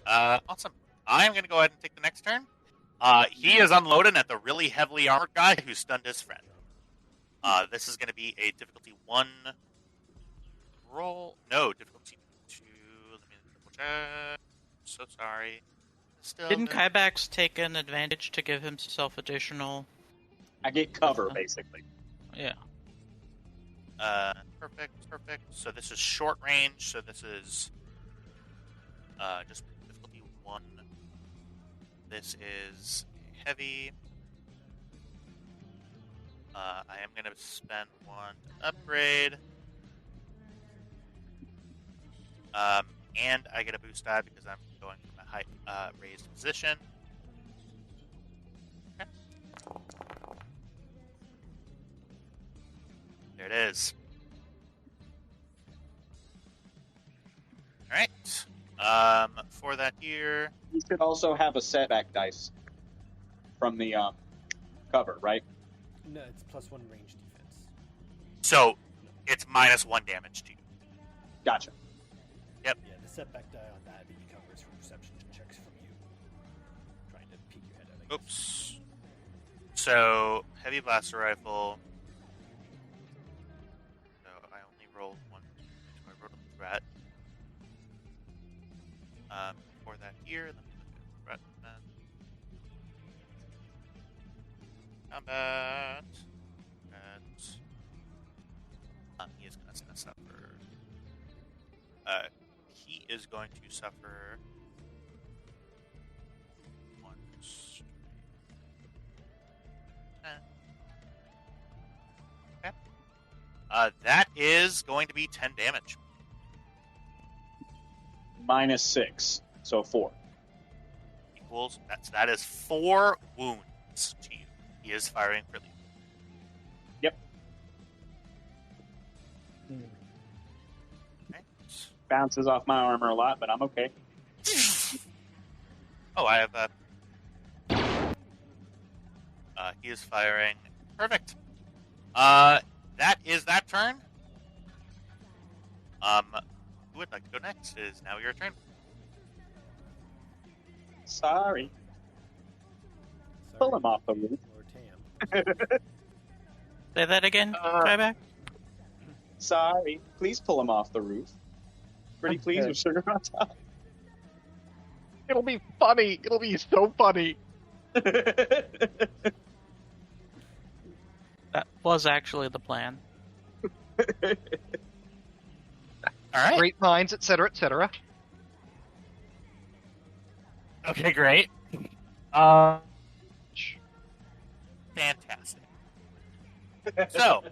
F: awesome. I'm gonna go ahead and take the next turn. He is unloading at the really heavily armored guy who stunned his friend. This is gonna be a difficulty 1 roll. No, difficulty 2. Let me double check. So sorry.
A: Didn't Kybax take an advantage to give himself additional?
C: I get cover, basically.
A: Yeah.
F: Perfect. So this is short range. So this is just difficulty 1. This is heavy. I am going to spend 1 to upgrade. And I get a boost die because I'm going from a high raised position. Okay. There it is. All right. For that here,
C: You should also have a setback dice from the cover, right?
B: No, it's +1 range defense.
F: so it's -1 damage to you.
C: Gotcha.
B: Yeah, the setback die on that recovers from perception checks from you. Trying to peek your head out. I guess.
F: Oops. So heavy blaster rifle. So I only rolled 1. So I rolled a threat. For that here, let me look at threat then. Combat. He is going to suffer. He is going to suffer 1 straight. Okay. That is going to be 10 damage.
C: -6, so 4.
F: Equals that is 4 wounds to you. He is firing for lethal.
C: Yep. bounces off my armor a lot, but I'm okay.
F: Oh, I have that. He is firing. Perfect. That is that turn. Who would like to go next? It is now your turn.
C: Sorry. Pull him off the roof.
B: Lord Tam.
A: Say that again, Tryback.
C: Sorry. Please pull him off the roof. Pretty please with sugar on top.
E: It'll be funny. It'll be so funny.
A: That was actually the plan.
F: All right.
E: Great minds, etc., etc.
F: Okay, great. Fantastic. So,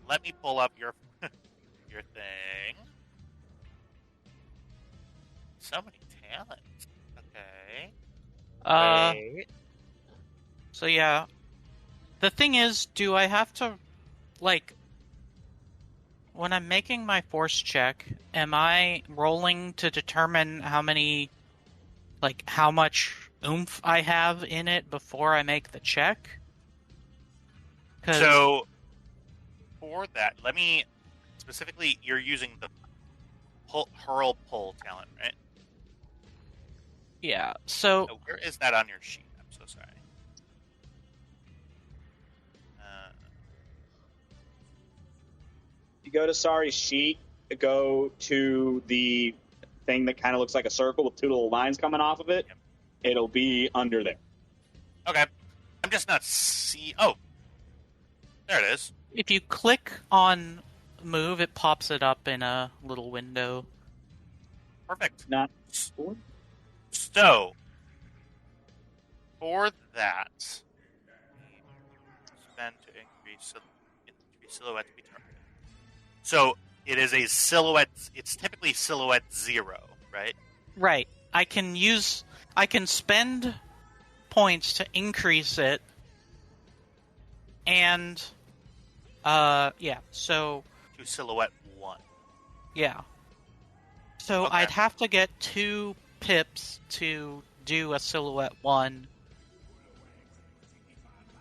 F: let me pull up your your thing. So many talents. Okay. Wait.
A: So yeah. The thing is, do I have to, like, when I'm making my force check, am I rolling to determine how many, like, how much oomph I have in it before I make the check?
F: So, for that, let me specifically. You're using the hurl pull talent, right?
A: Yeah. So
F: where is that on your sheet? I'm so sorry.
C: You go to Sari's sheet, go to the thing that kind of looks like a circle with two little lines coming off of it.
F: Yep.
C: It'll be under there.
F: Okay. I'm just not Oh, there it is.
A: if you click on move, it pops it up in a little window.
F: Perfect.
C: Not
F: So, for that, spend to increase silhouette to be targeted. So, it is a silhouette. It's typically silhouette 0, right?
A: Right. I can spend points to increase it, and so
F: To silhouette 1.
A: yeah. So
F: Okay.
A: I'd have to get 2 pips to do a silhouette 1,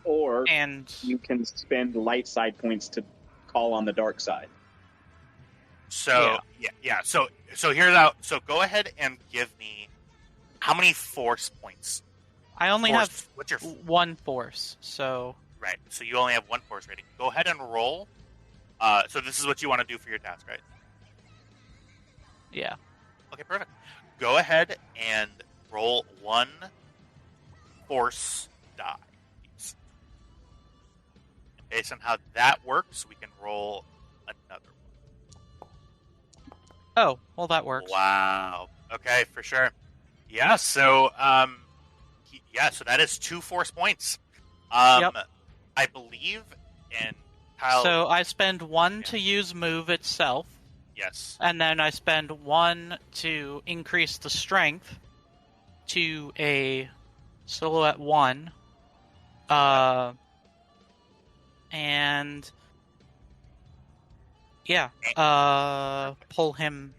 C: or
A: and
C: you can spend light side points to call on the dark side.
F: So yeah. So here's out. So go ahead and give me how many force points.
A: I only
F: Force-
A: have
F: what's your
A: 1 force, so
F: right? So you only have 1 force rating. Go ahead and roll. So this is what you want to do for your task, right?
A: yeah.
F: Okay, perfect. Go ahead and roll 1 force die. Please. Based on how that works, we can roll another one.
A: Oh, well that works.
F: Wow. Okay, for sure. Yeah. So, so that is 2 force points.
A: Yep.
F: I believe, and Kyle.
A: So I spend 1 to use move itself,
F: Yes.
A: and then I spend 1 to increase the strength to a silhouette 1. And yeah, pull him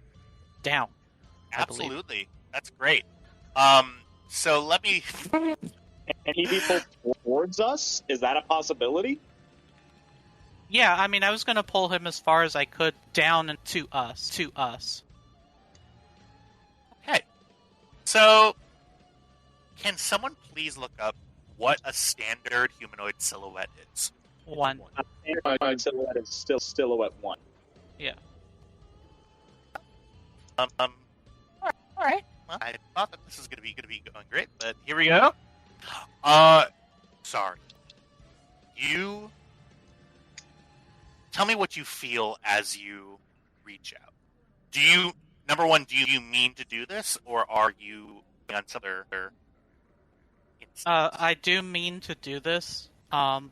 A: down. I believe.
F: Absolutely. That's great. So let me.
C: Any people towards us? Is that a possibility?
A: Yeah, I mean, I was going to pull him as far as I could down and to us.
F: Okay. So, can someone please look up what a standard humanoid silhouette is?
A: 1.
C: Standard silhouette is still silhouette 1.
A: Yeah.
F: All right. Well, I thought that this was going to be going great, but here we go. Sorry. You tell me what you feel as you reach out. Number one, do you mean to do this, or are you on some other instinct?
A: I do mean to do this. And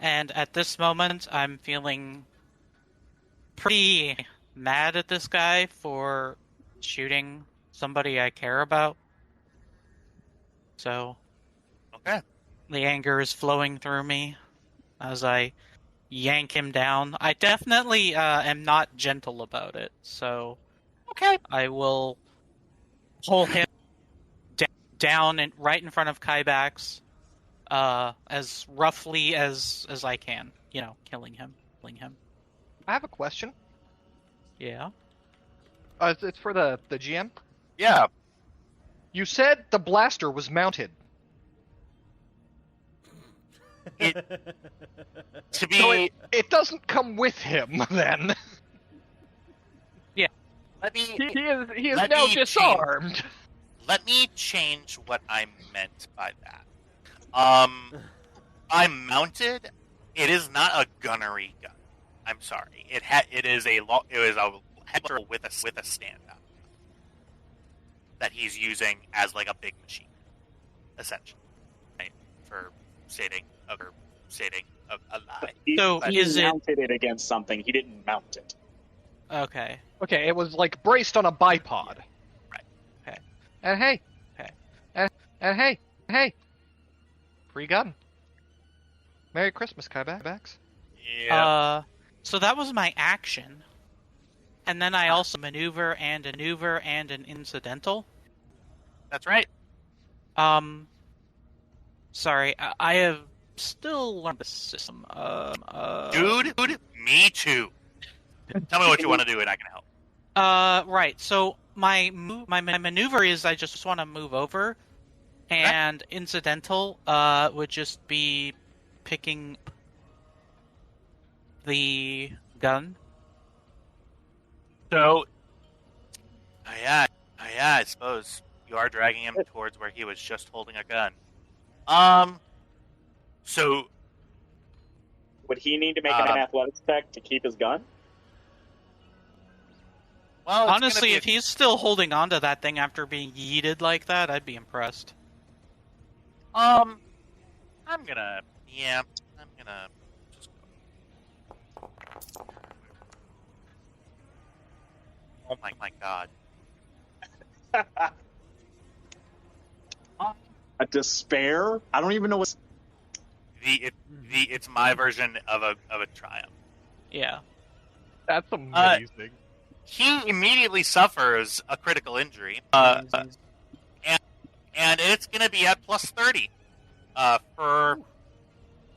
A: at this moment, I'm feeling pretty mad at this guy for shooting somebody I care about. So,
F: Okay.
A: the anger is flowing through me as I yank him down. I definitely am not gentle about it, so
F: Okay.
A: I will pull him down and right in front of Kybax, as roughly as I can. Killing him.
E: I have a question.
A: Yeah.
E: It's for the GM.
F: Yeah.
E: You said the blaster was mounted.
F: To be,
E: So it doesn't come with him, then.
F: let me
E: He is
F: Let
E: now
F: me
E: disarmed.
F: let me change what I meant by that. I'm mounted. It is not a gunnery gun. I'm sorry. It is a headlauncher with a stand up that he's using as like a big machine, essentially, right? For stating a lie.
A: So
C: He
A: is it
C: mounted it against something. He didn't mount it.
A: okay?
E: Okay, it was like braced on a bipod.
F: Right.
A: Okay.
E: And hey.
A: Okay.
E: And hey. Free gun. Merry Christmas, Kybax.
F: Yeah.
A: So that was my action, and then I also maneuver and an incidental.
F: That's right.
A: Sorry, I have still learned the system.
F: Dude, me too. Tell me what you want to do, and I can help.
A: Right. So my maneuver is I just want to move over, and incidental would just be picking the gun.
F: So, I suppose you are dragging him towards where he was just holding a gun. So
C: Would he need to make an athletics check to keep his gun?
F: well, it's
A: Honestly,
F: gonna
A: if he's still holding on to that thing after being yeeted like that, I'd be impressed.
F: I'm gonna just go. Oh my god.
C: A despair? I don't even know what.
F: It's my version of a triumph.
A: Yeah.
E: That's amazing.
F: He immediately suffers a critical injury, and it's going to be at plus 30 for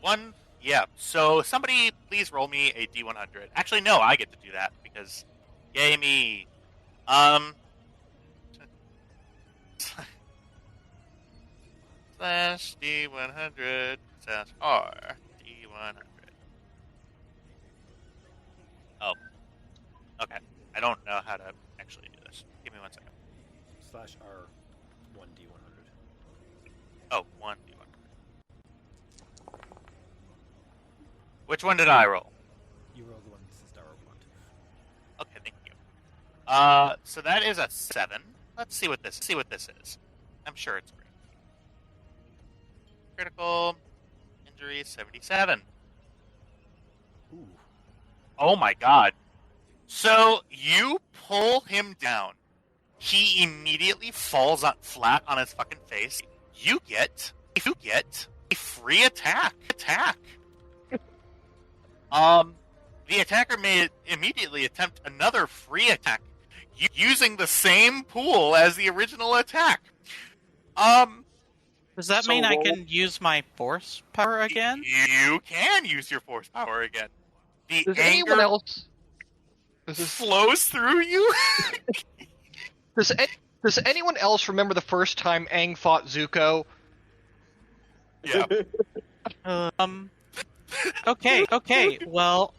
F: one. Yeah. So somebody please roll me a D100. Actually, no, I get to do that because yay me. Slash D100 slash R D100. Oh. Okay. I don't know how to actually do this. Give me 1 second.
B: /R 1D100.
F: Oh, 1D100. Which one did I roll?
B: You roll the one that says star want.
F: Okay, thank you. So that is a 7. Let's see what this is. I'm sure it's great. Critical injury 77.
B: Ooh.
F: Oh my god. So you pull him down. He immediately falls flat on his fucking face. You get a free attack. The attacker may immediately attempt another free attack using the same pool as the original attack.
A: Does that mean I can use my force power again?
F: You can use your force power again. The
E: Does
F: anger
E: anyone else?
F: flows through you.
E: Does anyone else remember the first time Aang fought Zuko?
F: Yeah.
A: Okay. Well,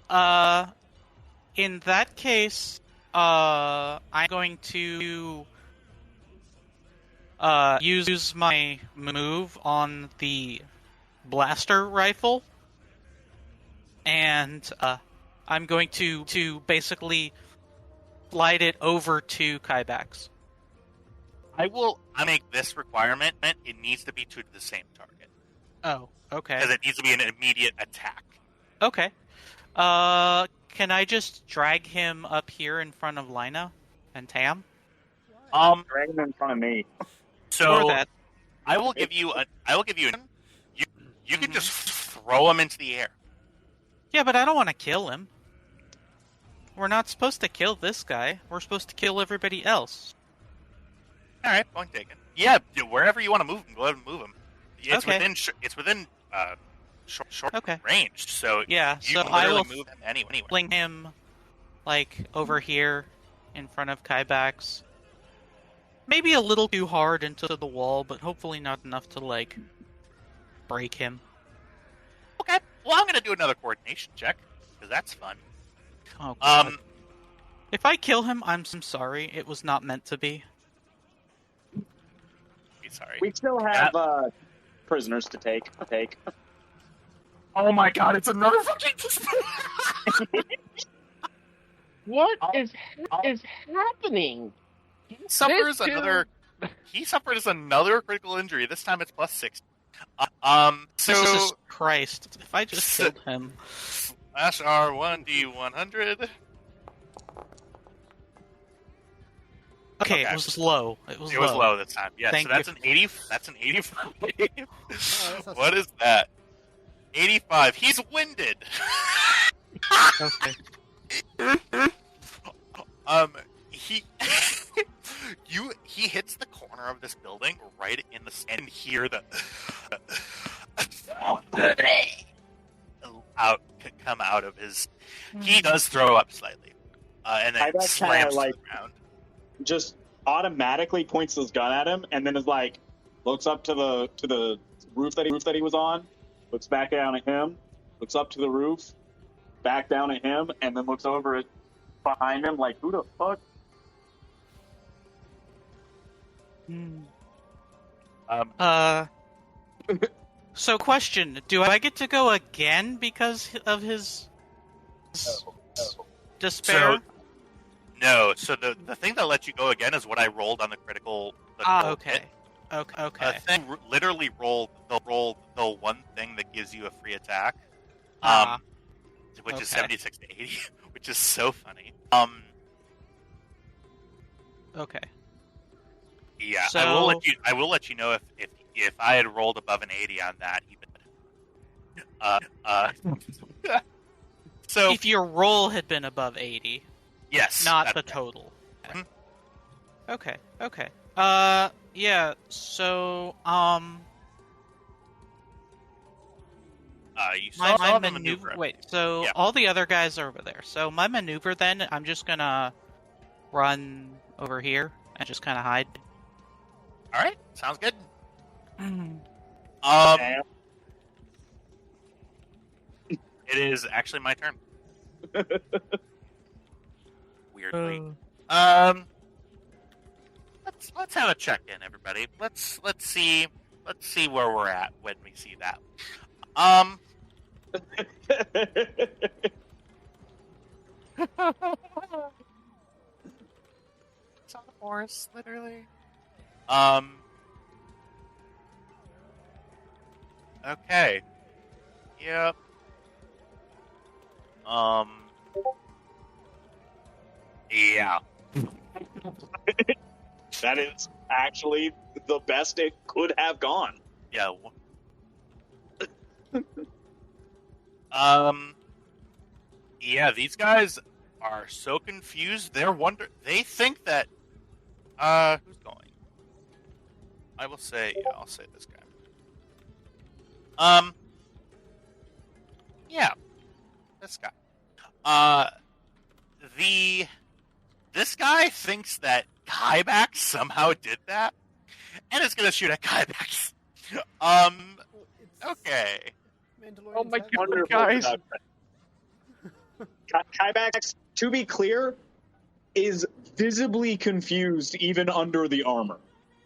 A: in that case, I'm going to use my move on the blaster rifle, and I'm going to basically slide it over to Kybax.
F: I make this requirement. It needs to be to the same target.
A: Oh, okay.
F: Because it needs to be an immediate attack.
A: Okay. Can I just drag him up here in front of Lina and Tam?
C: Drag him in front of me.
F: So
A: Or that.
F: I will give you you can just throw him into the air.
A: Yeah, but I don't want to kill him. we're not supposed to kill this guy. We're supposed to kill everybody else.
F: All right, point taken. Yeah, wherever you want to move him, go ahead and move him. It's
A: Okay.
F: within short
A: Okay.
F: range, so
A: Yeah,
F: you
A: so
F: can
A: I
F: literally
A: will
F: move him anywhere.
A: fling him, like, over here in front of Kaibax. Maybe a little too hard into the wall, but hopefully not enough to, like, break him.
F: Okay, well, I'm going to do another coordination check, because that's fun.
A: Oh, God. If I kill him, I'm sorry. It was not meant to be.
F: Sorry.
C: We still have prisoners to take.
F: Oh my god, it's another fucking
H: What is happening?
F: He suffers
H: This
F: another. He suffers another critical injury. This time it's +6. So
A: Jesus Christ! If I just killed him.
F: slash R1D100.
A: Okay, it was low. It was
F: low this time. Yeah,
A: Thank
F: so that's
A: you.
F: an 80. That's an 85.
B: that's not
F: What is that? 85. He's winded.
A: Okay.
F: He he hits the corner of this building right in the and hear the come out of his. He does throw up slightly, and then
C: Kaibax
F: slams to
C: like
F: the ground.
C: just automatically points his gun at him, and then is like looks up to the roof that he was on, looks back down at him, looks up to the roof, back down at him, and then looks over at behind him like, who the fuck?
A: So question, do I get to go again because of his despair?
F: No, so the thing that lets you go again is what I rolled on the critical.
A: Okay.
F: Hit.
A: Okay.
F: Thing literally rolled the one thing that gives you a free attack, which is 76 to 80, which is so funny.
A: Okay.
F: Yeah,
A: So...
F: I will let you know if I had rolled above an 80 on that. So
A: if your roll had been above 80,
F: yes,
A: not the total.
F: Mm-hmm.
A: Okay. Yeah. So
F: you saw
A: my
F: the
A: maneuver. Wait. So
F: yeah.
A: all the other guys are over there. So my maneuver then, I'm just gonna run over here and just kind of hide.
F: All right, sounds good. It is actually my turn. Weirdly. Let's have a check-in, everybody. Let's see where we're at when we see that. It's on the forest, literally. Okay. Yep. Yeah.
C: That is actually the best it could have gone.
F: Yeah. Yeah, these guys are so confused. They think that who's going? I will say, yeah, I'll say this guy. Yeah. This guy. This guy thinks that Kaibax somehow did that and is gonna shoot at Kaibax. Okay.
H: Oh my god, guys.
C: Kaibax, to be clear, is visibly confused even under the armor.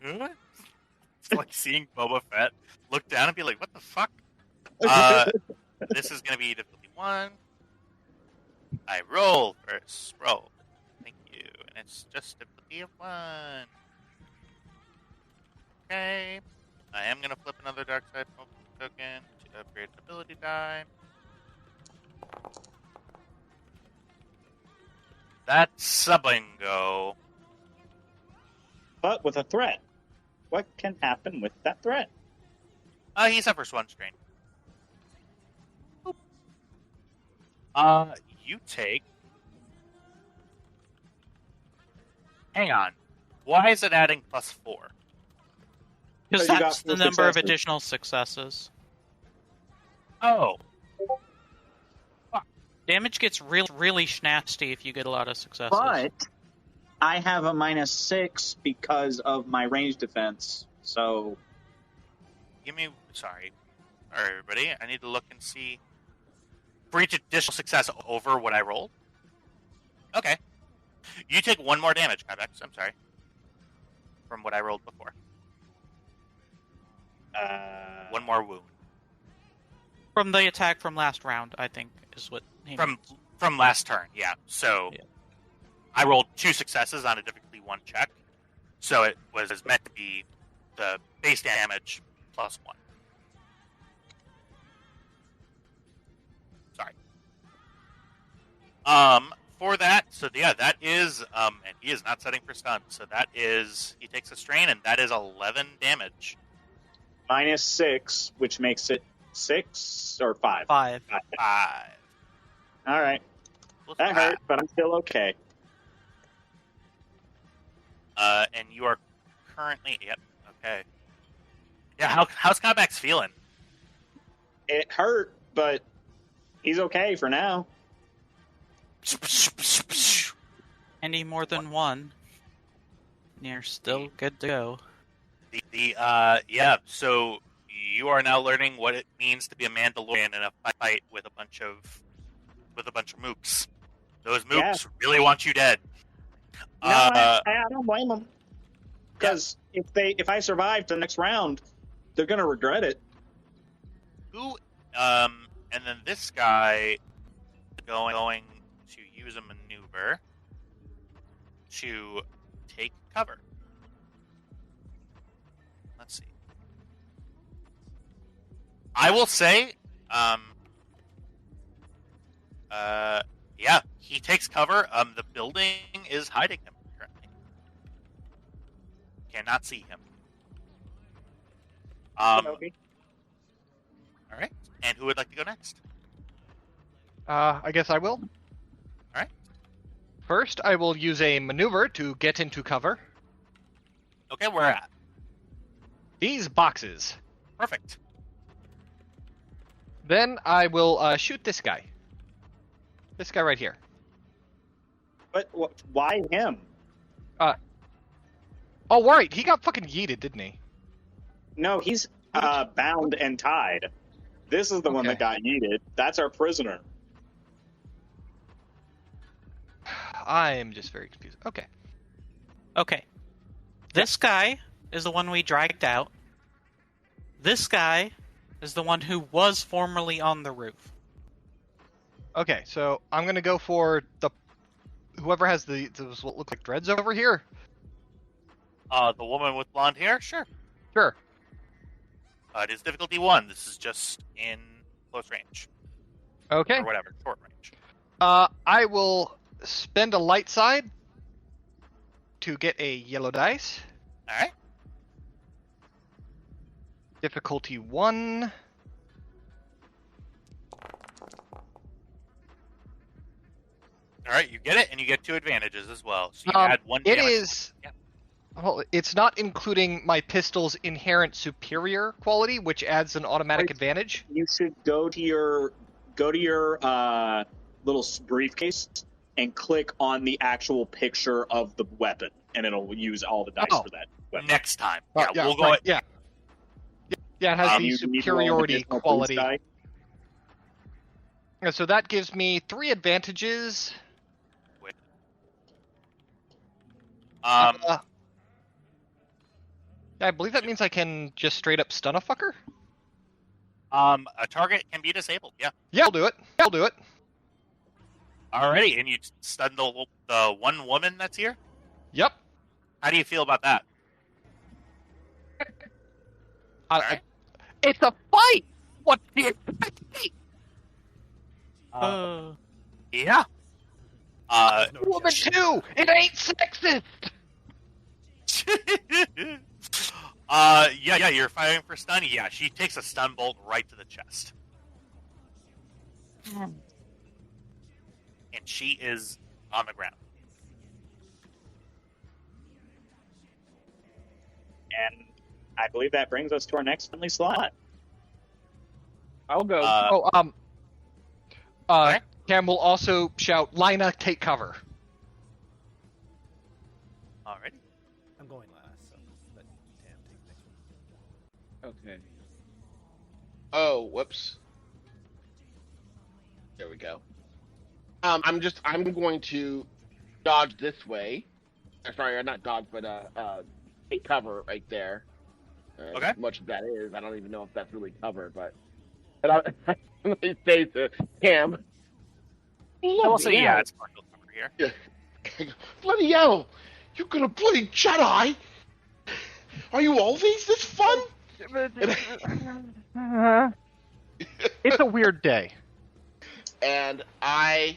F: It's like seeing Boba Fett look down and be like, what the fuck? This is going to be difficulty 1. I roll first. Roll. Thank you. And it's just difficulty of 1. Okay. I am going to flip another dark side token to upgrade an ability die. That's a bingo.
C: But with a threat. What can happen with that threat?
F: He suffers 1 strain. You take Hang on. Why is it adding +4?
A: Because
C: So you
A: that's
C: got
A: the
C: four
A: number of
C: successes.
A: additional successes.
F: Oh.
A: Damage gets really nasty if you get a lot of successes.
C: But I have a -6 because of my range defense. So
F: Sorry. All right, everybody. I need to look and see. For each additional success over what I rolled? Okay. You take 1 more damage, Kybex. I'm sorry. From what I rolled before. 1 more wound.
A: From the attack from last round, I think, is what he means.
F: From last turn, yeah. So
A: Yeah.
F: I rolled 2 successes on a difficulty 1 check. So it was meant to be the base damage +1. Sorry. For that, so yeah, that is, and he is not setting for stun, so that is, he takes a strain, and that is 11 damage.
C: -6, which makes it 6 or 5.
A: 5.
F: 5.
C: All right, that hurt, but I'm still okay.
F: And you are currently, yep, okay. Yeah, how's Kybex feeling?
C: It hurt, but he's okay for now.
A: Any more than 1, you're still good to go.
F: Yeah, so you are now learning what it means to be a Mandalorian in a fight with a bunch of mooks. Those mooks really want you dead.
C: No, I don't blame them. Because if I survive to the next round, they're gonna regret it.
F: And then this guy going to use a maneuver to take cover. Let's see. I will say, yeah, he takes cover. The building is hiding him currently. Cannot see him. All right. And who would like to go next?
E: I guess I will.
F: All right.
E: First, I will use a maneuver to get into cover.
F: Okay, where at?
E: These boxes.
F: Perfect.
E: Then I will shoot this guy. This guy right here.
C: But why him?
E: Oh, right. He got fucking yeeted, didn't he?
C: No, he's bound and tied. This is the one that got yeeted. That's our prisoner.
E: I'm just very confused. Okay.
A: Okay. This guy is the one we dragged out. This guy is the one who was formerly on the roof.
E: Okay, so I'm gonna go for whoever has those what look like dreads over here.
F: The woman with blonde hair? Sure.
E: Sure.
F: It is difficulty 1. This is just in close range.
E: Okay.
F: Or whatever, short range.
E: I will spend a light side to get a yellow dice.
F: Alright.
E: Difficulty 1.
F: Alright, you get it, and you get 2 advantages as well. So you add 1
E: It
F: damage.
E: is... Well, it's not including my pistol's inherent superior quality, which adds an automatic advantage.
C: You should go to your little briefcase and click on the actual picture of the weapon, and it'll use all the dice for that weapon.
F: Next time.
E: Oh,
F: Yeah, we'll go...
E: right, yeah, it has the
C: You need to roll an
E: superiority
C: additional
E: quality.
C: boost die.
E: So that gives me 3 advantages. I believe that means I can just straight up stun a fucker?
F: A target can be disabled, yeah.
E: Yeah, I'll do it.
F: Alrighty, and you stun the one woman that's here?
E: Yep.
F: How do you feel about that?
H: It's a fight! What do you expect?
F: Yeah.
E: Woman 2! It ain't sexist!
F: Yeah, you're firing for stun. Yeah, she takes a stun bolt right to the chest. And she is on the ground.
I: And I believe that brings us to our next friendly slot.
H: I'll go.
F: Okay.
E: Cam will also shout, Lina, take cover.
F: Alrighty.
B: I'm going last, so let Tam take the next one.
H: Okay.
D: Oh, whoops. There we go. I'm going to dodge this way. Sorry, not dodge, but take cover right there.
F: Okay.
D: As much as that is, I don't even know if that's really cover, but. And I say to Cam.
F: I will say, yeah, it's partial cover here.
D: Yeah. Bloody hell! You're gonna bloody Jedi! Are you always this fun?
E: It's a weird day.
D: And I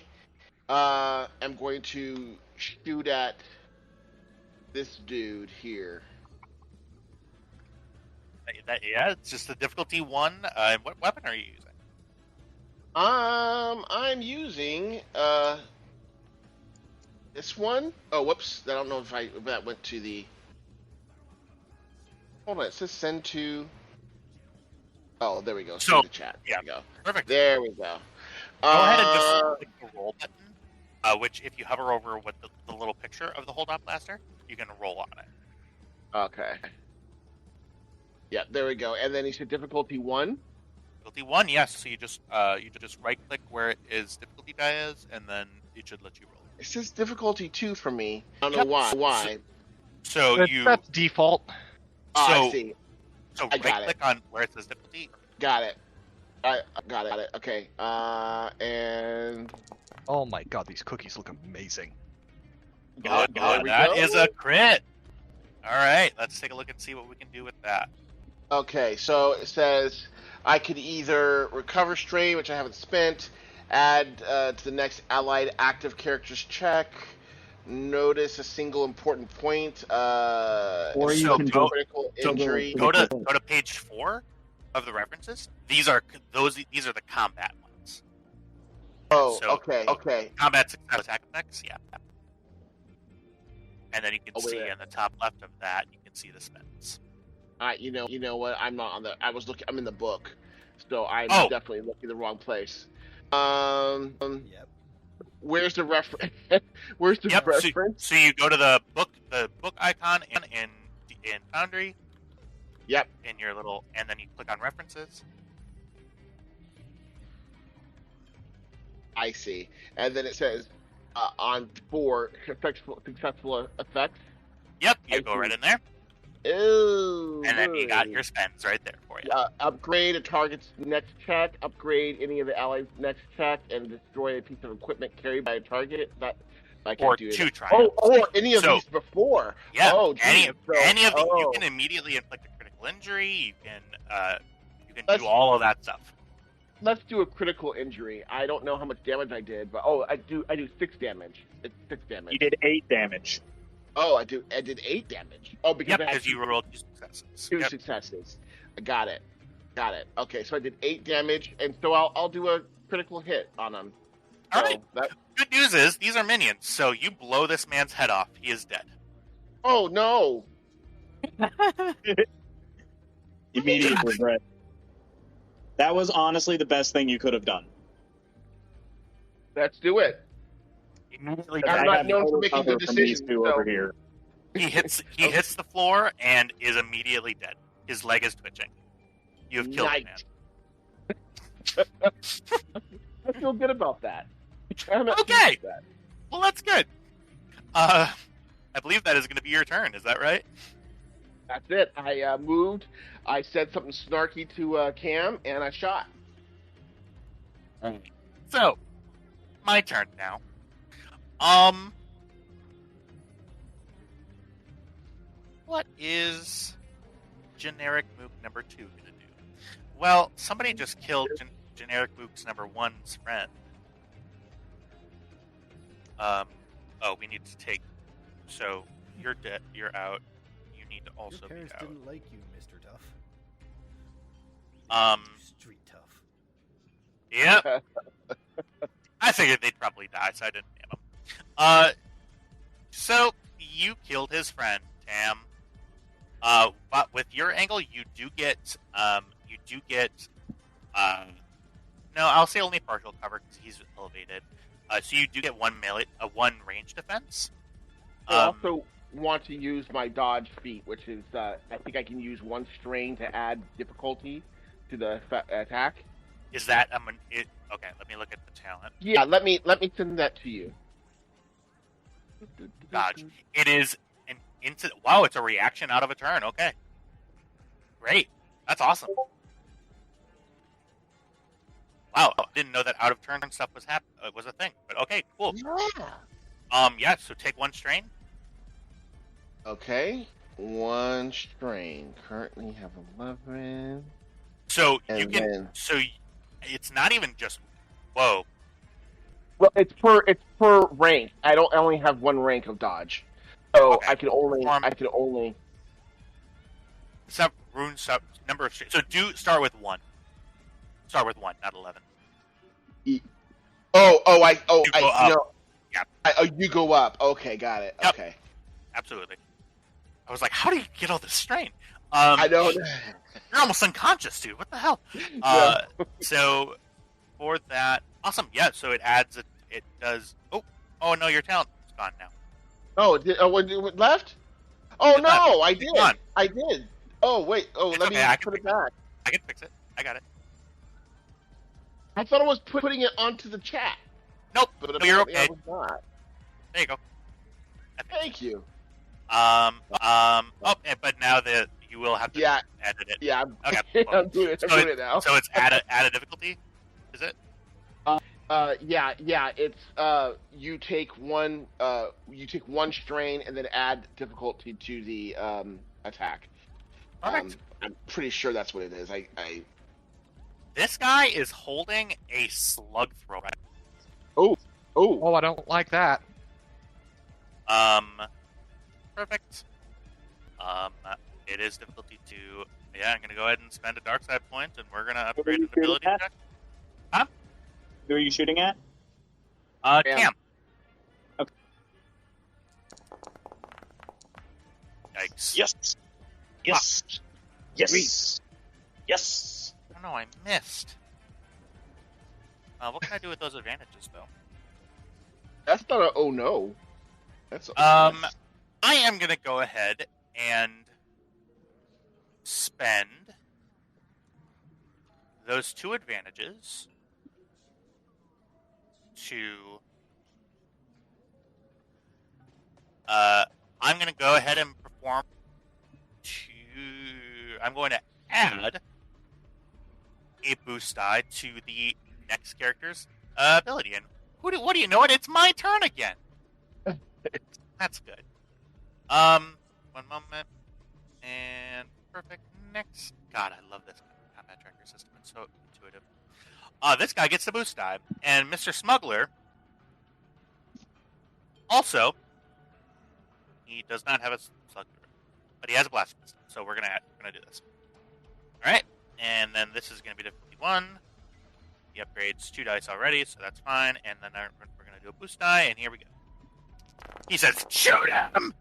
D: am going to shoot at this dude here.
F: Yeah, it's just the difficulty 1. What weapon are you using?
D: I'm using this one. Oh, whoops! I don't know if that went to the. Hold on, it says send to. Oh, there we go.
F: So,
D: the chat.
F: yeah.
D: There we go.
F: Perfect.
D: There we go.
F: Go ahead and just click the roll button, which if you hover over with the little picture of the hold-on blaster, you can roll on it.
D: Okay. Yeah, there we go. And then he said difficulty 1.
F: Difficulty 1, yes. So you just right-click where it is difficulty die is, and then it should let you roll.
D: It says difficulty 2 for me. I don't know why.
F: So
E: That's default.
D: I see.
F: So
D: I got
F: right-click on where it says difficulty.
D: Got it. I got it. Okay. And
E: Oh my god, these cookies look amazing.
F: Good.
D: there we
F: That
D: go.
F: is a crit. All right, let's take a look and see what we can do with that.
D: okay, so it says I could either recover strain, which I haven't spent, add to the next allied active character's check, notice a single important point,
I: Or you can
F: go-
D: critical injury.
F: Go to page 4 of the references. These are the combat ones.
D: Oh,
F: so-
D: okay.
F: Combat success attack effects, yeah. And then you can
D: Oh, wait,
F: see
D: wait.
F: in the top left of that, you can see the spends.
D: You know what? I'm not on the. I'm in the book, so I'm
F: Oh.
D: definitely looking in the wrong place.
B: Yep.
D: Where's the reference? Where's the
F: Yep.
D: reference?
F: So you go to the book icon in Foundry.
D: Yep.
F: In your little, and then you click on references.
D: I see. And then it says on 4 successful effects.
F: Yep. You
D: I
F: go
D: see.
F: right in there,
D: Ooh.
F: and then you got
D: good.
F: your spends right there for you.
D: Upgrade a target's next check. Upgrade any of the allies' next check, and destroy a piece of equipment carried by a target. That I can't
F: Or
D: do
F: 2
D: it.
F: triumphs.
D: Or any of
F: So-
D: these before.
F: Yeah.
D: Oh,
F: any
D: geez.
F: of
D: So-
F: the you
D: oh.
F: can immediately inflict a critical injury. You can
D: Let's-
F: do all of that stuff.
D: Let's do a critical injury. I don't know how much damage I did, but I do 6 damage. It's 6 damage.
I: You did 8 damage.
D: Oh, I did 8 damage. Oh, because
F: Yep,
D: I had
F: because you rolled 2 successes.
D: 2
F: Yep.
D: successes. I got it. Okay, so I did 8 damage, and so I'll do a critical hit on him.
F: All
D: So
F: right.
D: that-
F: Good news is these are minions, so you blow this man's head off. He is dead.
D: Oh no!
I: Immediate regret. That was honestly the best thing you could have done.
D: Let's do it.
F: Immediately
D: I'm
F: dead.
D: not
I: have
D: known for
I: total
D: making
I: cover
D: good
I: from these
D: decisions,
I: two
D: so-
I: over here.
F: He hits the floor and is immediately dead. His leg is twitching. You have killed him, man.
D: Nice. I feel good about that. I'm at peace
F: Okay.
D: with that.
F: Well, that's good. I believe that is going to be your turn. Is that right?
D: That's it. I moved. I said something snarky to Cam, and I shot.
F: So, my turn now. What is generic mook number 2 going to do? Well, somebody just killed generic mook's number 1's friend. We need to take. So you're dead. You're out. You need to also
B: Your
F: be
B: parents
F: out.
B: didn't like you, Mr. Tough. Street tough.
F: Yep. I figured they'd probably die, so I didn't name them. So you killed his friend, Tam. But with your angle, you do get no, I'll say only partial cover because he's elevated. So you do get one range defense.
H: I also want to use my dodge feat, which is I think I can use one strain to add difficulty to the attack.
F: Is that okay? Let me look at the talent.
H: Yeah, let me send that to you.
F: Dodge. It is an instant. Wow, it's a reaction out of a turn. Okay, great. That's awesome. Wow, didn't know that out of turn stuff was a thing. But okay, cool.
H: Yeah.
F: Yeah. So take one strain.
H: Okay, one strain. Currently have 11.
F: So
H: And
F: you can.
H: then-
F: So it's not even just. Whoa.
H: Well, it's per rank. I only have one rank of dodge, so
F: Okay.
H: I can only.
F: Number of strains. So do start with one. Start with one, not 11.
H: I
F: go up.
H: no.
F: Yeah.
H: You go up. Okay, got it.
F: Yep.
H: Okay.
F: Absolutely. I was like, how do you get all this strain?
H: I don't.
F: You're almost unconscious, dude. What the hell?
H: Yeah.
F: So for that, awesome. Yeah. So it adds. It does. Oh no, your talent's gone now.
H: Oh, what left? Oh
F: It's
H: no,
F: left.
H: I
F: It's
H: did.
F: gone.
H: I did. Oh wait. Oh,
F: It's
H: let
F: okay,
H: me
F: I can
H: put it
F: fix
H: back.
F: I can fix it. I got it.
H: I thought I was putting it onto the chat.
F: Nope.
H: But
F: No, you're
H: apparently I
F: okay.
H: was not.
F: There you go.
H: Thank you.
F: But now that you will have to
H: Yeah.
F: edit it.
H: Yeah,
F: Okay.
H: I'm doing it. I'm doing it now.
F: So it's add a difficulty. Is it?
H: Yeah. It's you take one strain and then add difficulty to the attack.
F: Perfect.
H: I'm pretty sure that's what it is. I
F: This guy is holding a slug thrower.
H: oh
E: Oh, I don't like that.
F: Perfect. It is difficulty 2. Yeah, I'm gonna go ahead and spend a dark side point, and we're gonna upgrade
I: you
F: an ability
I: shooting
F: check.
I: Who are you shooting at?
F: Cam.
I: Okay.
F: Yikes.
I: Yes. Yes. Yes. Yes.
F: I don't know. I missed. What can I do with those advantages, though?
H: that's not a oh no. That's
F: I am gonna go ahead and spend those 2 advantages to. I'm gonna go ahead and perform. I'm going to add a boost die to the next character's ability, and what do you know? It's my turn again. That's good. One moment. And perfect. Next. God, I love this combat tracker system. It's so intuitive. This guy gets the boost die. And Mr. Smuggler also, he does not have a slug thrower, but he has a blast pistol. So we're gonna do this. Alright. And then this is gonna be difficulty 1. He upgrades 2 dice already, so that's fine. And then we're gonna do a boost die, and here we go. He says, shoot him!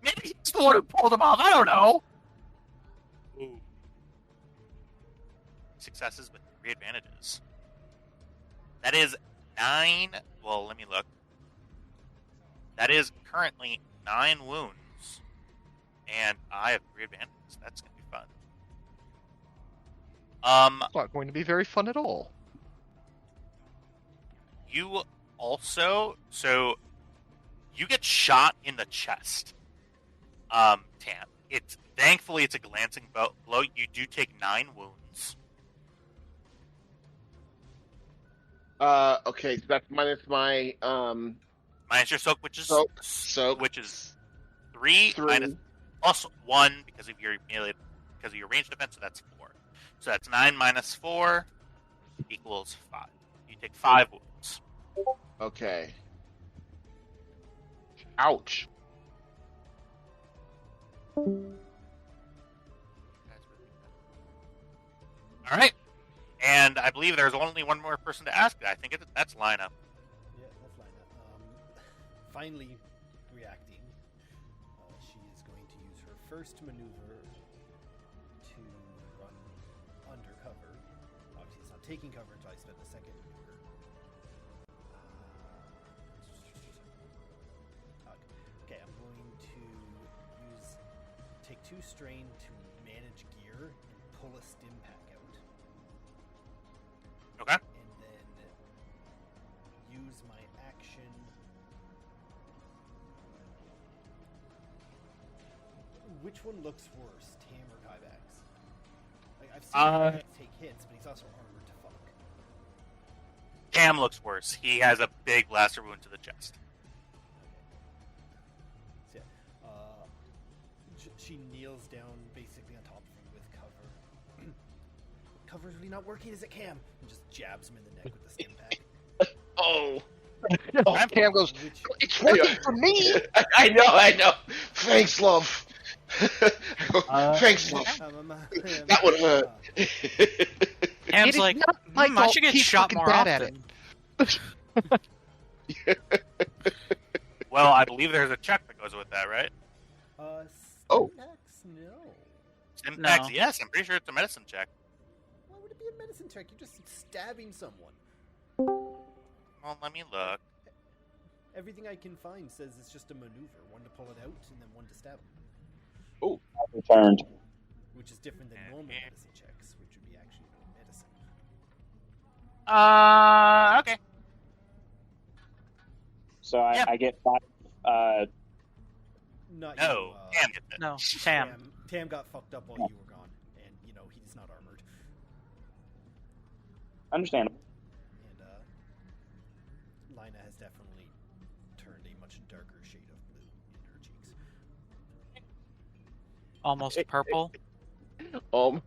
F: Maybe he's the one who pulled him off, I don't know! Ooh. Successes with 3 advantages. That is 9... Well, let me look. That is currently 9 wounds. And I have 3 advantages. That's going to be fun.
E: It's not going to be very fun at all.
F: You also, so you get shot in the chest, Tam. Thankfully it's a glancing blow. You do take 9 wounds.
H: Okay, so that's minus my
F: Minus your soak, which is
H: soak.
F: which is 3 minus plus 1 because of your melee, because of your range defense. So that's 4. So that's 9 minus 4 equals 5. You take 5 wounds.
H: Okay. Ouch.
F: All right. And I believe there's only one more person to ask. I think that's Lina.
B: Yeah, that's Lina. Finally reacting. She is going to use her first maneuver to run undercover. Obviously, it's not taking cover until I spend the second maneuver. Okay, I'm going to take 2 strain to manage gear and pull a stim pack out.
F: Okay.
B: And then use my action. Which one looks worse, Tam or Kyvax? Like, I've seen Kyvax take hits, but he's also armored to fuck.
F: Cam looks worse. He has a big blaster wound to the chest.
B: Okay. So, yeah. She kneels down basically on top of him with cover. Cover's really not working, is it, Cam? And just jabs him in the neck with the stim pack.
H: Oh.
E: Cam goes,
B: Which,
E: it's working for me!
H: I know. Thanks, love. Thanks, love. That would hurt.
A: Cam's
E: is
A: like,
E: not my
A: I
E: fault.
A: should get
E: He's
A: shot
E: fucking
A: more
E: bad
A: often.
E: at it.
F: Well, I believe there's a check that goes with that, right?
H: Oh.
B: Stimpaks? No.
F: Stimpaks,
A: No.
F: yes. I'm pretty sure it's a medicine check.
B: Why would it be a medicine check? You're just stabbing someone.
F: Well, let me look.
B: Everything I can find says it's just a maneuver. One to pull it out, and then one to stab him.
I: Returned.
B: Which is different than normal medicine checks, which would be actually medicine.
F: Okay.
I: So I get 5.
B: Not
F: No,
B: you,
F: Cam gets it.
A: No, Tam.
B: Tam got fucked up while you were gone, and he's not armored.
I: Understandable.
B: And Lina has definitely turned a much darker shade of blue in her cheeks.
A: Almost purple.
F: All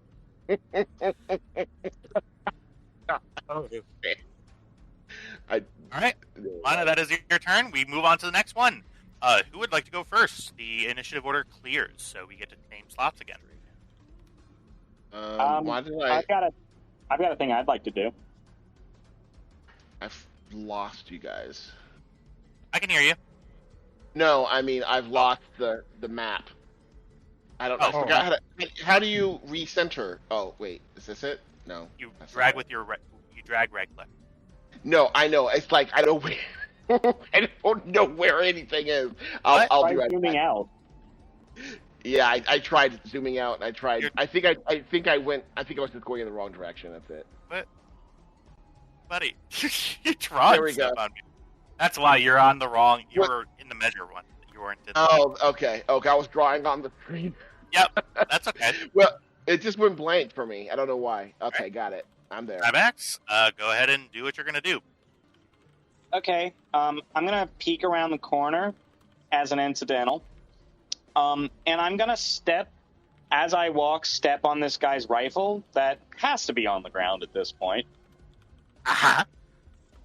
F: right, Lana, that is your turn. We move on to the next one. Who would like to go first? The initiative order clears, so we get to name slots again.
H: Why did I?
I: I've got a thing I'd like to do.
H: I've lost you guys.
F: I can hear you.
H: No, I mean I've lost the map. I don't. I forgot how to. How do you recenter? Oh wait, is this it? No.
F: You
H: that's
F: drag
H: not
F: with your you drag right click.
H: No, I know. It's like I don't. I don't know where anything is. I'll
I: Try
H: be right
I: zooming
H: back.
I: out.
H: Yeah, I tried zooming out. And I tried.
F: You're-
H: I think I went. I think I was just going in the wrong direction. That's it.
F: But, buddy, you tried
H: There we
F: stuff
H: go.
F: on me. That's why you're on the wrong. You
H: What?
F: were in the measure one. You weren't in.
H: Oh, okay. I was drawing on the screen.
F: Yep, that's okay.
H: Well, it just went blank for me. I don't know why. Okay, got it. I'm there.
F: Max, go ahead and do what you're gonna do.
I: Okay, I'm gonna peek around the corner as an incidental, and I'm gonna as I walk, step on this guy's rifle that has to be on the ground at this point.
F: Uh-huh.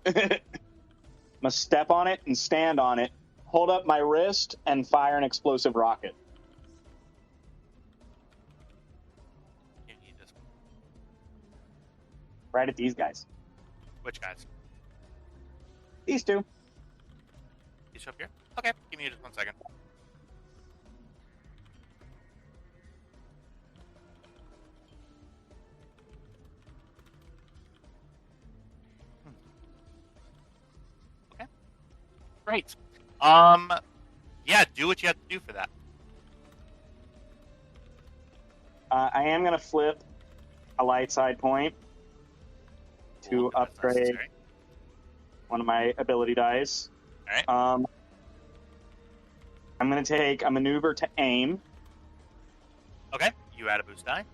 I: I'm gonna step on it and stand on it, hold up my wrist, and fire an explosive rocket.
F: You need this.
I: Right at these guys.
F: Which guys?
I: These two.
F: You show up here? Okay, give me just 1 second. Okay. Great. Yeah, do what you have to do for that.
I: I am gonna flip a light side point to
F: Cool, if that's
I: upgrade
F: necessary.
I: one of my ability dice.
F: All right.
I: I'm going to take a maneuver to aim,
F: Okay, you add a boost die.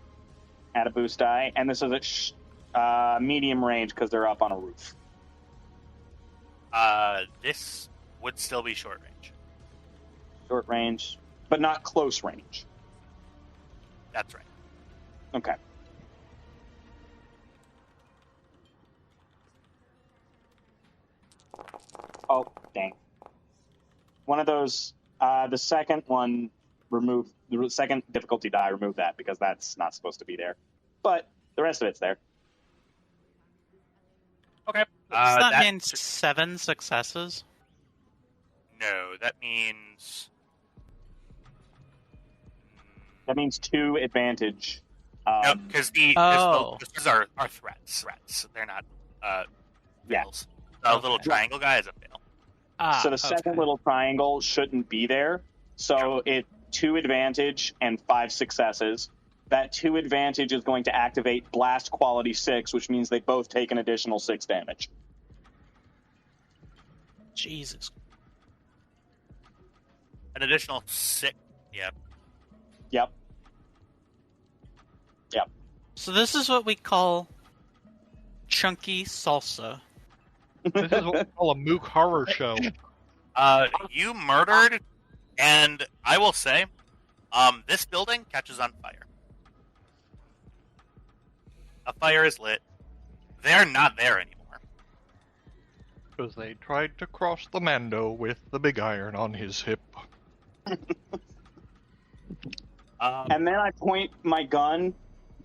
I: add a boost die, and this is at medium range because they're up on a roof.
F: This would still be short range.
I: Short range, but not close range.
F: That's right.
I: Okay. Oh, dang. One of those, the second one, the second difficulty die, remove that because that's not supposed to be there. But the rest of it's there.
F: Okay.
A: Does that
F: that
A: mean 7 successes?
F: No, that means
I: That means 2 advantage.
F: No, because these are threats. They're not fails. The little triangle guy is a fail.
I: So the second little triangle shouldn't be there. So it 2 advantage and 5 successes. That 2 advantage is going to activate blast quality 6, which means they both take an additional 6 damage.
A: Jesus.
F: An additional 6. Yep.
I: Yep.
A: So this is what we call chunky salsa.
E: This is what we call a mook horror show.
F: You murdered, and I will say, this building catches on fire. A fire is lit. They're not there anymore.
E: Because they tried to cross the Mando with the big iron on his hip.
I: And then I point my gun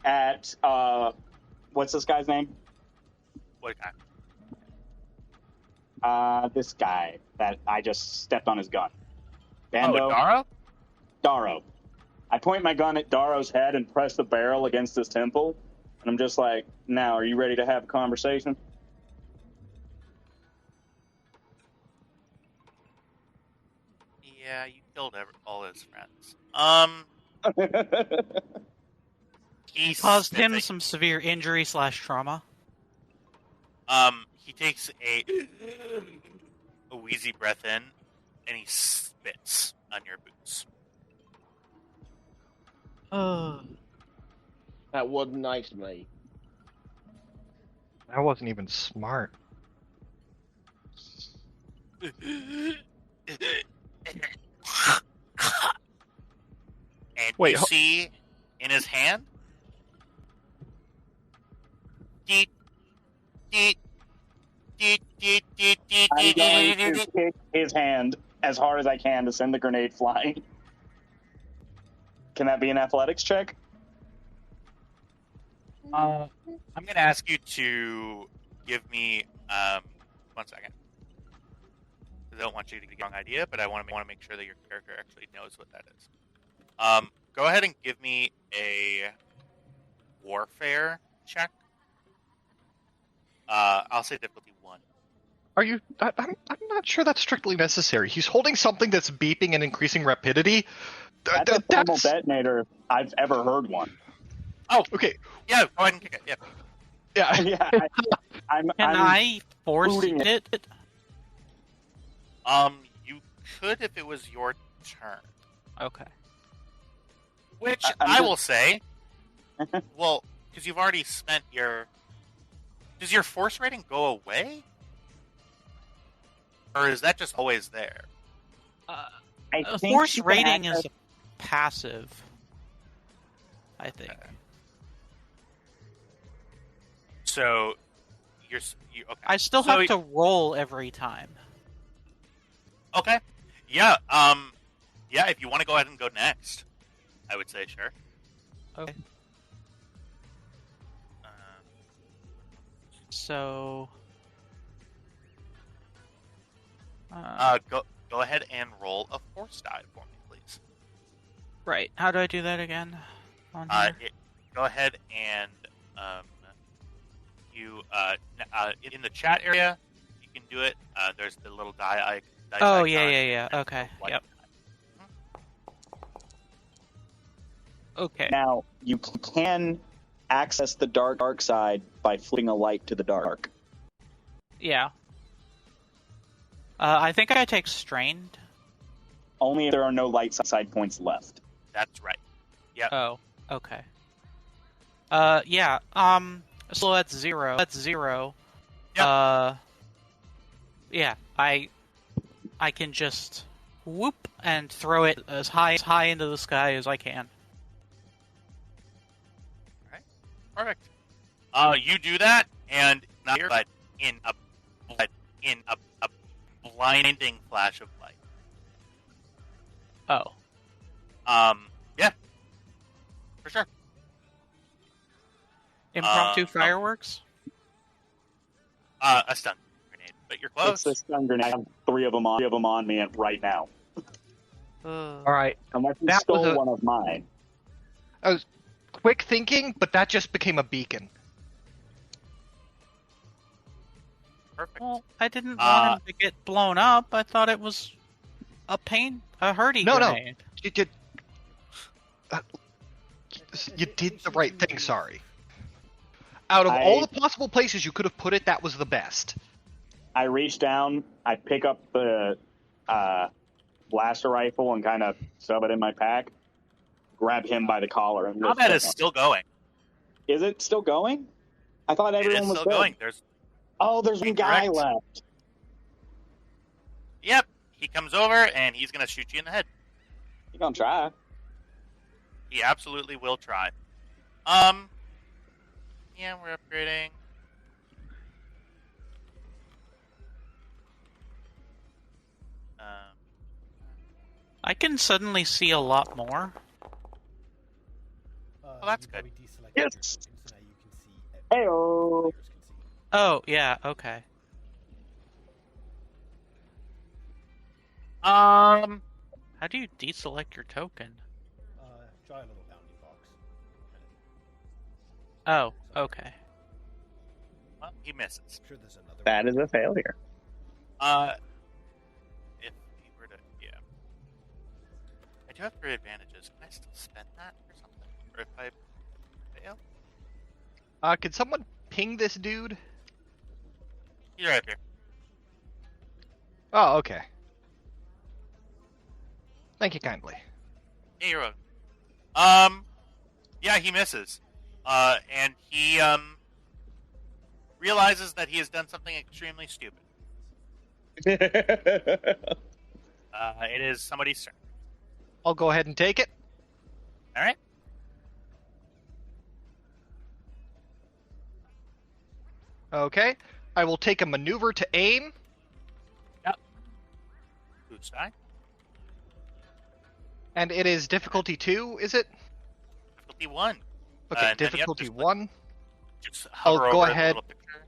I: at, what's this guy's name?
F: What guy?
I: This guy that I just stepped on his gun. Bando?
F: Oh, Dara?
I: Darrow. I point my gun at Darrow's head and press the barrel against his temple. And I'm just like, now, are you ready to have a conversation?
F: Yeah, you killed all his friends. He
A: Caused him some severe injury / trauma.
F: He takes a wheezy breath in, and he spits on your boots.
H: That wasn't nice, mate.
E: That wasn't even smart.
F: And
E: Wait,
F: you see in his hand, deet, deet, deet, deet, deet, deet,
I: I'm
F: deet,
I: going
F: deet,
I: to
F: deet.
I: kick his hand as hard as I can to send the grenade flying. Can that be an athletics check?
F: I'm going to ask you to give me 1 second. I don't want you to get the wrong idea, but I want to make sure that your character actually knows what that is. Go ahead and give me a warfare check. I'll say difficulty 1.
E: Are you? I'm not sure that's strictly necessary. He's holding something that's beeping and increasing rapidity.
I: That's a thermal detonator if I've ever heard one.
F: Oh,
E: okay.
F: Yeah, go ahead and kick it. Yeah.
E: Yeah.
I: Yeah,
A: Can I force
I: booting
A: it?
F: You could if it was your turn.
A: Okay.
F: Which
I: I'm
F: I
I: just-
F: will say, well, because you've already spent your. Does your force rating go away? Or is that just always there?
I: I think
A: Force
I: you can
A: rating
I: access-
A: is passive, I think.
F: So, you okay.
A: I still
F: So
A: have to roll every time.
F: Okay. Yeah. Yeah. If you want to go ahead and go next, I would say sure.
A: Okay. So.
F: Go ahead and roll a force die for me, please.
A: Right. How do I do that again? On here?
F: Go ahead and in the chat area, you can do it. There's the little die
A: Oh,
F: icon.
A: yeah. Okay. Yep. Okay.
I: Now, you can access the dark side by flipping a light to the dark.
A: Yeah. I think I take strained.
I: Only if there are no light side points left.
F: That's right. Yep.
A: Oh, okay. Yeah. So that's 0. That's 0.
F: Yep.
A: Yeah. I can just whoop and throw it as high into the sky as I can.
F: Perfect. You do that, and not here, but in a blinding flash of light.
A: Oh.
F: Yeah. For sure.
A: Impromptu fireworks?
F: A stun grenade, but you're close.
I: It's a stun grenade. I have three of them on me right now.
E: All right.
I: Unless you
E: That was
I: stole
E: a-
I: one of mine.
E: I was quick thinking, but that just became a beacon.
F: Perfect.
A: Well, I didn't want him to get blown up. I thought it was a hurdy grenade.
E: You did. You did the right thing. Sorry. Out of all the possible places you could have put it, that was the best.
C: I reach down, I pick up the blaster rifle and kind of shove it in my pack, grab him by the collar. And
F: combat is still going.
C: Is it still going? I thought everyone was
F: still
C: dead.
F: going.
C: There's one guy left.
F: Yep. He comes over and he's going to shoot you in the head.
C: You gonna try?
F: He absolutely will try. Yeah, we're upgrading.
A: I can suddenly see a lot more.
F: Well, that's good.
C: Yes. Heyo.
A: Oh, yeah, okay.
F: How
A: do you deselect your token?
B: Try a little bounty box.
A: Oh, okay.
F: Well, he misses.
B: Sure, there's another.
C: That is a failure.
F: If he were to, yeah. I do have 3 advantages. Can I still spend that or something? Or if I fail?
E: Could someone ping this dude?
F: He's right up here.
E: Oh, okay. Thank you kindly.
F: Yeah, you're welcome. Yeah, he misses. And he, realizes that he has done something extremely stupid. It is somebody's turn.
E: I'll go ahead and take it.
F: Alright.
E: Okay. I will take a maneuver to aim.
F: Yep. Boost die.
E: And it is difficulty 2, is it?
F: Difficulty 1.
E: Okay, difficulty 1.
F: Just
E: I'll
F: hover
E: go
F: over
E: ahead.
F: the little picture.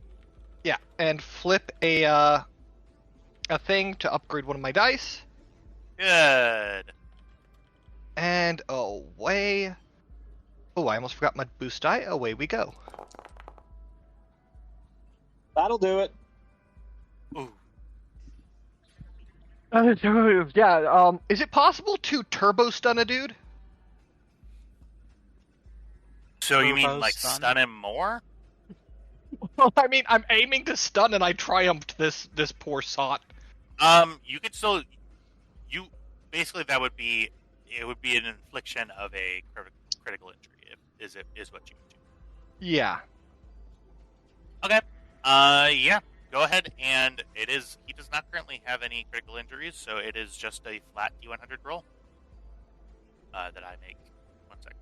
E: Yeah, and flip a thing to upgrade one of my dice.
F: Good.
E: And away. Oh, I almost forgot my boost die. Away we go.
C: That'll do it.
F: Ooh.
E: Yeah, is it possible to turbo stun a dude?
F: So you mean
A: Turbo
F: like
A: stun?
F: stun him more?
E: Well, I mean, I'm aiming to stun and I triumphed this poor sot.
F: You could still, basically that would be, it would be an infliction of a critical injury, is what you would do.
E: Yeah.
F: Okay. Yeah. Go ahead, and he does not currently have any critical injuries, so it is just a flat D100 roll that I make. 1 second.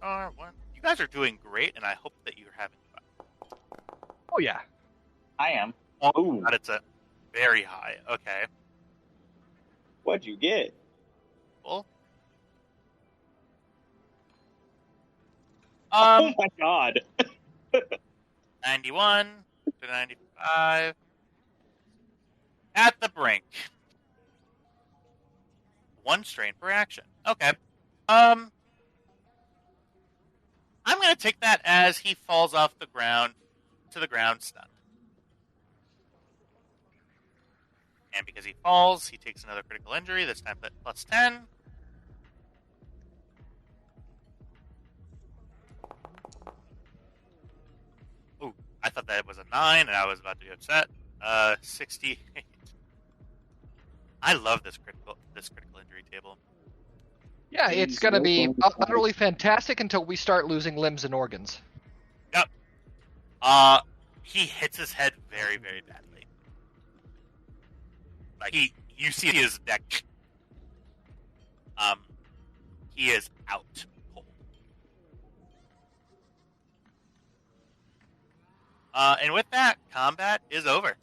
F: R1. You guys are doing great, and I hope that you're having fun.
E: Oh, yeah.
C: I am.
F: Oh, God, it's a very high. Okay.
C: What'd you get?
F: Cool.
C: Oh my God.
F: 91 to 95. At the brink. 1 strain per action. Okay. I'm going to take that as he falls off the ground, to the ground stunned. And because he falls, he takes another critical injury, this time plus 10. Ooh, I thought that was a 9, and I was about to be upset. 68. I love this critical injury table.
E: Yeah, it's going to be utterly fantastic until we start losing limbs and organs.
F: Yep. He hits his head very, very badly. Like, you see his neck. He is out cold. And with that, combat is over.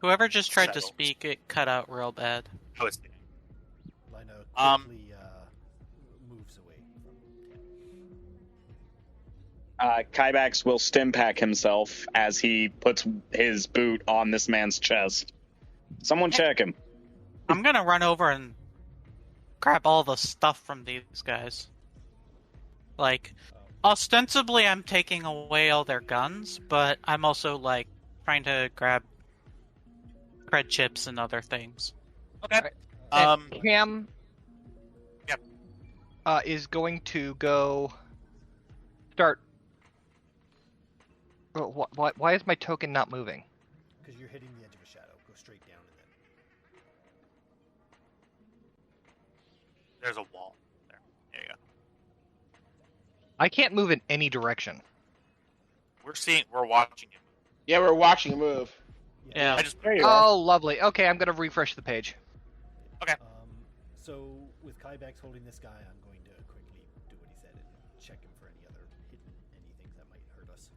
A: Whoever just tried to
F: Settled.
A: speak, it cut out real bad.
F: I was thinking.
B: Lina quickly moves away.
C: Kybax will stim pack himself as he puts his boot on this man's chest. Someone check him.
A: I'm gonna run over and grab all the stuff from these guys. Like, ostensibly I'm taking away all their guns, but I'm also, like, trying to grab cred chips and other things.
F: Okay.
E: Cam
F: Yep.
E: is going to go start. Why is my token not moving?
B: Because you're hitting the edge of a shadow. Go straight down and then.
F: There's a wall there. There you go.
E: I can't move in any direction.
F: We're watching him.
H: Yeah, we're watching him move.
A: Yeah.
I: There you are.
E: Oh, lovely. Okay, I'm going to refresh the page.
B: So with Kybax holding this guy, I'm going to quickly do what he said and check him for any other hidden anything that might hurt us.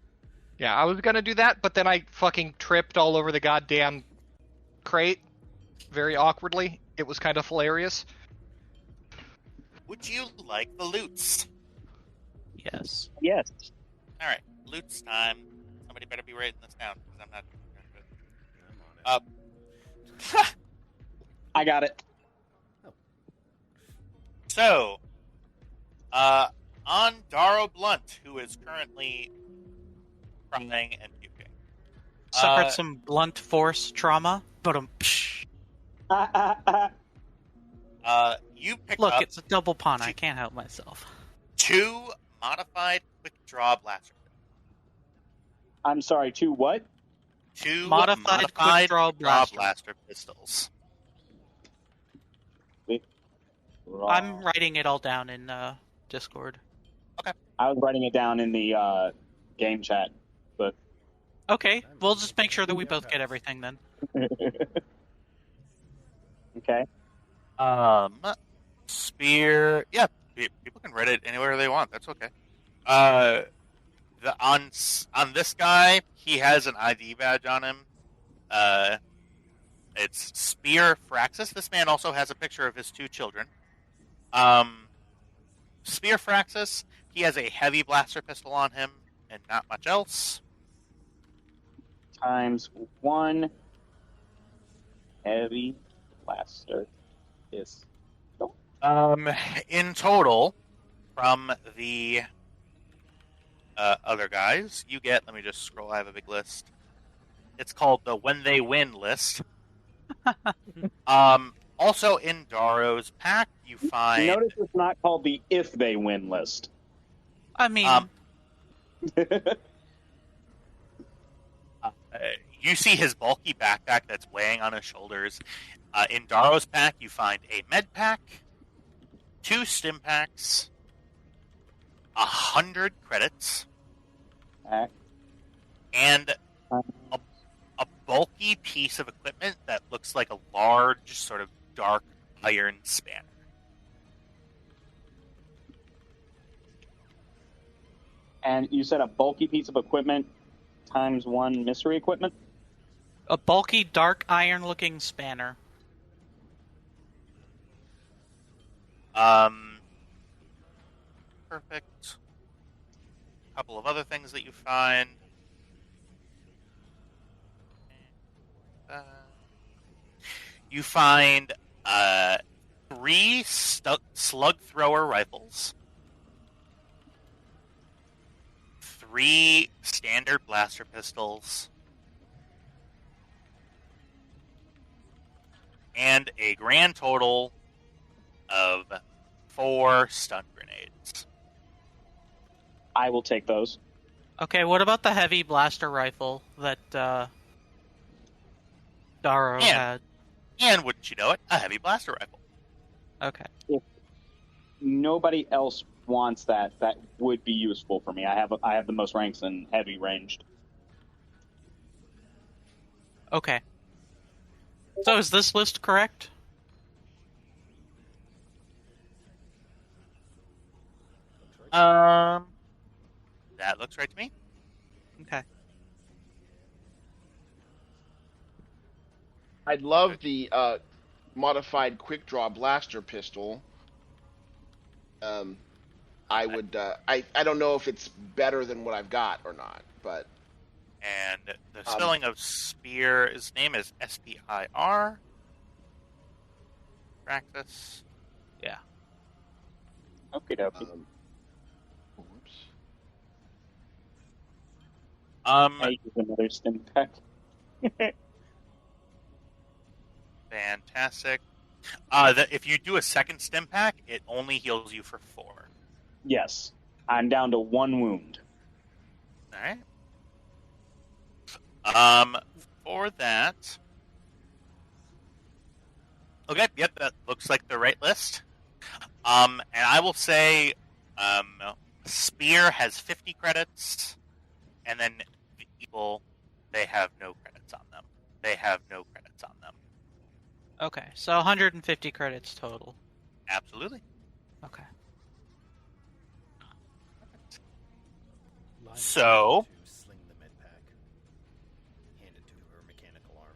E: Yeah, I was going to do that, but then I fucking tripped all over the goddamn crate very awkwardly. It was kind of hilarious.
F: Would you like the loots?
A: Yes.
I: Yes.
F: All right, loots time. Somebody better be writing this down because I'm not.
B: I'm on it.
I: I got it.
F: So, on Darrow Blunt, who is currently crying and puking.
A: Suffered some blunt force trauma, but
F: You pick
A: look,
F: up
A: it's a double pun. I can't help myself.
F: 2 modified quick draw blaster.
I: I'm sorry, to what?
F: 2
A: Modified quick draw blaster.
F: pistols.
A: I'm writing it all down in Discord.
I: I was writing it down in the game chat, but
A: Okay, we'll just make sure that we both get everything then.
I: okay.
F: Spear. Yeah, people can write it anywhere they want. That's okay. On this guy, he has an ID badge on him. It's Spear Fraxis. This man also has a picture of his 2 children. Spear Fraxis. He has a heavy blaster pistol on him, and not much else.
I: Times 1 heavy blaster is.
F: In total, from the other guys, you get. Let me just scroll. I have a big list. It's called the When They Win list. Also in Darrow's pack, you find.
I: Notice it's not called the If They Win list.
A: I mean,
F: you see his bulky backpack that's weighing on his shoulders. In Darrow's pack, you find a med pack, 2 stim packs, 100 credits, and a bulky piece of equipment that looks like a large, sort of dark iron spanner.
I: And you said a bulky piece of equipment times 1 mystery equipment?
A: a bulky, dark iron-looking spanner.
F: Perfect. A couple of other things that you find. You find 3 slug thrower rifles, 3 standard blaster pistols, and a grand total of 4 stun grenades.
I: I will take those.
A: Okay, what about the heavy blaster rifle that Darrow had?
F: And wouldn't you know it, a heavy blaster rifle.
A: Okay.
I: If nobody else wants that, that would be useful for me. I have the most ranks in heavy ranged.
A: Okay. So is this list correct?
F: That looks right to me.
A: Okay.
H: I'd love the modified quick draw blaster pistol. I would. I don't know if it's better than what I've got or not, but.
F: And the spelling of spear, his name is S-P-I-R. Practice.
A: Yeah.
I: Okay, dokie.
H: Oops.
I: I use another stim pack.
F: Fantastic. If you do a second stim pack, it only heals you for 4.
I: Yes, I'm down to 1 wound.
F: All right. For that. Okay, yep, that looks like the right list. And I will say, Spear has 50 credits, and then the Evil, they have no credits on them.
A: Okay, so 150 credits total.
F: Absolutely.
A: Okay.
B: Line
F: So-
B: to sling the med pack. Hand it to her mechanical arm.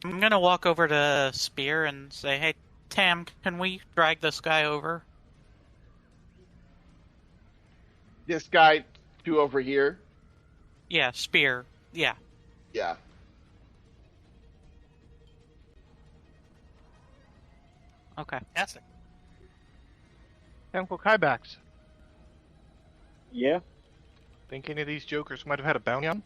A: I'm gonna walk over to Spear and say, "Hey, Tam, can we drag this guy over?"
H: This guy, 2 over here.
A: Yeah, Spear. Yeah.
H: Yeah.
A: Okay.
F: Fantastic.
E: Uncle Kybax,
I: Yeah.
E: think any of these jokers might have had a bounty on?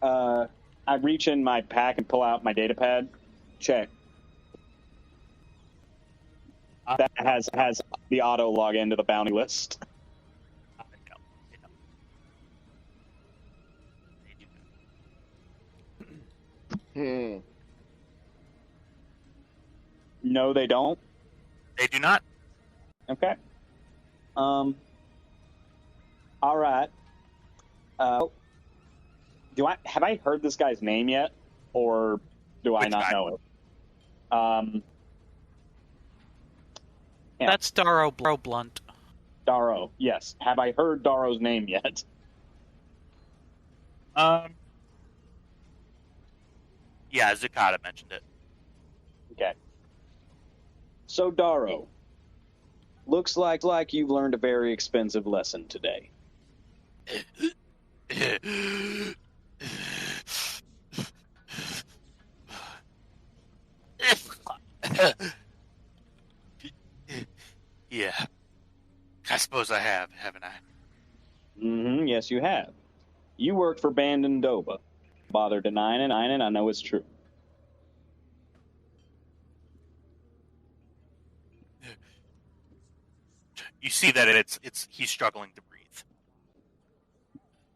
I: I reach in my pack and pull out my data pad. Check. That has the auto log into the bounty list.
F: No, they don't. They do not.
I: No, they don't.
F: They do not.
I: Okay. All right. Have I heard this guy's name yet, or do I
F: Which
I: not
F: guy?
I: know it? Yeah.
A: That's Darrow Blunt.
I: Darrow. Yes. Have I heard Darrow's name yet?
F: Yeah, Zakata mentioned it.
I: Okay. So Darrow, looks like you've learned a very expensive lesson today.
F: Yeah. I suppose I have, haven't I?
I: Mm-hmm. Yes, you have. You worked for Bandandoba. Bother denying it. I know it's true.
F: You see that it's he's struggling to breathe.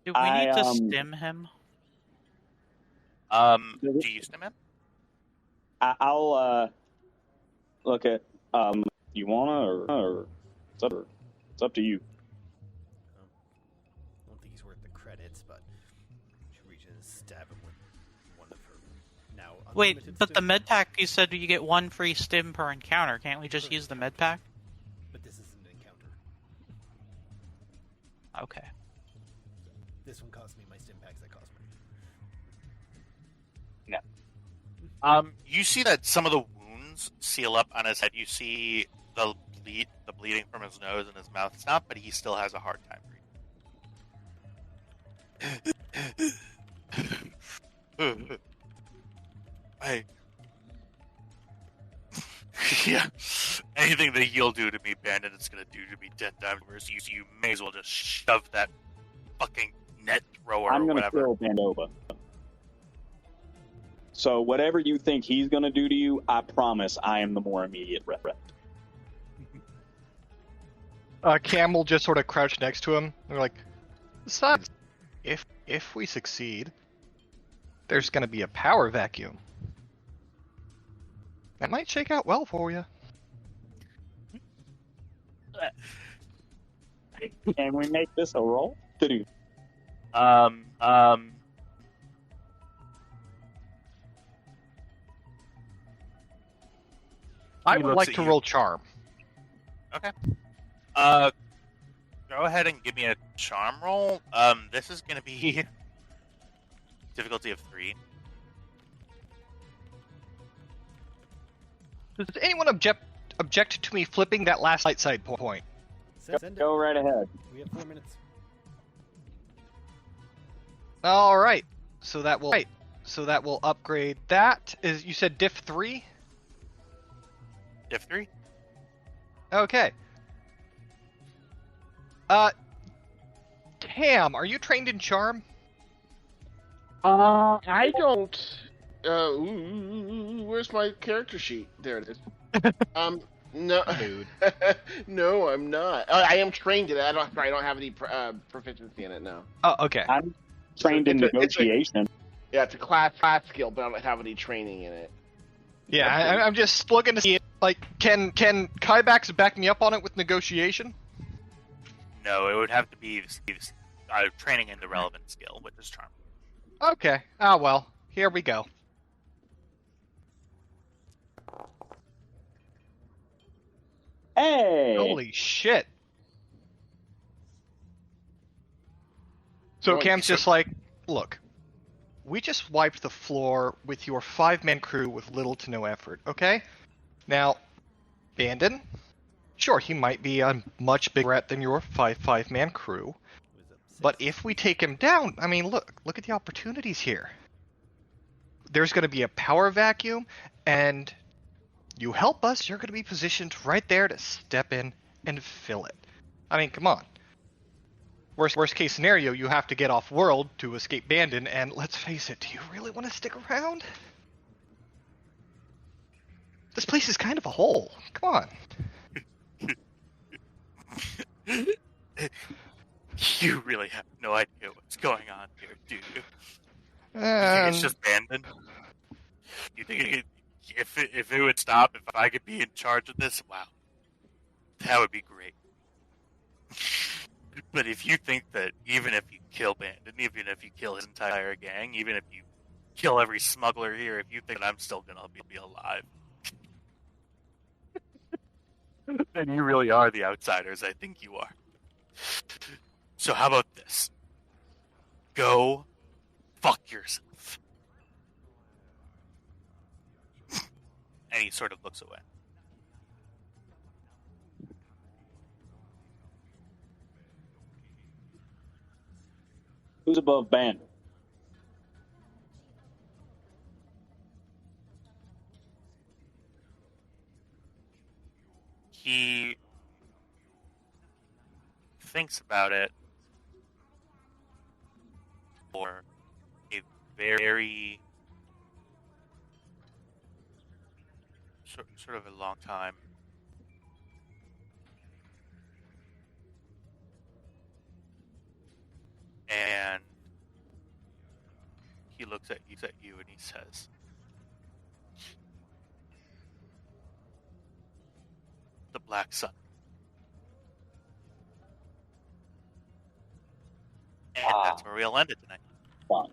A: Do we
I: I,
A: need to stim him?
F: Do you stim him?
I: I'll look at you wanna or it's up to you.
B: I don't think he's worth the credits, but she reaches and stab him with one of her now.
A: Wait,
B: unlimited
A: but the
B: stim
A: med
B: packs.
A: pack, you said you get 1 free stim per encounter. Can't we just use the med pack?
B: But this isn't an encounter.
A: Okay.
B: This one cost me my stim packs. That cost me.
F: You see that some of the wounds seal up on his head. You see the bleeding from his nose and his mouth stop, but he still has a hard time breathing. Yeah. Anything that he'll do to me, Bandit, it's gonna do to me 10 times worse. You may as well just shove that fucking net thrower
I: I'm
F: or
I: gonna
F: whatever.
I: kill Bandova. So whatever you think he's gonna do to you, I promise I am the more immediate threat.
E: Cam will just sort of crouch next to him. They're like, besides, if we succeed, there's going to be a power vacuum. That might shake out well for you.
I: Can we make this a roll? To-do.
E: I
F: He
E: would
F: looks
E: like
F: at
E: to
F: you.
E: roll charm.
F: Okay. Go ahead and give me a charm roll. This is going to be difficulty of 3.
E: Does anyone object to me flipping that last light side point?
B: Send it.
I: Go right ahead.
B: We have 4 minutes.
E: All right. So that will upgrade that. Is you said diff 3?
F: Diff 3?
E: Okay. Tam, are you trained in charm?
H: I don't. Where's my character sheet? There it is. No, no, I'm not. I am trained in it. I don't have any proficiency in it now.
E: Oh, okay.
I: I'm trained in negotiation.
H: Yeah, it's a class skill, but I don't have any training in it.
E: Yeah, I'm just looking to see, like, can Kybax back me up on it with negotiation?
F: No, it would have to be training in the relevant skill, which is charm.
E: Okay. Ah, well, here we go.
I: Hey!
E: Holy shit. So
H: Oh,
E: Cam's just like, look, we just wiped the floor with your 5-man crew with little to no effort, okay? Now, Bandon, sure, he might be a much bigger threat than your 5-man crew, but if we take him down, I mean, look at the opportunities here. There's going to be a power vacuum, and you help us, you're going to be positioned right there to step in and fill it. I mean, come on. Worst case scenario, you have to get off world to escape Bandon, and let's face it, do you really want to stick around? This place is kind of a hole. Come on.
F: You really have no idea what's going on here, do you? You think it's just Bandon? You think if it would stop, if I could be in charge of this, wow, that would be great. But if you think that even if you kill Bandon, even if you kill his entire gang, even if you kill every smuggler here, if you think that I'm still gonna be alive, then you really are the outsiders I think you are. So how about this? Go fuck yourself. And he sort of looks away.
I: Who's above Banter?
F: He thinks about it for a very sort of a long time. And he looks at you and he says, "The Black Sun." And that's where we'll end it tonight.
I: Fine.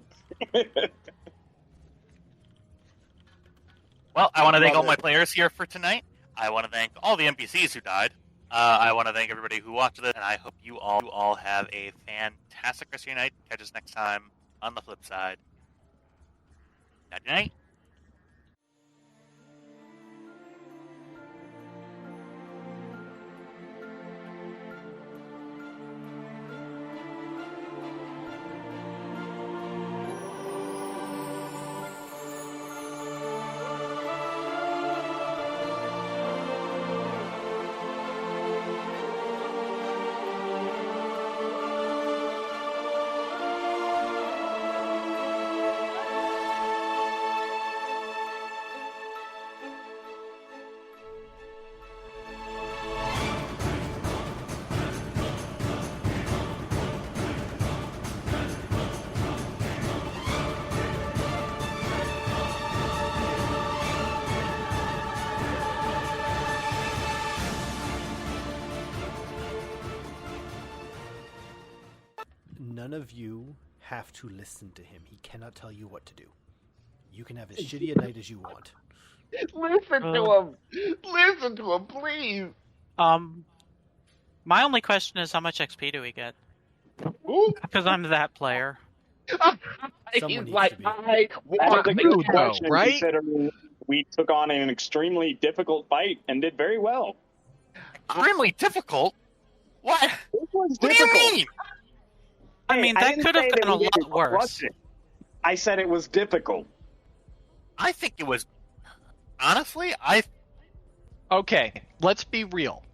F: Well, I want to thank all my players here for tonight. I want to thank all the NPCs who died. I want to thank everybody who watched this, and I hope you all have a fantastic rest of your night. Catch us next time on the flip side. Night night.
B: None of you have to listen to him. He cannot tell you what to do. You can have as shitty a night as you want.
H: Listen to him. Listen to him, please.
A: My only question is how much XP do we get? Because I'm that player.
B: Someone
H: He's
B: needs
H: like,
B: to be.
H: I
I: That's
H: want
I: a
H: to
I: good
E: though,
I: question,
E: right?
I: considering we took on an extremely difficult fight and did very well.
F: Extremely difficult? What?
I: It was
F: What do
I: difficult.
F: you mean?
A: I mean,
I: I
A: that
I: didn't
A: could have
I: say
A: been a
I: we
A: lot
I: didn't
A: worse.
I: crush it. I said it was difficult.
F: I think it was. Honestly,
E: Okay, let's be real.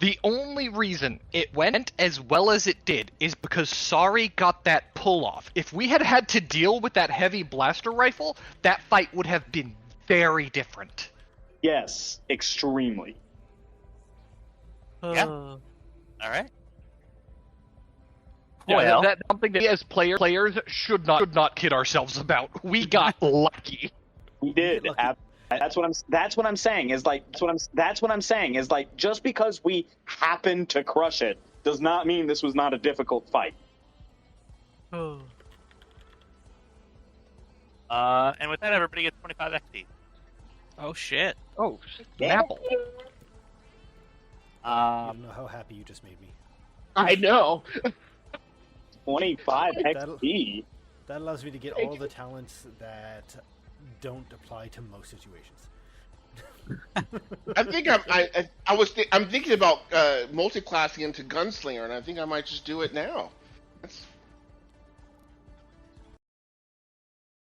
E: The only reason it went as well as it did is because Sari got that pull-off. If we had had to deal with that heavy blaster rifle, that fight would have been very different.
I: Yes, extremely.
F: Yeah. All right.
E: Yeah,
F: Well,
E: that's something that we as players should not kid ourselves about. We got lucky.
I: We did. That's what I'm saying. Is like that's what I'm saying. Is like just because we happened to crush it does not mean this was not a difficult fight.
A: Oh.
F: And with that, everybody gets 25 XP.
A: Oh shit.
E: Oh, Apple.
B: You don't know how happy you just made me.
H: I know.
I: 25
B: That'll-
I: XP.
B: That allows me to get all the talents that don't apply to most situations.
H: I think I'm thinking about multi-classing into gunslinger, and I think I might just do it now. That's